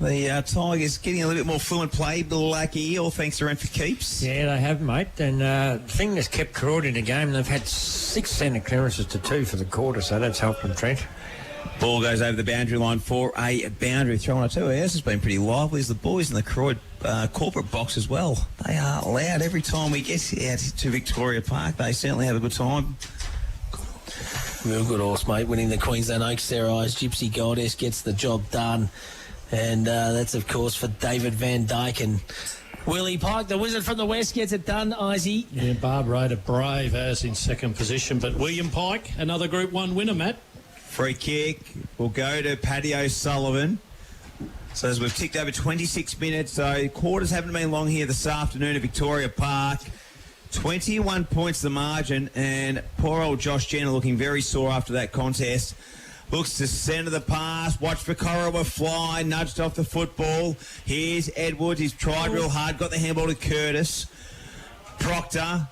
The Tigers getting a little bit more fluent play, Blackie, all thanks to for keeps. Yeah, they have, mate. And the thing that's kept Koroit in the game, they've had 6 centre clearances to 2 for the quarter, so that's helped them, Trent. Ball goes over the boundary line for a boundary throw. And I tell you, ours has been pretty lively. As the boys in the Koroit corporate box as well. They are loud every time we get out to Victoria Park. They certainly have a good time. Real good horse, mate, winning the Queensland Oaks there. Gypsy Goddess gets the job done. And that's, of course, for David Van Dyke. And Willie Pike, the wizard from the West, gets it done, Izzy. Yeah, Barb Raider brave as in second position. But William Pike, another Group 1 winner, Matt. Free kick will go to Paddy O'Sullivan. So as we've ticked over 26 minutes, so quarters haven't been long here this afternoon at Victoria Park. 21 points the margin, and poor old Josh Jenner looking very sore after that contest. Looks to centre the pass. Watch for Koroit fly. Nudged off the football. Here's Edwards. He's tried real hard. Got the handball to Curtis. Proctor.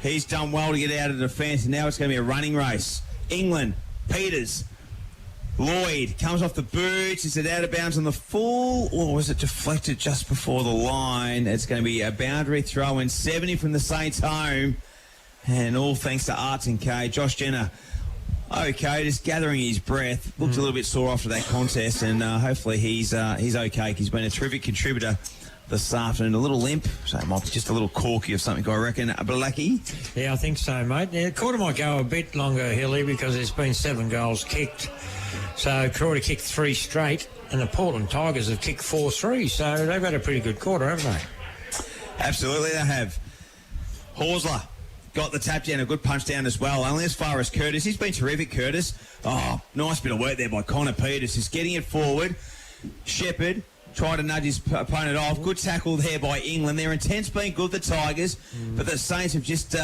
He's done well to get out of the defence, and now it's going to be a running race. England. Peters. Lloyd comes off the boots. Is it out of bounds on the full, or was it deflected just before the line? It's going to be a boundary throw in 70 from the Saints home. And all thanks to Arts and K. Josh Jenner, okay, just gathering his breath. Looks a little bit sore after that contest, and hopefully he's okay. He's been a terrific contributor this afternoon. A little limp, so it might be just a little corky or something, I reckon. Blackie? Yeah, I think so, mate. The quarter might go a bit longer, Hilly, because there's been 7 goals kicked. So Koroit kicked 3 straight, and the Portland Tigers have kicked 4-3, so they've had a pretty good quarter, haven't they? Absolutely, they have. Horsler got the tap down, a good punch down as well, only as far as Curtis. He's been terrific, Curtis. Oh, nice bit of work there by Connor Peters. He's getting it forward. Shepherd tried to nudge his opponent off. Good tackle there by England. Their intent's been good, the Tigers, but the Saints have just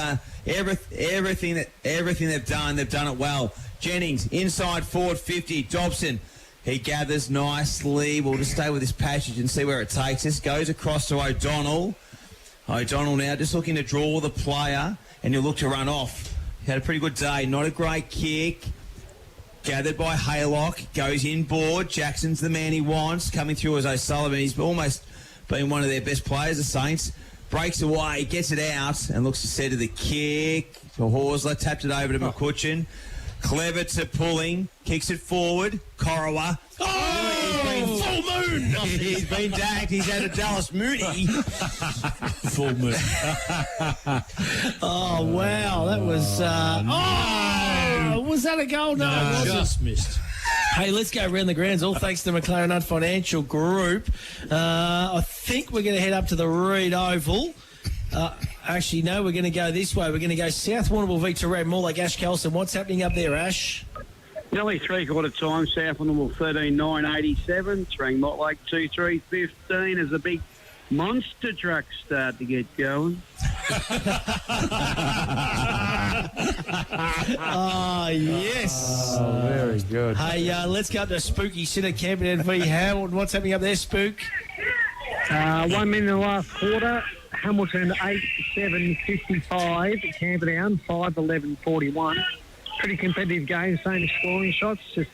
everything they've done it well. Jennings, inside forward 50. Dobson, he gathers nicely. We'll just stay with this passage and see where it takes us. Goes across to O'Donnell. O'Donnell now just looking to draw the player, and he'll look to run off. He had a pretty good day. Not a great kick. Gathered by Haylock. Goes inboard. Jackson's the man he wants. Coming through as O'Sullivan. He's almost been one of their best players, the Saints. Breaks away. Gets it out and looks to set to the kick. To Horsler. Tapped it over to McCutcheon. Clever to Pulling. Kicks it forward. Koroit. Oh, full moon! He's been dagged. He's had a Dallas Mooney. Full moon. Oh, wow. That was... was that a goal? No, it wasn't. Just missed. Hey, let's go around the grounds. All thanks to McLaren Hunt Financial Group. I think we're going to head up to the Reed Oval. Actually, no, we're going to go this way. We're going to go South Warrnambool, Victoria, more like Ash Kelson. What's happening up there, Ash? Nearly three-quarter time, South Warrnambool 13-9-87. Spring Mortlake 2-3-15 as the big monster trucks start to get going. Oh, yes. Oh, very good. Hey, let's go up to Spooky Centre, Camden v Hamilton. What's happening up there, Spook? 1 minute in the last quarter. Hamilton 8-7-55. Camperdown 5-11-41. Pretty competitive game, same scoring shots. Just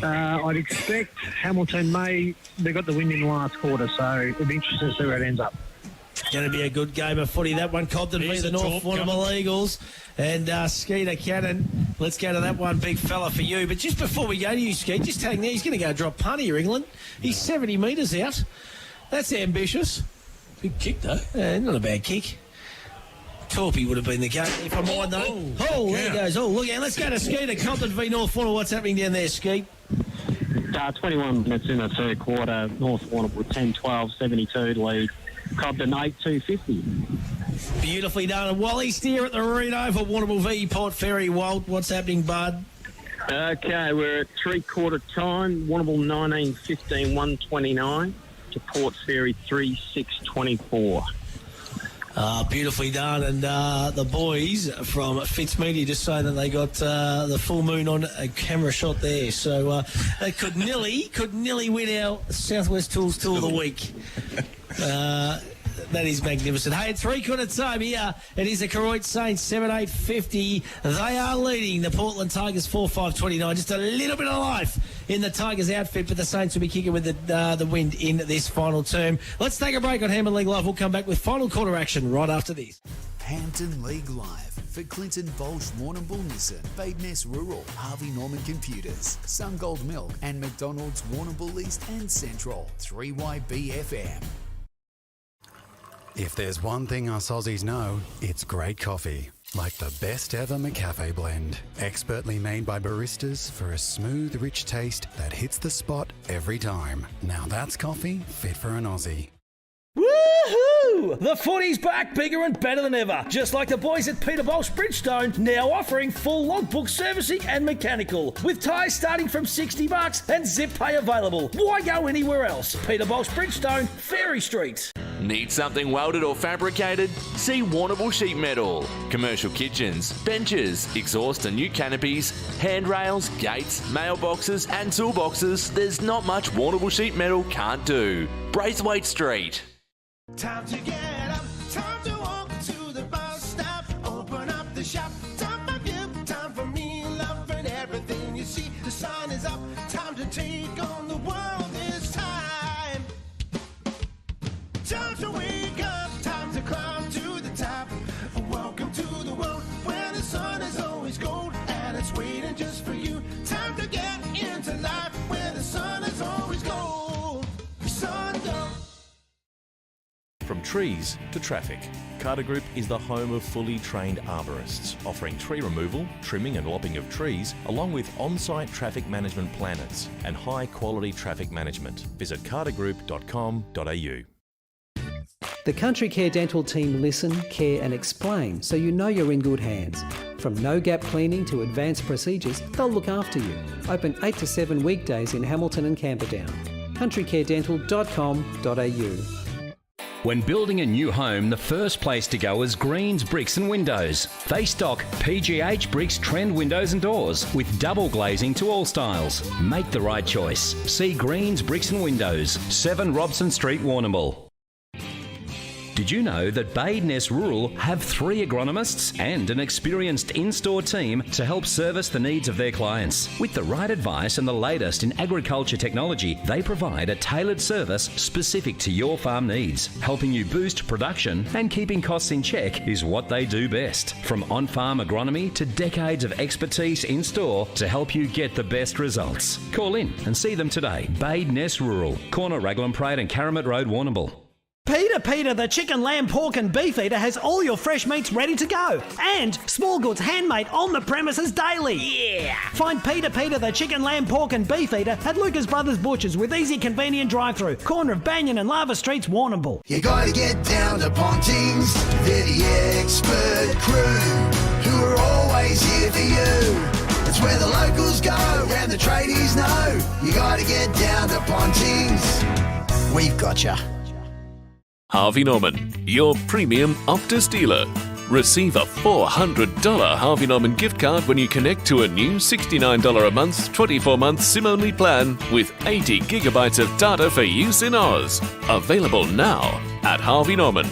I'd expect Hamilton they got the win in the last quarter, so it'll be interesting to see where it ends up. Going to be a good game of footy. That one, Cobden v the North Warrnambool Eagles. And Skeeter Cannon, let's go to that one, big fella, for you. But just before we go to you, Skeet, just telling you, he's going to go drop punt here, England. He's 70 metres out. That's ambitious. Big kick, though. Not a bad kick. Torpy would have been the game if I mind, though. Oh, there he goes. Oh, look out. Let's go to Skeeter. Cobden v North Warrnambool. What's happening down there, Skeet? 21 minutes in the third quarter. North Warrnambool 10-12, 72 to lead. Cobden 8-2-50. Beautifully done. And Wally Steer at the Reno for Warrnambool v Port Fairy. Walt, what's happening, bud? Okay, we're at three-quarter time. Warrnambool 19-15, 129 to Port Fairy 3-6-24. Beautifully done. And the boys from Fitz Media just saying that they got the full moon on a camera shot there. So they could nearly win our Southwest Tools Tool of the Week. That is magnificent. Hey, at three-quarter time here, it is the Koroit Saints 7-8-50. They are leading the Portland Tigers 4-5-29. Just a little bit of life in the Tigers outfit, but the Saints will be kicking with the wind in this final term. Let's take a break on Hampden League Live. We'll come back with final quarter action right after this. Hampden League Live for Clinton Bolsh Warrnambool Nissan, Badeness Rural, Harvey Norman Computers, Sungold Milk and McDonald's Warrnambool East and Central, 3YB FM. If there's one thing us Aussies know, it's great coffee. Like the best ever McCafe blend. Expertly made by baristas for a smooth, rich taste that hits the spot every time. Now that's coffee fit for an Aussie. Woohoo! The footy's back, bigger and better than ever. Just like the boys at Peter Bolsh Bridgestone, now offering full logbook servicing and mechanical. With tyres starting from $60 and zip pay available. Why go anywhere else? Peter Bolsh Bridgestone, Ferry Street. Need something welded or fabricated? See Warrnambool Sheet Metal. Commercial kitchens, benches, exhaust and new canopies, handrails, gates, mailboxes and toolboxes. There's not much Warrnambool Sheet Metal can't do. Braithwaite Street. Time to get up, time to walk to the bus stop, open up the shop, time for you, time for me, loving everything you see. The sun is up, time to take on the world this time. Time to wake up, time to climb to the top. Welcome to the world where the sun is always gold and it's waiting just for you. Time to get into life where the sun is always gold. Sun gold. From trees to traffic, Carter Group is the home of fully trained arborists, offering tree removal, trimming and lopping of trees, along with on-site traffic management planners and high-quality traffic management. Visit cartergroup.com.au. The Country Care Dental team listen, care and explain so you know you're in good hands. From no-gap cleaning to advanced procedures, they'll look after you. Open 8 to 7 weekdays in Hamilton and Camperdown. countrycaredental.com.au. When building a new home, the first place to go is Greens Bricks and Windows. They stock PGH Bricks trend windows and doors with double glazing to all styles. Make the right choice. See Greens Bricks and Windows, 7 Robson Street, Warrnambool. Did you know that Badeness Rural have 3 agronomists and an experienced in-store team to help service the needs of their clients? With the right advice and the latest in agriculture technology, they provide a tailored service specific to your farm needs. Helping you boost production and keeping costs in check is what they do best. From on-farm agronomy to decades of expertise in-store to help you get the best results. Call in and see them today. Badeness Rural, corner Raglan Parade and Caramit Road, Warrnambool. Peter, the chicken, lamb, pork and beef eater has all your fresh meats ready to go. And small goods handmade on the premises daily. Yeah! Find Peter, the chicken, lamb, pork and beef eater at Lucas Brothers Butchers with easy, convenient drive-through. Corner of Banyan and Lava Streets, Warrnambool. You gotta get down to Pontings, they're the expert crew, who are always here for you. It's where the locals go, and the tradies know. You gotta get down to Pontings. We've got ya. Harvey Norman, your premium Optus dealer. Receive a $400 Harvey Norman gift card when you connect to a new $69 a month, 24-month SIM-only plan with 80 gigabytes of data for use in Oz. Available now at Harvey Norman.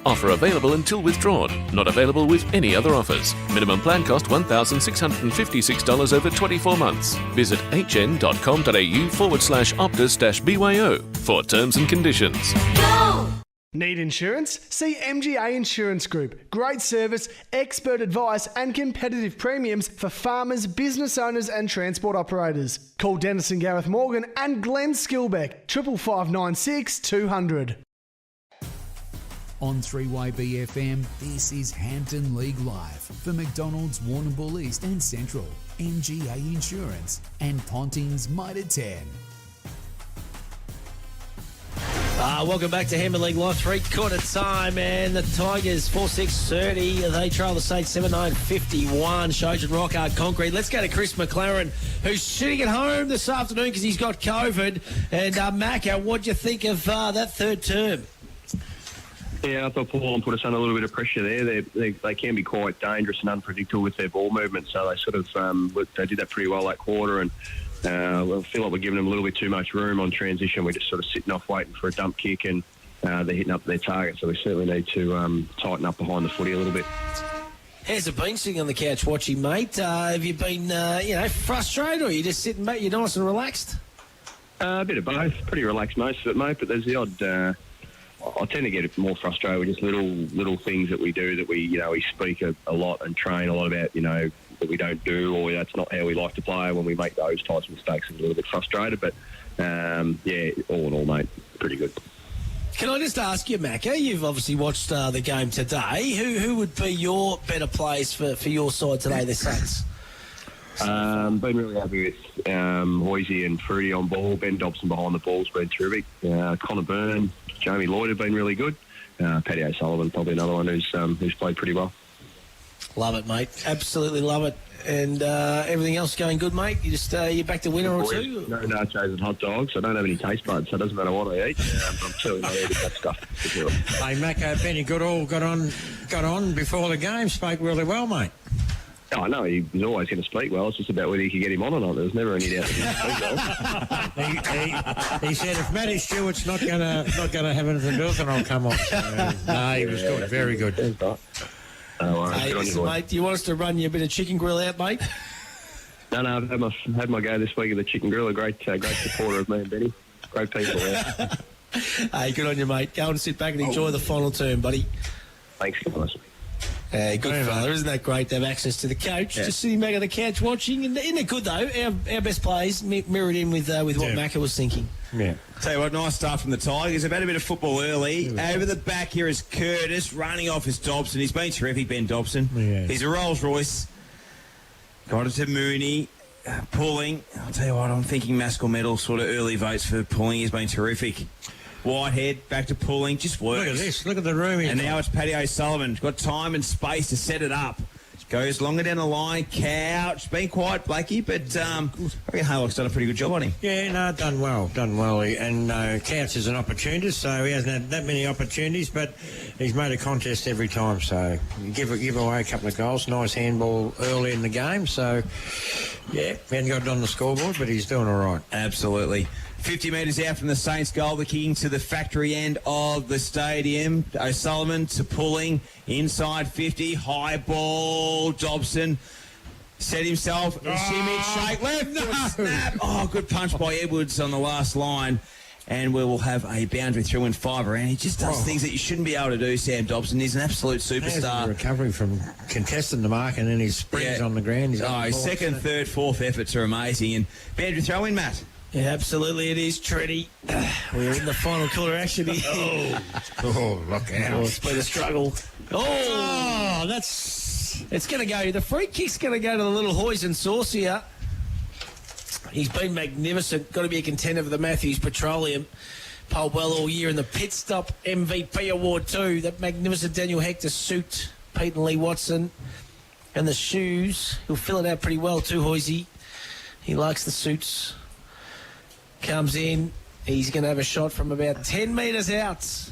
Offer available until withdrawn. Not available with any other offers. Minimum plan cost $1,656 over 24 months. Visit hn.com.au/Optus-BYO for terms and conditions. Go! Need insurance? See MGA Insurance Group. Great service, expert advice and competitive premiums for farmers, business owners and transport operators. Call Dennis and Gareth Morgan and Glenn Skilbeck, 55596 200. On 3YBFM, this is Hampden League Live for McDonald's, Warrnambool East and Central, MGA Insurance and Ponting's Mitre 10. Welcome back to Hampden League Live, three-quarter time, and the Tigers 4-6-30. They trail the Saints 7-9-51. Shojan Rockhard Concrete. Let's go to Chris McLaren, who's sitting at home this afternoon because he's got COVID. And Macca, what do you think of that third term? Yeah, I thought Paul put us under a little bit of pressure there. They can be quite dangerous and unpredictable with their ball movement, so they sort of they did that pretty well that quarter, and I feel like we're giving them a little bit too much room on transition. We're just sort of sitting off waiting for a dump kick, and they're hitting up their target, so we certainly need to tighten up behind the footy a little bit. How's it been sitting on the couch watching, mate? Have you been, frustrated, or are you just sitting back, you're nice and relaxed? A bit of both. Pretty relaxed most of it, mate, but there's the odd... I tend to get more frustrated with just little things that we do that we speak a lot and train a lot about, that we don't do, or that's not how we like to play. When we make those types of mistakes, I'm a little bit frustrated, but all in all, mate, pretty good. Can I just ask you, Macca, you've obviously watched the game today. Who would be your better players for your side today, the Saints? Been really happy with Hoisey and Fruity on ball. Ben Dobson behind the ball's been terrific. Connor Byrne, Jamie Lloyd have been really good. Paddy O'Sullivan, probably another one who's played pretty well. Love it, mate. Absolutely love it. And everything else going good, mate? You back to winner or two? No nachos and hot dogs. I don't have any taste buds, so it doesn't matter what I eat. I'm certainly not eating that stuff. Hey, Macca, Benny Goodall got on before the game, spoke really well, mate. Oh, no, he was always going to speak well. It's just about whether you could get him on or not. There was never any doubt that he could speak well. He said, if Matty Stewart's not going to have anything to do with it, I'll come on. So, no, he was good, very good. Hey, listen, mate, do you want us to run you a bit of chicken grill out, mate? No, I've had my go this week at the chicken grill. A great supporter of me and Benny. Great people there. Hey, good on you, mate. Go and sit back and enjoy the final term, buddy. Thanks, guys. Good fella. Isn't that great to have access to the coach? Yeah. Just sitting back on the couch watching. And isn't it good, though? Our best players mirrored in with what Macca was thinking. Yeah. Tell you what, nice start from the Tigers. They've had a bit of football early. Over the back here is Curtis, running off is Dobson. He's been terrific, Ben Dobson. Yeah. He's a Rolls Royce. Got it to Mooney. Pulling. I'll tell you what, I'm thinking Maskell medal sort of early votes for Pulling. He's been terrific. Whitehead back to Pulling, just works. Look at this, look at the room. And now it's Paddy O'Sullivan. Got time and space to set it up. Goes longer down the line. Couch. Been quiet, Blakey, but I reckon Haylock's done a pretty good job on him. Yeah, no, done well. And Couch is an opportunist, so he hasn't had that many opportunities, but he's made a contest every time, so give away a couple of goals. Nice handball early in the game, so yeah, he hasn't got it on the scoreboard, but he's doing all right. Absolutely. 50 metres out from the Saints goal, the kicking to the factory end of the stadium. O'Sullivan to Pulling, inside 50, high ball, Dobson set himself, shimmy, shake left, snap. Oh, good punch by Edwards on the last line. And we will have a boundary through and five around. He just does things that you shouldn't be able to do, Sam Dobson. He's an absolute superstar. Recovery from contesting the mark and then his springs on the ground. His second, third, fourth efforts are amazing. And boundary throw in, Matt. Yeah, absolutely it is, Treddy. We're in the final quarter action here. Look out. It's been a struggle. It's going to go. The free kick's going to go to the little Hoysen Sauce here. He's been magnificent. Got to be a contender for the Matthews Petroleum. Polled well all year in the Pit Stop MVP Award too. That magnificent Daniel Hector suit. Pete and Lee Watson. And the shoes. He'll fill it out pretty well too, Hoisey. He likes the suits. Comes in. He's going to have a shot from about 10 metres out.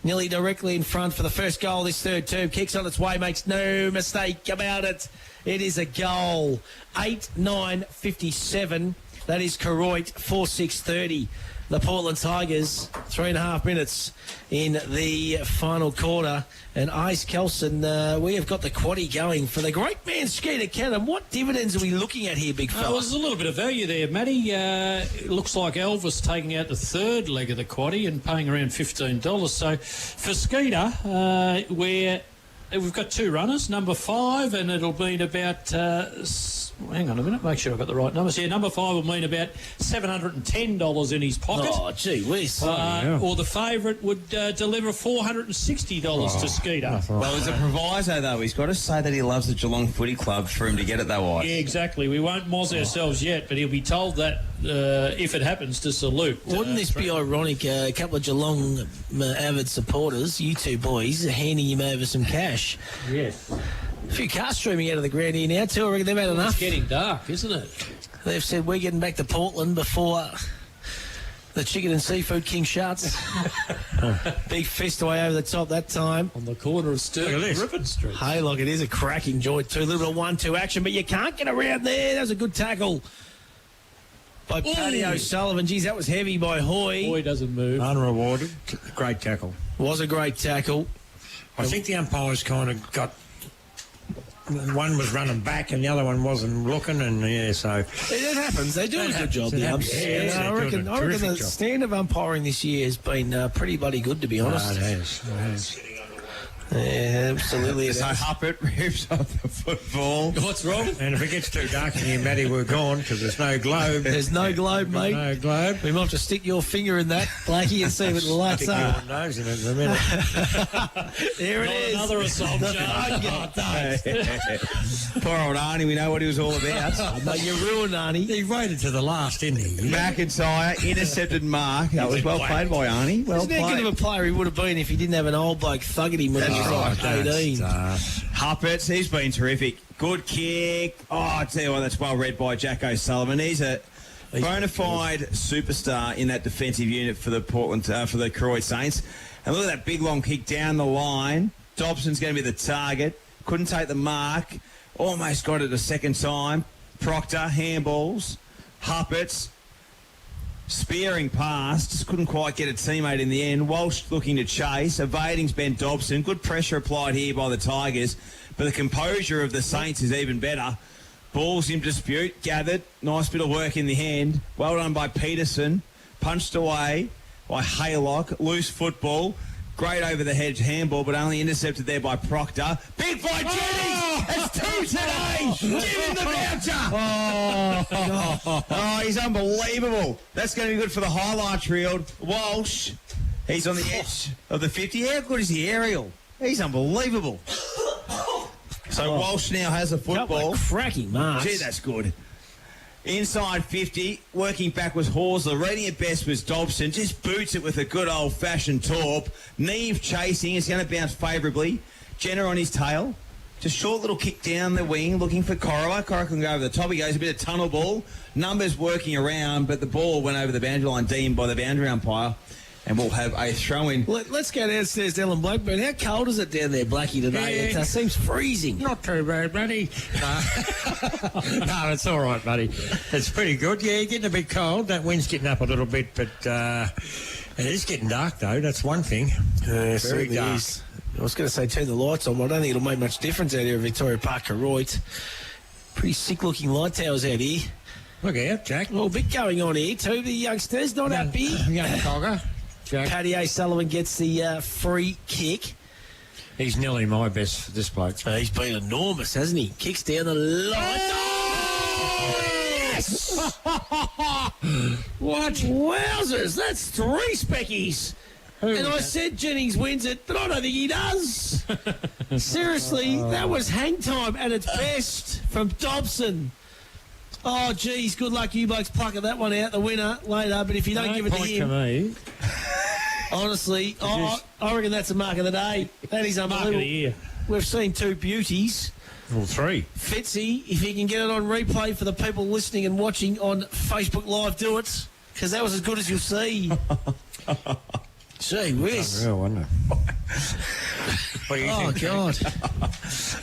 nearly directly in front for the first goal this third term. Kicks on its way, makes no mistake about it. It is a goal. 8-9-57. That is Koroit, 4-6-30. The Portland Tigers, 3.5 minutes in the final quarter. And Ice Kelson, we have got the quaddie going for the great man Skeeter Cannon. What dividends are we looking at here, big fella? There's a little bit of value there, Matty. It looks like Elvis taking out the third leg of the quaddie and paying around $15. So for Skeeter, we've got 2 runners, number 5, and it'll mean about... hang on a minute, make sure I've got the right numbers. Yeah, number 5 will mean about $710 in his pocket. Oh, gee whiz. Or the favourite would deliver $460 to Skeeter. Well, there's a proviso, though. He's got to say that he loves the Geelong Footy Club for him to get it, though, Ice. Yeah, exactly. We won't moz ourselves yet, but he'll be told that if it happens to salute. Wouldn't this be ironic? A couple of Geelong avid supporters, you two boys, handing him over some cash. Yes. A few cars streaming out of the ground here now, too. I reckon they've had enough. It's getting dark, isn't it? They've said we're getting back to Portland before the Chicken and Seafood King shuts. Big fist away over the top that time. On the corner of Sturt and Griffin Street. Hey, look, it is a cracking joint, too. A little bit of 1-2 action, but you can't get around there. That was a good tackle by Paddy O'Sullivan. Geez, that was heavy by Hoy. Hoy doesn't move. Unrewarded. Great tackle. Was a great tackle. I think the umpires kind of got... One was running back and the other one wasn't looking, and so... It happens. They do a good job, the umps. I reckon the stand of umpiring this year has been pretty bloody good, to be honest. It has. Yeah, absolutely. So Huppert rips off the football. What's wrong? And if it gets too dark in here, Matty, we're gone because there's no globe. There's no globe, mate. No globe. We might have to stick your finger in that, Blakey, and see if it lights up. Stick your nose in it in a minute. There it is. Another assault charge. Poor old Arnie, we know what he was all about. Mate, you ruined Arnie. He waited to the last, didn't he? McIntyre intercepted Mark. That was well played by Arnie. Well Isn't that played. good of a player he would have been if he didn't have an old bloke thugging him when he was like 18? Huppert, he's been terrific. Good kick. Oh, I tell you what, that's well read by Jack O'Sullivan. He's a bona fide superstar in that defensive unit for the Portland, for the Koroit Saints. And look at that big long kick down the line. Dobson's going to be the target. Couldn't take the mark. Almost got it a second time. Proctor, handballs. Huppert's spearing past. Just couldn't quite get a teammate in the end. Walsh looking to chase. Evading's Ben Dobson. Good pressure applied here by the Tigers. But the composure of the Saints is even better. Ball's in dispute. Gathered. Nice bit of work in the hand. Well done by Peterson. Punched away by Haylock. Loose football. Great over the hedge handball, but only intercepted there by Proctor. Big by Jennings! It's 2 today! Give him the voucher! Oh, he's unbelievable. That's going to be good for the highlights reel. Walsh, he's on the edge of the 50. How good is the aerial? He's unbelievable. So Walsh now has a football. Cracking marks. Gee, that's good. Inside 50, working back was Horsler. Reading it best was Dobson. Just boots it with a good old-fashioned torp. Neve chasing. It's going to bounce favourably. Jenner on his tail. Just short little kick down the wing, looking for Koroit. Koroit can go over the top. He goes a bit of tunnel ball. Numbers working around, but the ball went over the boundary line, deemed by the boundary umpire. And we'll have a throw-in. Let's go downstairs to Ellen Blackburn. How cold is it down there, Blackie, today? Yeah. It seems freezing. Not too bad, buddy. No, it's all right, buddy. It's pretty good. Yeah, getting a bit cold. That wind's getting up a little bit, but it is getting dark, though. That's one thing. Very dark. Is. I was going to say turn the lights on, but I don't think it'll make much difference out here at Victoria Park, Koroit. Pretty sick-looking light towers out here. Look out, Jack. Well, a bit going on here, too. The youngsters not happy. Young cogger. Jack. Paddy O'Sullivan gets the free kick. He's nearly my best for this bloke. He's been enormous, hasn't he? Kicks down the line. Oh, yes! What? Wowzers, that's 3 speckies. And I said Jennings wins it, but I don't think he does. Seriously, that was hang time at its best from Dobson. Oh, geez, good luck you blokes plucking that one out, the winner, later. But if you don't give it to him... me. Honestly, I reckon that's a mark of the day. That is unbelievable. Mark of the year. We've seen 2 beauties. Well, 3. Fitzy, if you can get it on replay for the people listening and watching on Facebook Live, do it, because that was as good as you'll see. Gee whiz. Unreal, wasn't it? What do you think? God.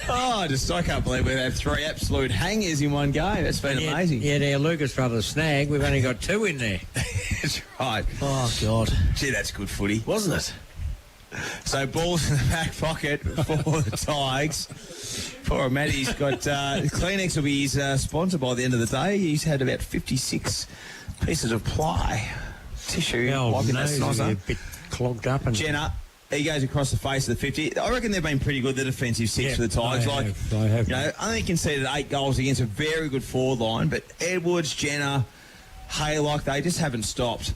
I can't believe we've had 3 absolute hangers in one game. That's been amazing. Yeah, our Lucas Brothers snag. We've only got 2 in there. That's right. Oh, God. Gee, that's good footy. Wasn't it? So balls in the back pocket for the Tigers. Poor Matty's got Kleenex will be his sponsor by the end of the day. He's had about 56 pieces of ply tissue. Wiping that snozzer. A bit clogged up. And Jenner, he goes across the face of the 50. I reckon they've been pretty good, the defensive 6 for the Tigers. They have. You know, only conceded 8 goals against a very good forward line, but Edwards, Jenner, Haylock, they just haven't stopped.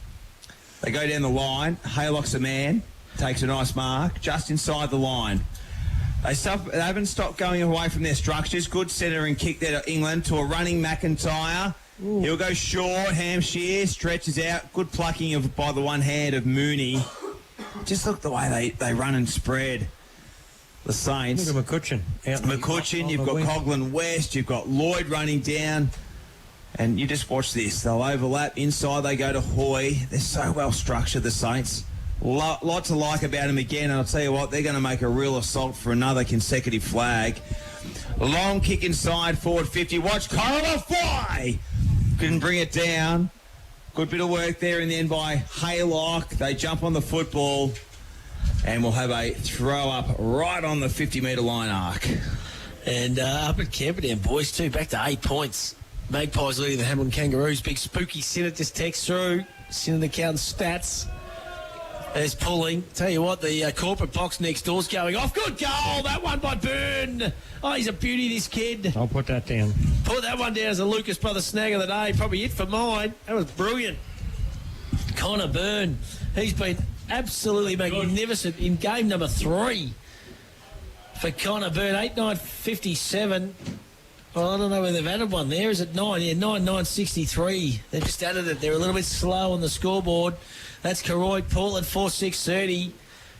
They go down the line. Haylock's the man. Takes a nice mark just inside the line. They haven't stopped going away from their structures. Good centre and kick there to England to a running McIntyre. Ooh. He'll go short. Hampshire stretches out. Good plucking by the one hand of Mooney. Just look the way they run and spread. The Saints. Look at McCutcheon. McCutcheon, you've got Coghlan West, you've got Lloyd running down. And you just watch this. They'll overlap. Inside they go to Hoy. They're so well structured, the Saints. Lot to like about them again, and I'll tell you what, they're going to make a real assault for another consecutive flag. Long kick inside, forward 50. Watch Koroit fly! Couldn't bring it down. Good bit of work there in the end by Haylock. They jump on the football, and we'll have a throw up right on the 50-metre line arc. And up at Camperdown, boys, too, back to 8 points. Magpies leading the Hamilton Kangaroos. Big spooky Sinnott just text through. Sinnott accounts stats. There's pulling. Tell you what, the corporate box next door's going off. Good goal. That one by Byrne. Oh, he's a beauty, this kid. I'll put that down. Put that one down as a Lucas Brothers snag of the day. Probably it for mine. That was brilliant. Connor Byrne. He's been absolutely magnificent in game number 3 for Connor Byrne. 8-9-57. Well, I don't know whether they've added one there. Is it 9? Yeah, 9-9-63. They've just added it. They're a little bit slow on the scoreboard. That's Koroit, Portland, 4-6-30.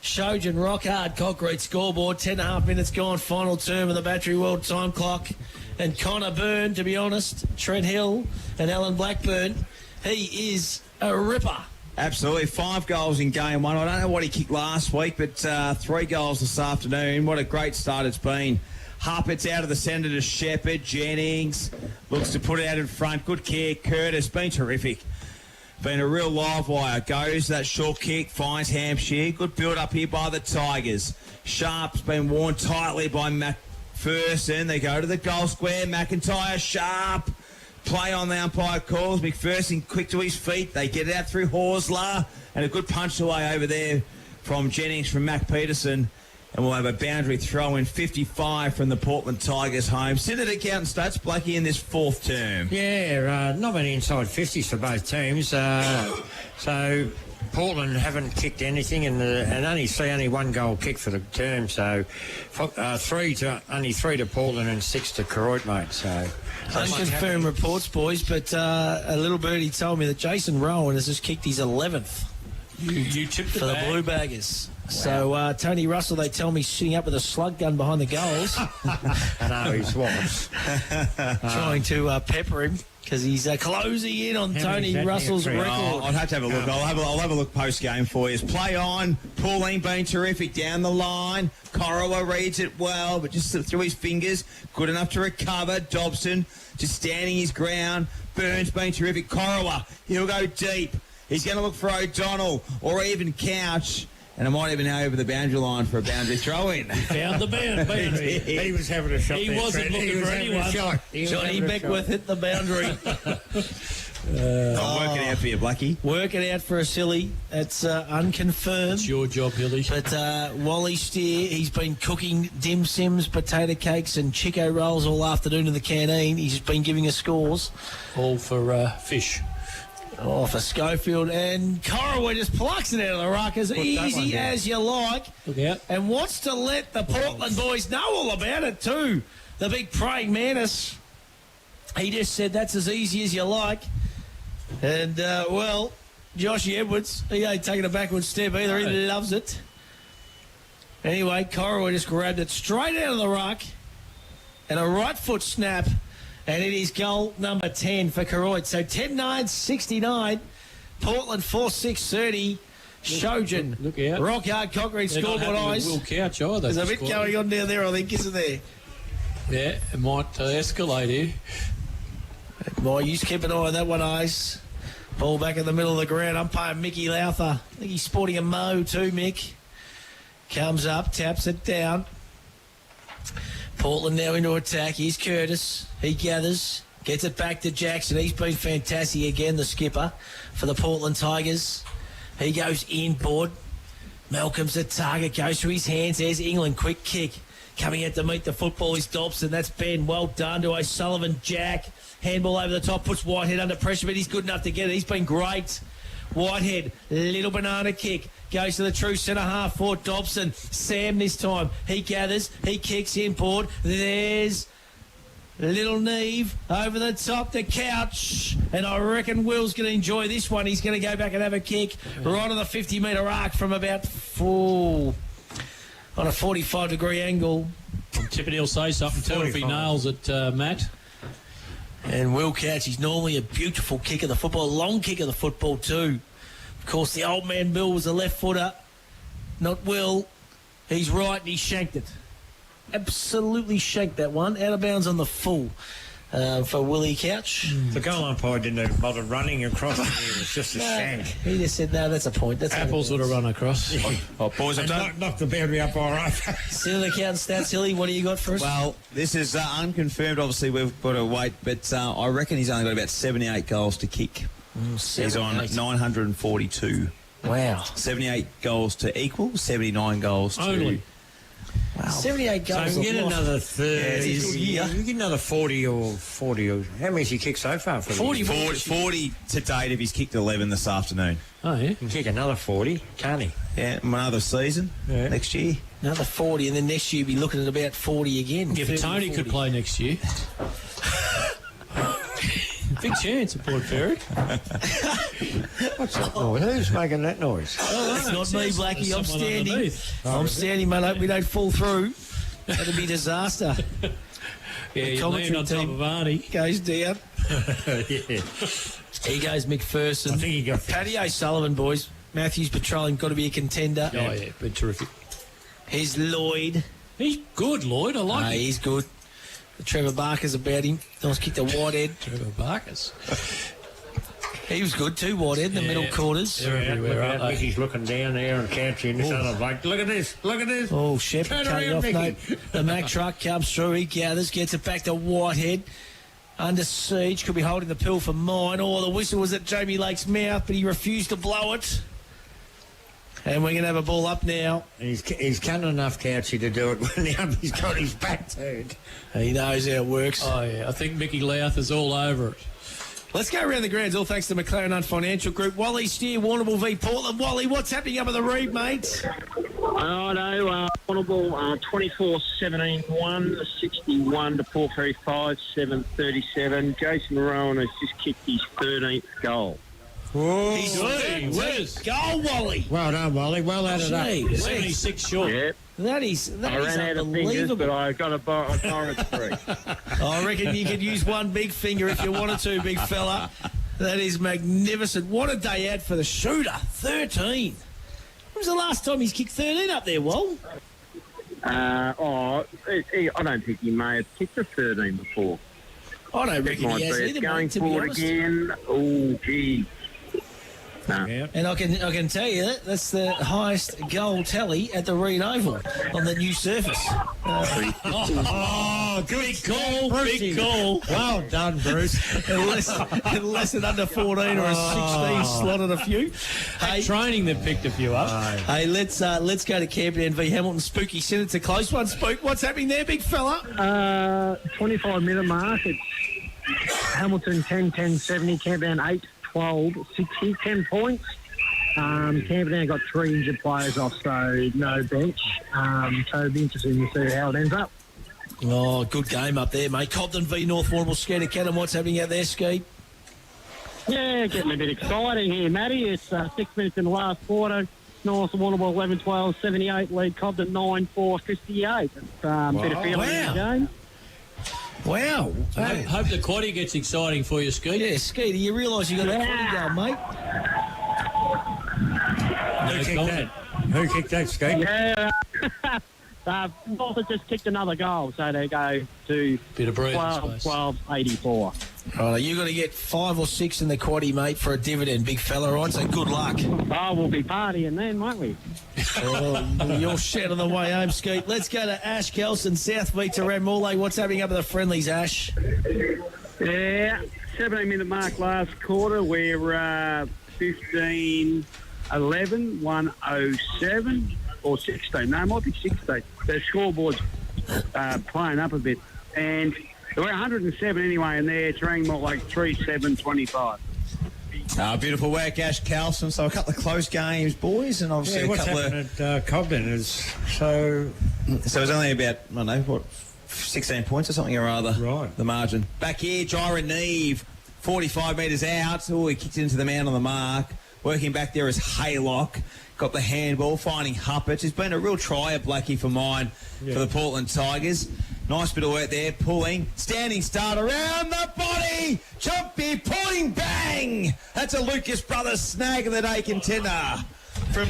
Shojan Rockhard, Concrete scoreboard. 10.5 minutes gone, final term of the Battery World time clock. And Connor Byrne, to be honest, Trent Hill and Alan Blackburn, he is a ripper. Absolutely. 5 goals in game 1. I don't know what he kicked last week, but 3 goals this afternoon. What a great start it's been. Harpett's out of the centre to Shepherd. Jennings looks to put it out in front. Good kick. Curtis, been terrific. Been a real live wire. Goes that short kick, finds Hampshire. Good build up here by the Tigers. Sharp's been worn tightly by McPherson. They go to the goal square. McIntyre, Sharp. Play on the umpire calls. McPherson quick to his feet. They get it out through Horsler. And a good punch away over there from Jennings from Mac Peterson. And we'll have a boundary throw in 55 from the Portland Tigers home. Senate account stats, Blackie, in this 4th term. Yeah, not many inside 50s for both teams. So Portland haven't kicked anything and only 1 goal kick for the term. So only 3 to Portland and 6 to Koroit, mate. So unconfirmed reports, boys, but a little birdie told me that Jason Rowan has just kicked his 11th. You tipped for the Blue Baggers. So Tony Russell, they tell me, sitting up with a slug gun behind the goals. No, he's what? Trying to pepper him because he's closing in on Tony Russell's record. I'd have to have a look. I'll have a look post game for you. Play on. Pauline being terrific down the line. Koroit reads it well, but just through his fingers. Good enough to recover. Dobson just standing his ground. Burns being terrific. Koroit, he'll go deep. He's going to look for O'Donnell or even Couch. And I might even go over the boundary line for a boundary throw-in. Found the boundary. He was having a shot. He there, wasn't Fred. looking for anyone. Johnny Beckworth hit the boundary. I'll work it out for you, Blackie. Work it out for a silly. It's unconfirmed. It's your job, Hilly. But Wally Steer, he's been cooking dim sims, potato cakes and Chico rolls all afternoon in the canteen. He's been giving us scores. All for fish. Oh, for Schofield. And Koroit just plucks it out of the ruck as easy as you like. Look out. And wants to let the Portland boys know all about it too. The big praying mantis. He just said that's as easy as you like. And, well, Joshy Edwards, he ain't taking a backward step either. He loves it. Anyway, Koroit just grabbed it straight out of the ruck. And a right foot snap. And it is goal number 10 for Koroit. So 10-9-69. Portland 4-6-30. Shojin. Look out. Rock hard concrete They're not scoreboard happy with eyes. Will Couch either. There's a this bit quarter. going on down there, I think, isn't there? Yeah, it might escalate here. Boy, you just keep an eye on that one, Ice. Ball back in the middle of the ground. Umpire Mickey Lowther. I think he's sporting a mo too, Mick. Comes up, taps it down. Portland now into attack. Here's Curtis. He gathers. Gets it back to Jackson. He's been fantastic again, the skipper for the Portland Tigers. He goes inboard. Malcolm's the target. Goes through his hands. There's England. Quick kick. Coming out to meet the football is Dobson. That's Ben. Well done to O'Sullivan. Jack. Handball over the top. Puts Whitehead under pressure, but he's good enough to get it. He's been great. Whitehead. Little banana kick. Goes to the true centre half for Dobson. Sam this time. He gathers. He kicks inboard. There's Little Neve over the top, the couch. And I reckon Will's going to enjoy this one. He's going to go back and have a kick right on the 50-metre arc from about on a 45-degree angle. I'm tipping he'll say something too if he nails it, Matt. And Will Couch, he's normally a beautiful kick of the football, a long kick of the football too. Of course, the old man Bill was a left footer, not Will. He's right and he shanked it. Absolutely shanked that one. Out of bounds on the full for Willie Couch. The goal umpire didn't even bother running across here. It was just a shank. He just said, no, that's a point. That's Apples would have run across. Oh, boys, I've done. Knocked the boundary up all right. Still the count stats, Hilly. What do you got for us? Well, this is unconfirmed. Obviously, we've got to wait, but I reckon he's only got about 78 goals to kick. He's on 942. Wow. 78 goals to equal, 79 goals to... Only. Wow. 78 goals. So you get another 30. Yeah, You get another 40 or 40. Or, how many has he kicked so far? For 40 to date if he's kicked 11 this afternoon. Oh, yeah. He can kick another 40, can't he? Yeah, another season next year. Another 40, and then next year you'll be looking at about 40 again. If Tony could play next year. Big chance at Port Fairy. What's that noise? Who's making that noise? It's not me, Blackie. I'm standing. Underneath. I'm standing, mate. Hope we don't fall through. That'd be disaster. Yeah, you land on top of Arnie. Goes down. Yeah. He goes McPherson. I think he got Paddy O'Sullivan, boys. Matthews patrolling, got to be a contender. Oh, yeah, been terrific. Here's Lloyd. He's good, Lloyd. I like him. He's good. Trevor Barker's about him. Nice kick to Whitehead. Trevor Barker's. He was good too, Whitehead, in the middle quarters. They're everywhere, aren't they? Mickey's looking down there and catching this other bloke. Look at this. Look at this. Oh, Shep Turn cut it around, off, Mickey. mate. The Mack truck comes through. He gathers, gets it back to Whitehead. Under siege, could be holding the pill for mine. Oh, the whistle was at Jamie Lake's mouth, but he refused to blow it. And we're going to have a ball up now. He's cunning enough, Couchy, to do it when he's got his back turned. He knows how it works. Oh, yeah. I think Mickey Louth is all over it. Let's go around the grounds, all thanks to McLaren Hunt Financial Group. Wally Steer, Warrnambool v Portland. Wally, what's happening up at the Reed, mate? Oh, no, Warrnambool 24-17-1, 61 to Port Fairy 5-7-37. Jason Rowan has just kicked his 13th goal. Whoa. He's good. Goal, Wally. Well done, Wally. Well added up. 76 short. Yep. That is I ran out of fingers, but I got a borrowed three. I reckon you could use one big finger if you wanted to, big fella. That is magnificent. What a day out for the shooter. 13. When was the last time he's kicked 13 up there, Wal? I don't think he may have kicked a 13 before. I don't reckon he has either, going mate, to be forward honest. again. Oh, gee. No. And I can tell you that's the highest goal tally at the Reed Oval on the new surface. Oh, big goal, big goal. Well done, Bruce. Unless an under 14 or a 16 slotted a few. Hey, training they've picked a few up. Hey, let's go to Camden v Hamilton. Spooky said it's a close one. Spook, what's happening there, big fella? 25-minute mark. It's Hamilton 10-10-70, Camden 8-12-60, 10 points. Camden got 3 injured players off, so no bench. So it'll be interesting to see how it ends up. Oh, good game up there, mate. Cobden v North Warrnambool. Skeeter Cannon, what's happening out there, Skeet? Yeah, getting a bit exciting here, Matty. It's 6 minutes in the last quarter. North Warrnambool 11-12, 78 lead. Cobden 9-4, 58. It's a bit of feeling in the game. Wow. Hope the quaddie gets exciting for you, Skeet. Yeah, Skeeter, you realise you got a quaddie going, mate? Who kicked that, Skate? Yeah. North have just kicked another goal, so they go to Bit of breathing space. 12-84. Right, you got to get 5 or 6 in the quaddie, mate, for a dividend, big fella, right? So good luck. Oh, we'll be partying then, won't we? You're shit on the way home, Skeet. Let's go to Ash Kelson, South Beach to Ranmorley. What's happening up at the friendlies, Ash? Yeah, 17-minute mark last quarter. We're 15-11, 107, or 16. No, it might be 16. The scoreboard's playing up a bit. And we're 107 anyway, and they're trying more like 3-7-25. Beautiful work, Ash Carlson. So a couple of close games, boys, and obviously a what's couple happened at Cobden is so... So it was only about, I don't know, what, 16 points or something or other. Right. The margin. Back here, Jira Neve, 45 metres out. Oh, he kicked into the man on the mark. Working back there is Haylock. Got the handball, finding Huppert. He's been a real tryer, Blackie, for mine, for the Portland Tigers. Nice bit of work there, pulling. Standing start around the body. Jumpy, pulling, bang. That's a Lucas Brothers snag of the day contender. From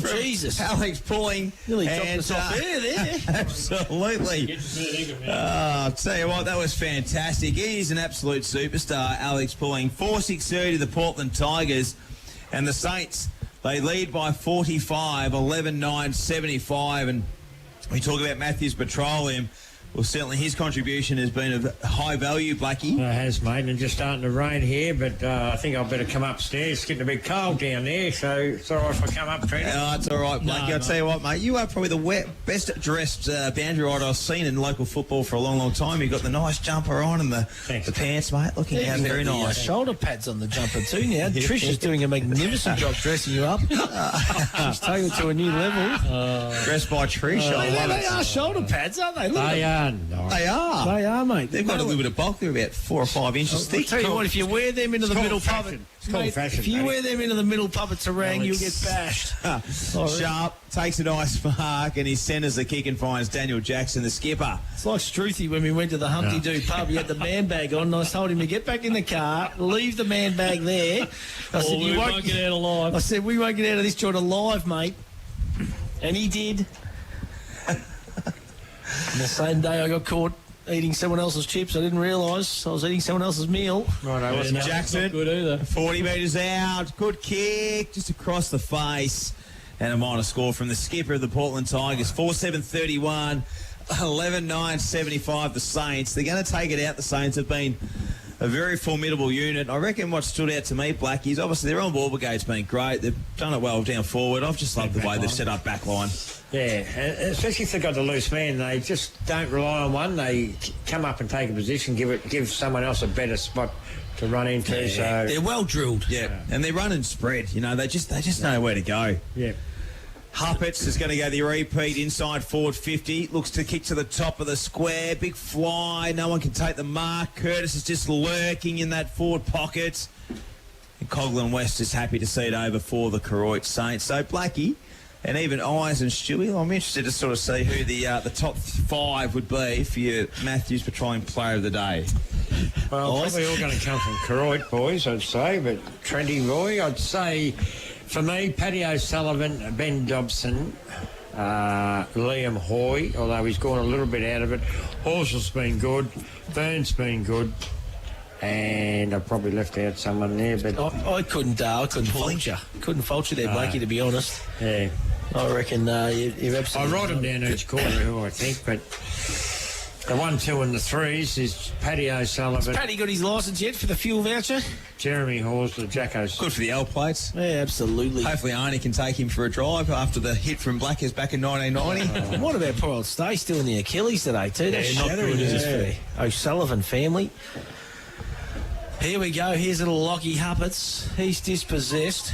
Jesus. Alex pulling. Nearly dropped us off there. Absolutely. I'll tell you what, that was fantastic. He's an absolute superstar, Alex pulling. 4-6-30 to the Portland Tigers. And the Saints, they lead by 45, 11-9, 75. And we talk about Matthews Petroleum. Well, certainly his contribution has been of high value, Blackie. It has, mate, and just starting to rain here, but I think I'll better come upstairs. It's getting a bit cold down there, so it's all right if I come up, Trent. Oh, it's all right, Blackie. I'll tell you what, mate, you are probably the best-dressed boundary rider I've seen in local football for a long, long time. You've got the nice jumper on and the pants, mate, looking very nice. Shoulder pads on the jumper too now. Trish is doing a magnificent job dressing you up. She's taking it to a new level. Dressed by Trish. I love they it. are shoulder pads, aren't they? Look They at them. are nice. They are. They are, mate. They've got a little bit of bulk. They're about 4 or 5 inches thick. I'll tell you what, if you wear them into the middle puppet, if you wear them into the middle puppet terrain, you'll get bashed. Sharp takes a nice mark and he centres the kick and finds Daniel Jackson, the skipper. It's like Struthy when we went to the Humpty Doo pub. He had the man bag on, and I told him to get back in the car, leave the man bag there. I said, we won't get out alive. I said, we won't get out of this joint alive, mate. And he did. And the same day I got caught eating someone else's chips. I didn't realise I was eating someone else's meal. Right, Jackson, good either. 40 metres out, good kick, just across the face. And a minor score from the skipper of the Portland Tigers, 4-7-31, 11-9-75 the Saints. They're going to take it out. The Saints have been a very formidable unit. I reckon what stood out to me, Blackie, is obviously their on-ball brigade's been great. They've done it well down forward. I've just loved the way they've set up back line. Yeah, especially if they've got the loose man, they just don't rely on one. They come up and take a position, give someone else a better spot to run into. So they're well drilled. Yeah, and they're running spread. You know, they just know where to go. Yeah. Huppets is going to go the repeat inside forward 50. Looks to kick to the top of the square. Big fly. No one can take the mark. Curtis is just lurking in that forward pocket. And Coghlan West is happy to see it over for the Koroit Saints. So Blackie and even Eyes and Stewie, I'm interested to sort of see who the top 5 would be for your Matthews Petroleum Player of the Day. Well, probably all going to come from Koroit, boys, I'd say, but Trendy Roy, I'd say, for me, Paddy O'Sullivan, Ben Dobson, Liam Hoy, although he's gone a little bit out of it. Horsel's been good, Burns been good, and I probably left out someone there, but I couldn't fault you. Couldn't fault you there, Blakey, to be honest. Yeah. I reckon you've absolutely... I write them down each quarter, who I think, but the 1, 2 and the 3s is Paddy O'Sullivan. Has Paddy got his licence yet for the fuel voucher? Jeremy Horsler, Jack O'Sullivan. Good for the L plates. Yeah, absolutely. Hopefully Arnie can take him for a drive after the hit from Blackers back in 1990. What about poor old Stay still in the Achilles today too? That's not shattering good, news yeah. for the O'Sullivan family. Here we go. Here's little Lockie Huppets. He's dispossessed.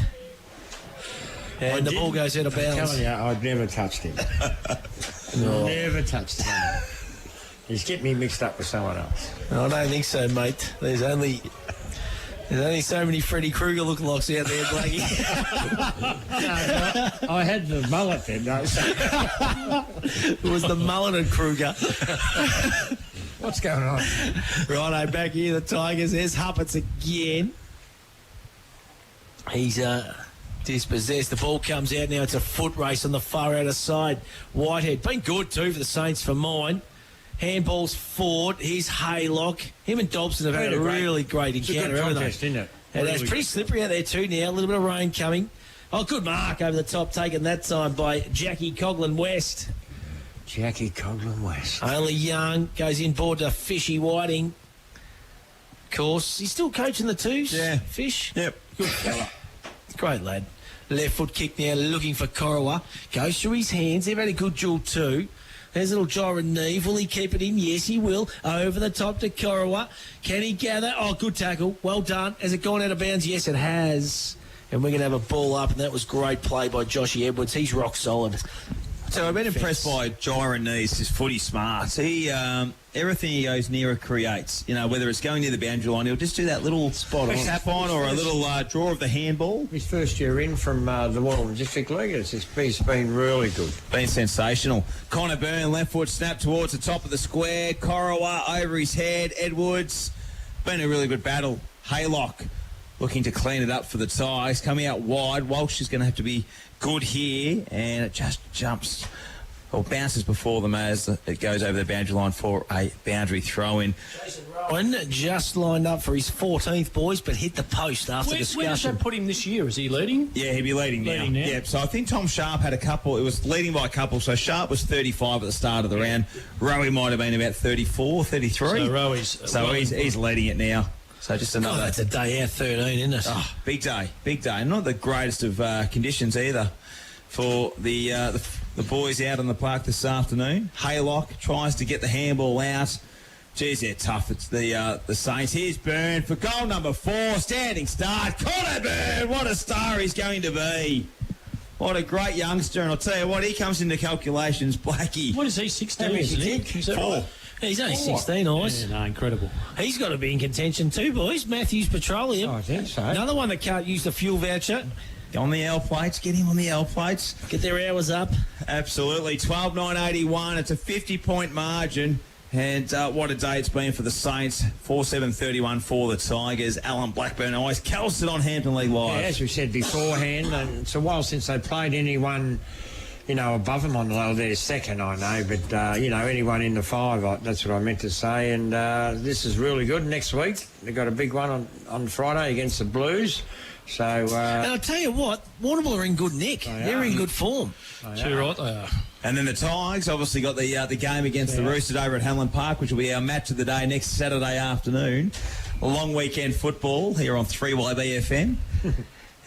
And the ball goes out of bounds. I'm telling you, I'd never touched him. Never touched him. He's getting me mixed up with someone else. No, I don't think so, mate. There's only so many Freddy Krueger lookalikes out there, Blakey. I had the mullet then, no. It was the mullet and Krueger. What's going on? Righto, back here, the Tigers. There's Huppets again. He's Dispossessed. The ball comes out now. It's a foot race on the far outer side. Whitehead. Been good, too, for the Saints for mine. Handball's forward. Here's Haylock. Him and Dobson have had a really great encounter, It's a good haven't they? contest, isn't it? And it's pretty slippery out there, too, now. A little bit of rain coming. Oh, good mark over the top, taken that time by Jackie Coghlan-West. Jackie Coghlan-West. Only Young goes inboard to Fishy Whiting. Of course, he's still coaching the twos. Yeah. Fish. Yep. Good fella. Great lad. Left foot kick now, looking for Koroit. Goes through his hands. They've had a good duel too. There's a little gyro knee. Will he keep it in? Yes, he will. Over the top to Koroit. Can he gather? Oh, good tackle. Well done. Has it gone out of bounds? Yes, it has. And we're going to have a ball up, and that was great play by Joshy Edwards. He's rock solid. So I've been impressed by Gyron Knees, his footy smarts. He, everything he goes near it creates. You know, whether it's going near the boundary line, he'll just do that little tap on or a little draw of the handball. His first year in from the Warren District League, he's been really good. Been sensational. Connor Byrne, left foot snap towards the top of the square. Korowa over his head. Edwards, been a really good battle. Haylock looking to clean it up for the Tigers. Coming out wide. Walsh is going to have to be good here, and it just jumps or bounces before them as it goes over the boundary line for a boundary throw-in. Jason Rowan just lined up for his 14th, boys, but hit the post after discussion. Where does that put him this year? Is he leading? Yeah, he'll be leading now. Yeah, so I think Tom Sharp had a couple. It was leading by a couple. So Sharp was 35 at the start of the round. Rowie might have been about 34, 33. So Rowie's... So he's leading it now. So just another... that's a day out 13, isn't it? Oh, big day, big day. Not the greatest of conditions either for the boys out on the park this afternoon. Haylock tries to get the handball out. Geez, they're tough. It's the Saints. Here's Byrne for goal number 4. Standing start. Connor Byrne, what a star he's going to be. What a great youngster. And I'll tell you what, he comes into calculations, Blackie. What is he, 16? Isn't he? Is that 4. right? He's only 16, Ice. Yeah, no, incredible. He's got to be in contention too, boys. Matthews Petroleum. I think so. Another one that can't use the fuel voucher. On the L plates, get him on the L plates. Get their hours up. Absolutely. 12-9-81. It's a 50-point margin. And what a day it's been for the Saints. 4-7-31 for the Tigers. Alan Blackburn always Kelson on Hampden League Live. Yeah, as we said beforehand, and it's a while since they played anyone, above them on the level. They're second, I know, but, anyone in the 5, that's what I meant to say. And this is really good. Next week, they've got a big one on Friday against the Blues. So, and I'll tell you what, Warrnambool are in good nick. They're in good form. Too right they are. And then the Tigers obviously got the game against the Roosters over at Hanlon Park, which will be our match of the day next Saturday afternoon. A long weekend football here on 3YB FM.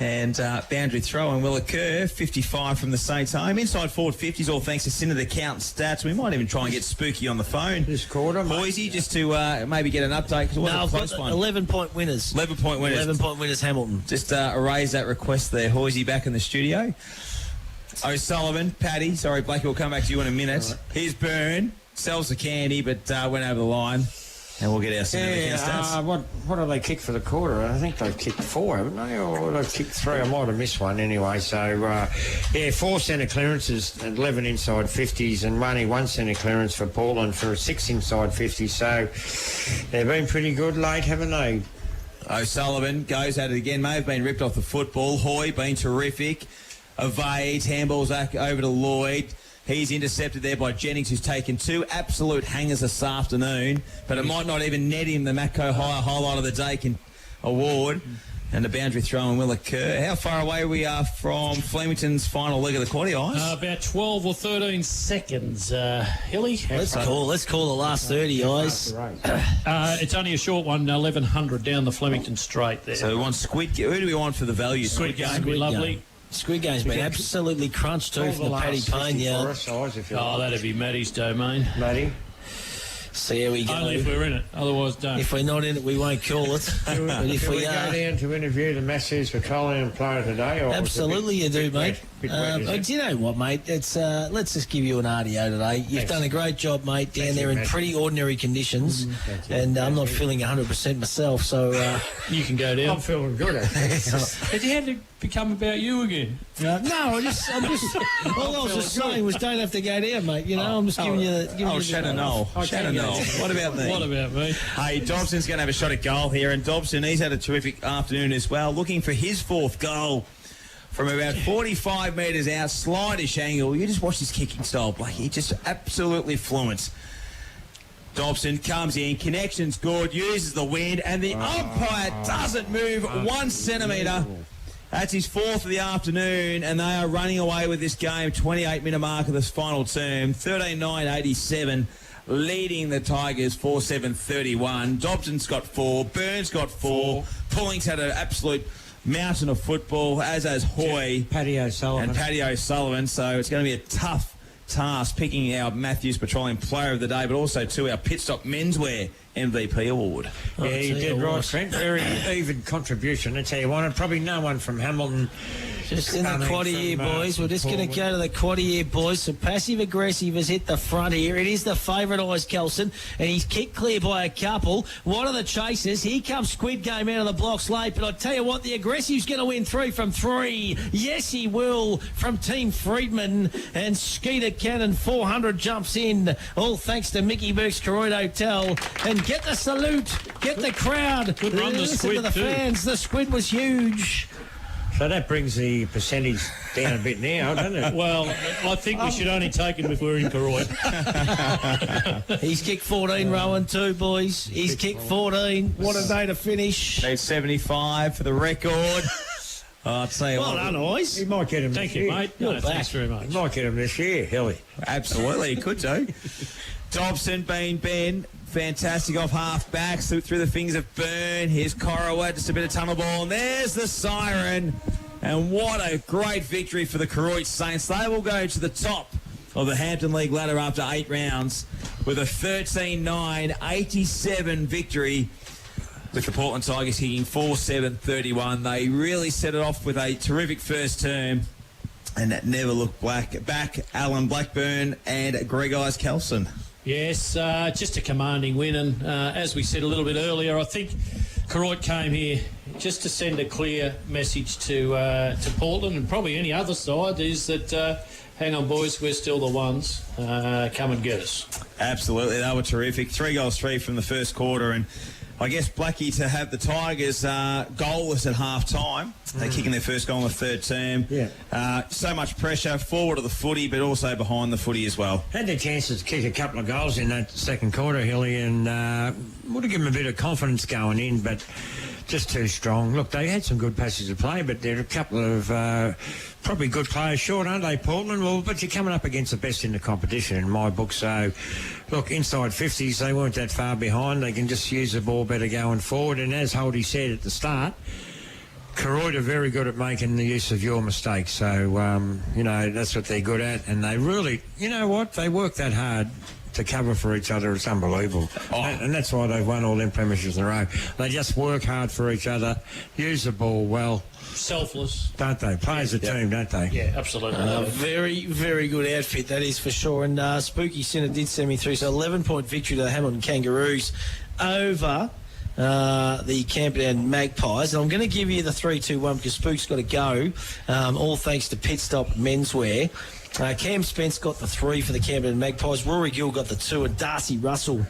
And boundary throw-in will occur. 55 from the Saints home. Inside forward 50s, all thanks to Synod Account Stats. We might even try and get Spooky on the phone this quarter, Boise, just to maybe get an update. No, I've got 11-point winners. 11-point winners. 11-point winners, Hamilton. Just erase that request there. Hoisey back in the studio. O'Sullivan, Paddy, sorry, Blakey, we'll come back to you in a minute. Right. Here's Byrne, sells the candy, but went over the line. And we'll get our stats. What have they kicked for the quarter? I think they've kicked 4, haven't they? Or they've kicked 3. I might have missed one anyway. So, 4 centre clearances, 11 inside 50s, and only 1 centre clearance for Portland for 6 inside 50s. So, they've been pretty good late, haven't they? O'Sullivan goes at it again. May have been ripped off the football. Hoy been terrific. Evades, handballs back over to Lloyd. He's intercepted there by Jennings, who's taken 2 absolute hangers this afternoon, but it might not even net him the Matco highlight of the day award, and the boundary throw-in will occur. How far away we are from Flemington's final leg of the quaddy, Ice? About 12 or 13 seconds, Hilly. Let's call the last 30, Ice. It's only a short one, 1100 down the Flemington straight there. So we want Squid. Who do we want for the value? Squid Game, lovely. Squid Game's been absolutely crunched too from the Paddy Payne yard. That'd be Maddie's domain. Maddie? See how we go. Only if we're in it, otherwise don't. If we're not in it, we won't call it. But if we go down to interview the Matthews Petroleum player today? Or absolutely you do, mate. Do you know what, mate? It's let's just give you an RDO today. You've done a great job, mate, down there in pretty ordinary conditions. And I'm not feeling 100% myself, so... you can go down. I'm feeling good, actually. Has it had to become about you again? No, I'm just all I was just saying was don't have to go down, mate. I'm just giving you... Shannon Noel. Shannon Noel. What about me? What about me? Hey, Dobson's going to have a shot at goal here, and Dobson, he's had a terrific afternoon as well, looking for his 4th goal from about 45 metres out, slidish angle. You just watch his kicking style, Blackie. Just absolutely fluent. Dobson comes in, connection's good, uses the wind, and the umpire doesn't move 1 centimetre. That's his fourth of the afternoon, and they are running away with this game. 28-minute mark of this final term, 13-9-87, leading the Tigers 4-7-31. Dobson's got 4, Burns got 4, Pulling's had an absolute mountain of football, as has Hoy. Paddy O'Sullivan. And Paddy O'Sullivan, so it's going to be a tough task picking our Matthews Petroleum Player of the Day, but also our Pit Stop Menswear MVP award. Yeah, you did right, Trent. Very even contribution. I tell you what, and probably no one from Hamilton. Just in the quad here, boys. We're just going to go to the quad here, boys. So passive-aggressive has hit the front here. It is the favouritised Kelson, and he's kicked clear by a couple. One of the chasers. Here comes Squid Game out of the blocks late, but I tell you what, the aggressive's going to win 3 from 3. Yes, he will, from Team Friedman. And Skeeter Cannon, 400 jumps in, all thanks to Mickey Burke's Koroit Hotel. And get the salute, get the crowd. Good run, the Listen Squid to the too. fans. The Squid was huge. So that brings the percentage down a bit now, doesn't it? Well, I think we should only take him if we're in Koroit. He's kicked 14, Rowan, too, boys. He's kicked 14. What a day to finish. There's 75 for the record. I'll tell you Well what. done, boys. He might get him Thank this you, year. mate. You're No, back. thanks very much. He might get him this year, Hilly. Absolutely, he could do. Dobson being Ben. Fantastic off half back through the fingers of Byrne. Here's Koroit, just a bit of tunnel ball. And there's the siren. And what a great victory for the Koroit Saints. They will go to the top of the Hampden League ladder after 8 rounds with a 13-9-87 victory, with the Portland Tigers hitting 4-7-31. They really set it off with a terrific first term, and that never looked back. Alan Blackburn and Greg Eyes Kelson. Yes, just a commanding win, and as we said a little bit earlier, I think Koroit came here just to send a clear message to Portland and probably any other side, is that hang on, boys, we're still the ones. Come and get us. Absolutely, they were terrific. 3 goals, 3 from the first quarter, and I guess Blackie to have the Tigers goalless at half-time. They're kicking their first goal in the third term. Yeah. So much pressure forward of the footy, but also behind the footy as well. Had the chances to kick a couple of goals in that second quarter, Hilly, and would have given them a bit of confidence going in, but just too strong. Look, they had some good passes to play, but there are a couple of probably good players short, aren't they, Portland? Well, but you're coming up against the best in the competition in my book, so look, inside 50s, they weren't that far behind. They can just use the ball better going forward, and as Holdy said at the start, Koroit are very good at making the use of your mistakes, so, that's what they're good at, and they really, you know what, they work that hard to cover for each other. It's unbelievable. And that's why they've won all them premierships in a row. They just work hard for each other, use the ball well. Selfless. Don't they? Play as a team, don't they? Yeah, absolutely. Very, very good outfit, that is for sure. And Spooky Sinner did send me through. So 11-point victory to the Hamilton Kangaroos over the Camperdown Magpies. And I'm going to give you the 3-2-1 because Spook's got to go, all thanks to Pit Stop Menswear. Cam Spence got the 3 for the Camperdown Magpies. Rory Gill got the 2, and Darcy Russell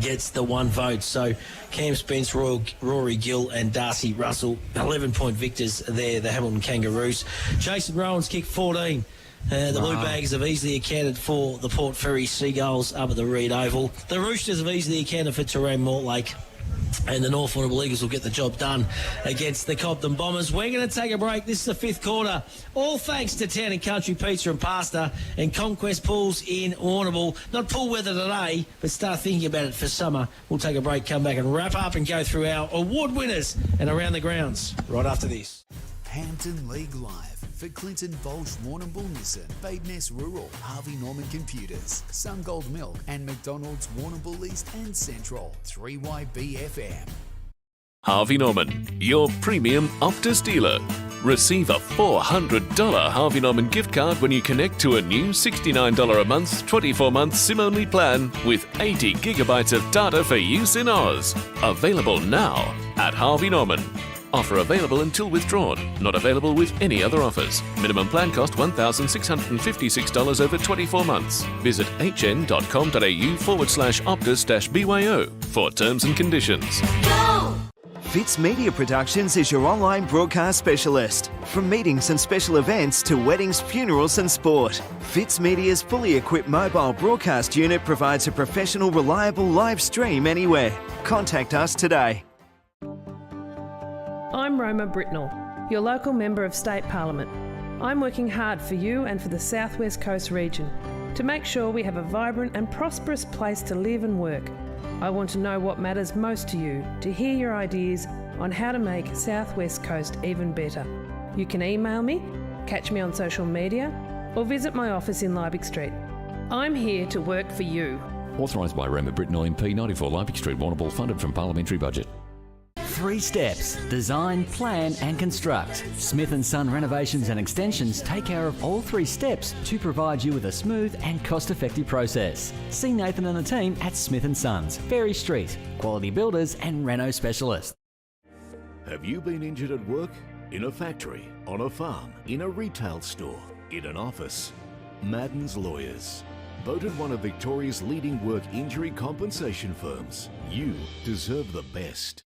gets the 1 vote. So Cam Spence, Rory Gill and Darcy Russell, 11-point victors there, the Hamilton Kangaroos. Jason Rowan's kicked 14. The Blue Bags have easily accounted for the Port Fairy Seagulls up at the Reed Oval. The Roosters have easily accounted for Terrain Mortlake. And the North Honourable Eagles will get the job done against the Cobden Bombers. We're going to take a break. This is the 5th quarter. All thanks to Town and Country Pizza and Pasta and Conquest Pools in Warrnambool. Not pool weather today, but start thinking about it for summer. We'll take a break, come back and wrap up and go through our award winners and around the grounds right after this. Hampden League Live for Clinton Bolsh, Warrnambool Nissan, Badeness Rural, Harvey Norman Computers, Sungold Milk and McDonald's Warrnambool East and Central. 3YBFM. Harvey Norman, your premium Optus dealer. Receive a $400 Harvey Norman gift card when you connect to a new $69 a month, 24-month SIM-only plan with 80 gigabytes of data for use in Oz. Available now at Harvey Norman. Offer available until withdrawn. Not available with any other offers. Minimum plan cost $1,656 over 24 months. Visit hn.com.au/Optus-BYO for terms and conditions. Go! Fitz Media Productions is your online broadcast specialist. From meetings and special events to weddings, funerals and sport, Fitz Media's fully equipped mobile broadcast unit provides a professional, reliable live stream anywhere. Contact us today. I'm Roma Britnell, your local Member of State Parliament. I'm working hard for you and for the South West Coast region to make sure we have a vibrant and prosperous place to live and work. I want to know what matters most to you, to hear your ideas on how to make South West Coast even better. You can email me, catch me on social media, or visit my office in Liebig Street. I'm here to work for you. Authorised by Roma Britnell MP, 94 Liebig Street, Warrnambool, funded from parliamentary budget. 3 steps: design, plan and construct. Smith & Son Renovations and Extensions take care of all 3 steps to provide you with a smooth and cost-effective process. See Nathan and the team at Smith & Sons, Ferry Street, quality builders and reno specialists. Have you been injured at work? In a factory? On a farm? In a retail store? In an office? Madden's Lawyers. Voted one of Victoria's leading work injury compensation firms. You deserve the best.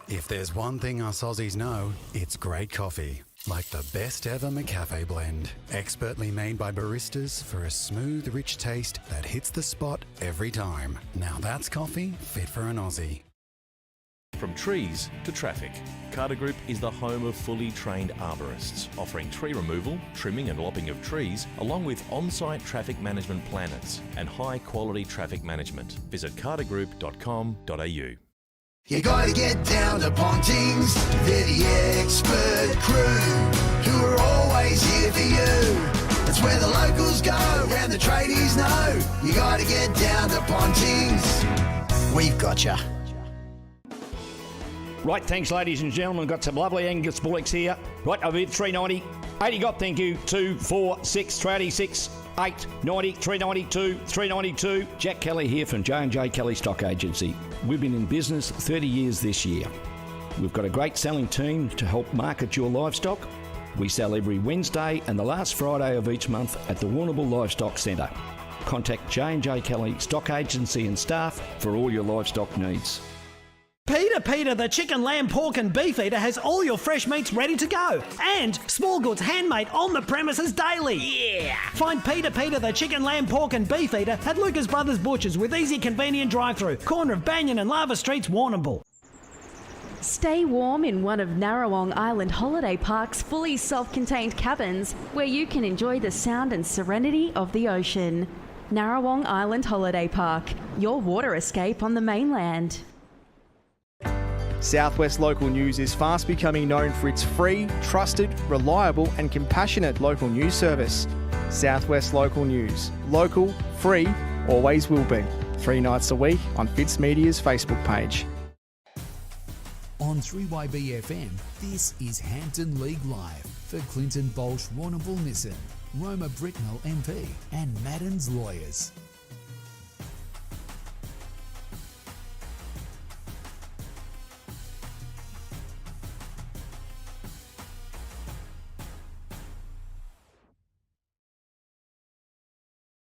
If there's one thing us Aussies know, it's great coffee. Like the best ever McCafe blend. Expertly made by baristas for a smooth, rich taste that hits the spot every time. Now that's coffee fit for an Aussie. From trees to traffic, Carter Group is the home of fully trained arborists, offering tree removal, trimming and lopping of trees, along with on-site traffic management planners and high-quality traffic management. Visit cartergroup.com.au. You gotta get down to Pontings, they're the expert crew, who are always here for you. That's where the locals go, where the tradies know. You gotta get down to Pontings, we've got ya. Right, thanks ladies and gentlemen. Got some lovely Angus bullocks here. Right, I've bid 390. 80 got, thank you. 2, 4, 6, 386, 8, 90, 392, 392. Jack Kelly here from J&J Kelly Stock Agency. We've been in business 30 years this year. We've got a great selling team to help market your livestock. We sell every Wednesday and the last Friday of each month at the Warrnambool Livestock Centre. Contact J&J Kelly Stock Agency and staff for all your livestock needs. Peter, the chicken, lamb, pork and beef eater has all your fresh meats ready to go. And small goods handmade on the premises daily. Yeah! Find Peter, the chicken, lamb, pork and beef eater at Lucas Brothers Butchers with easy, convenient drive-through. Corner of Banyan and Lava Streets, Warrnambool. Stay warm in one of Narrawong Island Holiday Park's fully self-contained cabins where you can enjoy the sound and serenity of the ocean. Narrawong Island Holiday Park, your water escape on the mainland. Southwest Local News is fast becoming known for its free, trusted, reliable and compassionate local news service. Southwest Local News. Local, free, always will be. 3 nights a week on Fitz Media's Facebook page. On 3YB-FM, this is Hampden League Live for Clinton Bolsh, Warrnambool Nissan, Roma Britnell MP and Madden's Lawyers.